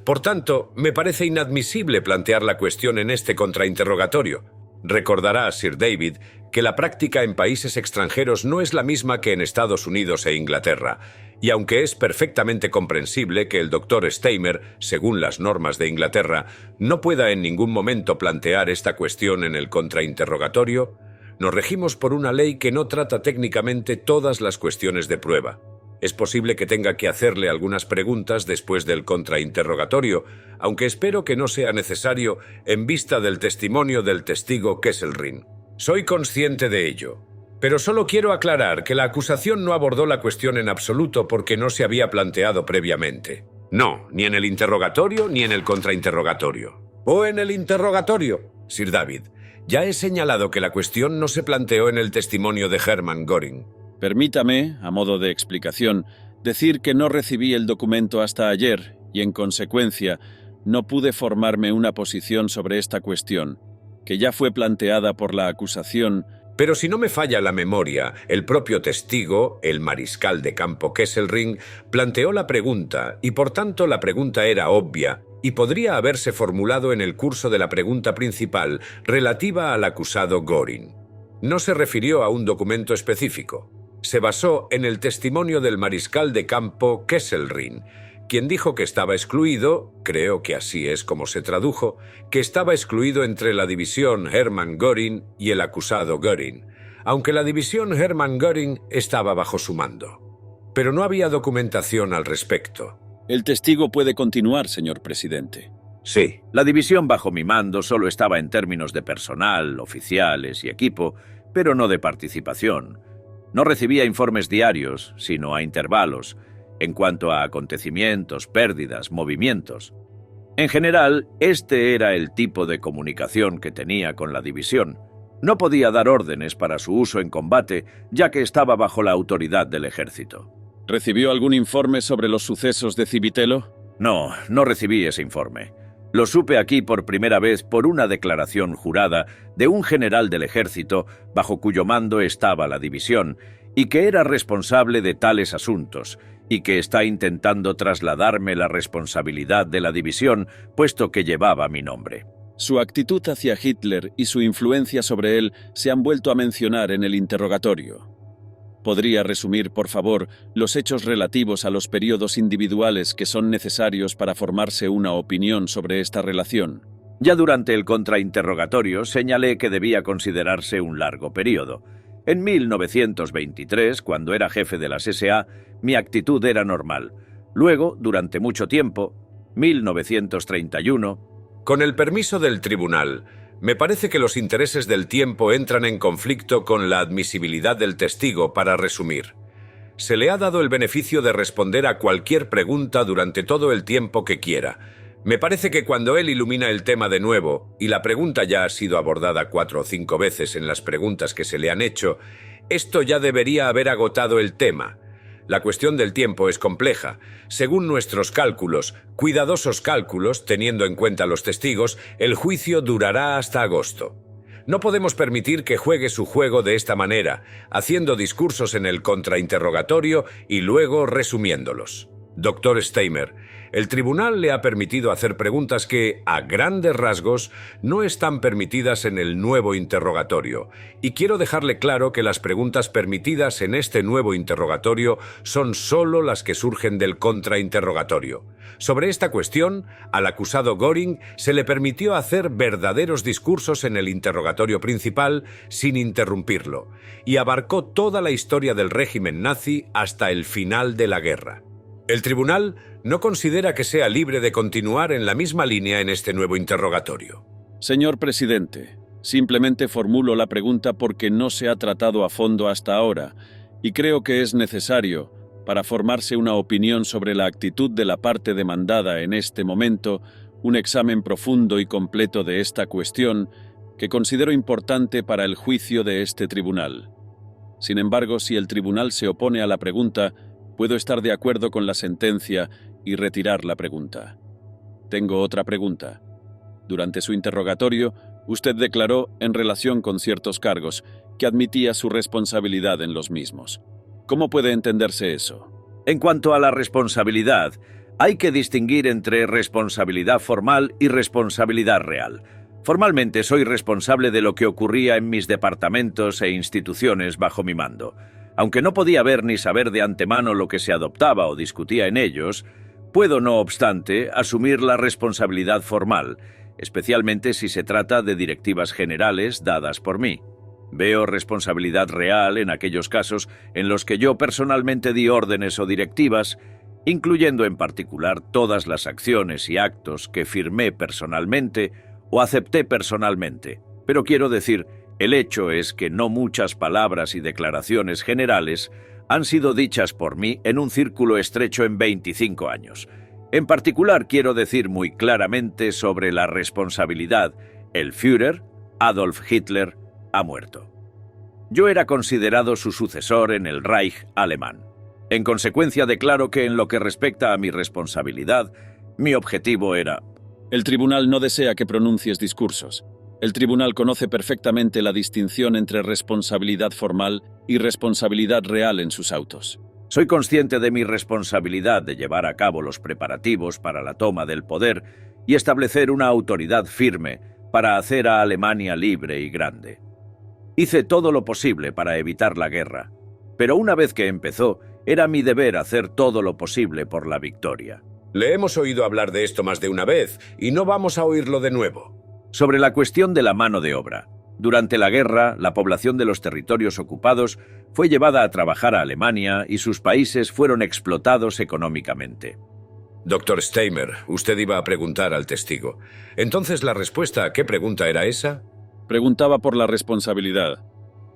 Por tanto, me parece inadmisible plantear la cuestión en este contrainterrogatorio. Recordará, Sir David, que la práctica en países extranjeros no es la misma que en Estados Unidos e Inglaterra, y aunque es perfectamente comprensible que el Dr. Steimer, según las normas de Inglaterra, no pueda en ningún momento plantear esta cuestión en el contrainterrogatorio, nos regimos por una ley que no trata técnicamente todas las cuestiones de prueba. Es posible que tenga que hacerle algunas preguntas después del contrainterrogatorio, aunque espero que no sea necesario en vista del testimonio del testigo Kesselring. Soy consciente de ello. Pero solo quiero aclarar que la acusación no abordó la cuestión en absoluto porque no se había planteado previamente. No, ni en el interrogatorio ni en el contrainterrogatorio. O en el interrogatorio, Sir David. Ya he señalado que la cuestión no se planteó en el testimonio de Hermann Göring. Permítame, a modo de explicación, decir que no recibí el documento hasta ayer y, en consecuencia, no pude formarme una posición sobre esta cuestión, que ya fue planteada por la acusación. Pero si no me falla la memoria, el propio testigo, el mariscal de campo Kesselring, planteó la pregunta y por tanto la pregunta era obvia y podría haberse formulado en el curso de la pregunta principal relativa al acusado Göring. No se refirió a un documento específico. Se basó en el testimonio del mariscal de campo Kesselring, quien dijo que estaba excluido, creo que así es como se tradujo, que estaba excluido entre la división Hermann Göring y el acusado Göring, aunque la división Hermann Göring estaba bajo su mando. Pero no había documentación al respecto. El testigo puede continuar, señor presidente. Sí, la división bajo mi mando solo estaba en términos de personal, oficiales y equipo, pero no de participación. No recibía informes diarios, sino a intervalos, en cuanto a acontecimientos, pérdidas, movimientos. En general, este era el tipo de comunicación que tenía con la división. No podía dar órdenes para su uso en combate, ya que estaba bajo la autoridad del ejército. ¿Recibió algún informe sobre los sucesos de Civitella? No, no recibí ese informe. Lo supe aquí por primera vez por una declaración jurada de un general del ejército bajo cuyo mando estaba la división y que era responsable de tales asuntos y que está intentando trasladarme la responsabilidad de la división puesto que llevaba mi nombre. Su actitud hacia Hitler y su influencia sobre él se han vuelto a mencionar en el interrogatorio. ¿Podría resumir, por favor, los hechos relativos a los periodos individuales que son necesarios para formarse una opinión sobre esta relación? Ya durante el contrainterrogatorio señalé que debía considerarse un largo periodo. En 1923, cuando era jefe de las SA, mi actitud era normal. Luego, durante mucho tiempo, 1931... Con el permiso del tribunal, Me parece que los intereses del tiempo entran en conflicto con la admisibilidad del testigo. Para resumir, se le ha dado el beneficio de responder a cualquier pregunta durante todo el tiempo que quiera. Me parece que cuando él ilumina el tema de nuevo, y la pregunta ya ha sido abordada 4 o 5 veces en las preguntas que se le han hecho, esto ya debería haber agotado el tema. La cuestión del tiempo es compleja. Según nuestros cálculos, cuidadosos cálculos, teniendo en cuenta los testigos, el juicio durará hasta agosto. No podemos permitir que juegue su juego de esta manera, haciendo discursos en el contrainterrogatorio y luego resumiéndolos. Dr. Steimer, el tribunal le ha permitido hacer preguntas que, a grandes rasgos, no están permitidas en el nuevo interrogatorio. Y quiero dejarle claro que las preguntas permitidas en este nuevo interrogatorio son solo las que surgen del contrainterrogatorio. Sobre esta cuestión, al acusado Göring se le permitió hacer verdaderos discursos en el interrogatorio principal sin interrumpirlo, y abarcó toda la historia del régimen nazi hasta el final de la guerra. El tribunal no considera que sea libre de continuar en la misma línea en este nuevo interrogatorio. Señor presidente, simplemente formulo la pregunta porque no se ha tratado a fondo hasta ahora y creo que es necesario, para formarse una opinión sobre la actitud de la parte demandada en este momento, un examen profundo y completo de esta cuestión que considero importante para el juicio de este tribunal. Sin embargo, si el tribunal se opone a la pregunta, puedo estar de acuerdo con la sentencia y retirar la pregunta. Tengo otra pregunta. Durante su interrogatorio, usted declaró, en relación con ciertos cargos, que admitía su responsabilidad en los mismos. ¿Cómo puede entenderse eso? En cuanto a la responsabilidad, hay que distinguir entre responsabilidad formal y responsabilidad real. Formalmente soy responsable de lo que ocurría en mis departamentos e instituciones bajo mi mando. Aunque no podía ver ni saber de antemano lo que se adoptaba o discutía en ellos, puedo, no obstante, asumir la responsabilidad formal, especialmente si se trata de directivas generales dadas por mí. Veo responsabilidad real en aquellos casos en los que yo personalmente di órdenes o directivas, incluyendo en particular todas las acciones y actos que firmé personalmente o acepté personalmente. Pero quiero decir, el hecho es que no muchas palabras y declaraciones generales han sido dichas por mí en un círculo estrecho en 25 años. En particular, quiero decir muy claramente sobre la responsabilidad. El Führer, Adolf Hitler, ha muerto. Yo era considerado su sucesor en el Reich alemán. En consecuencia, declaro que en lo que respecta a mi responsabilidad, mi objetivo era... El tribunal no desea que pronuncies discursos. El tribunal conoce perfectamente la distinción entre responsabilidad formal y responsabilidad real en sus autos. Soy consciente de mi responsabilidad de llevar a cabo los preparativos para la toma del poder y establecer una autoridad firme para hacer a Alemania libre y grande. Hice todo lo posible para evitar la guerra, pero una vez que empezó, era mi deber hacer todo lo posible por la victoria. Le hemos oído hablar de esto más de una vez y no vamos a oírlo de nuevo. Sobre la cuestión de la mano de obra. Durante la guerra, la población de los territorios ocupados fue llevada a trabajar a Alemania y sus países fueron explotados económicamente. Dr. Steimer, usted iba a preguntar al testigo. Entonces, ¿la respuesta a qué pregunta era esa? Preguntaba por la responsabilidad.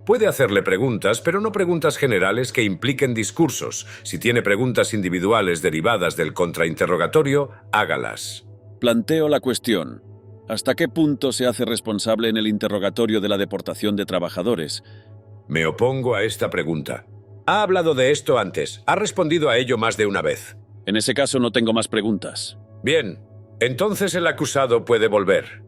Puede hacerle preguntas, pero no preguntas generales que impliquen discursos. Si tiene preguntas individuales derivadas del contrainterrogatorio, hágalas. Planteo la cuestión. ¿Hasta qué punto se hace responsable en el interrogatorio de la deportación de trabajadores? Me opongo a esta pregunta. Ha hablado de esto antes. Ha respondido a ello más de una vez. En ese caso no tengo más preguntas. Bien. Entonces el acusado puede volver.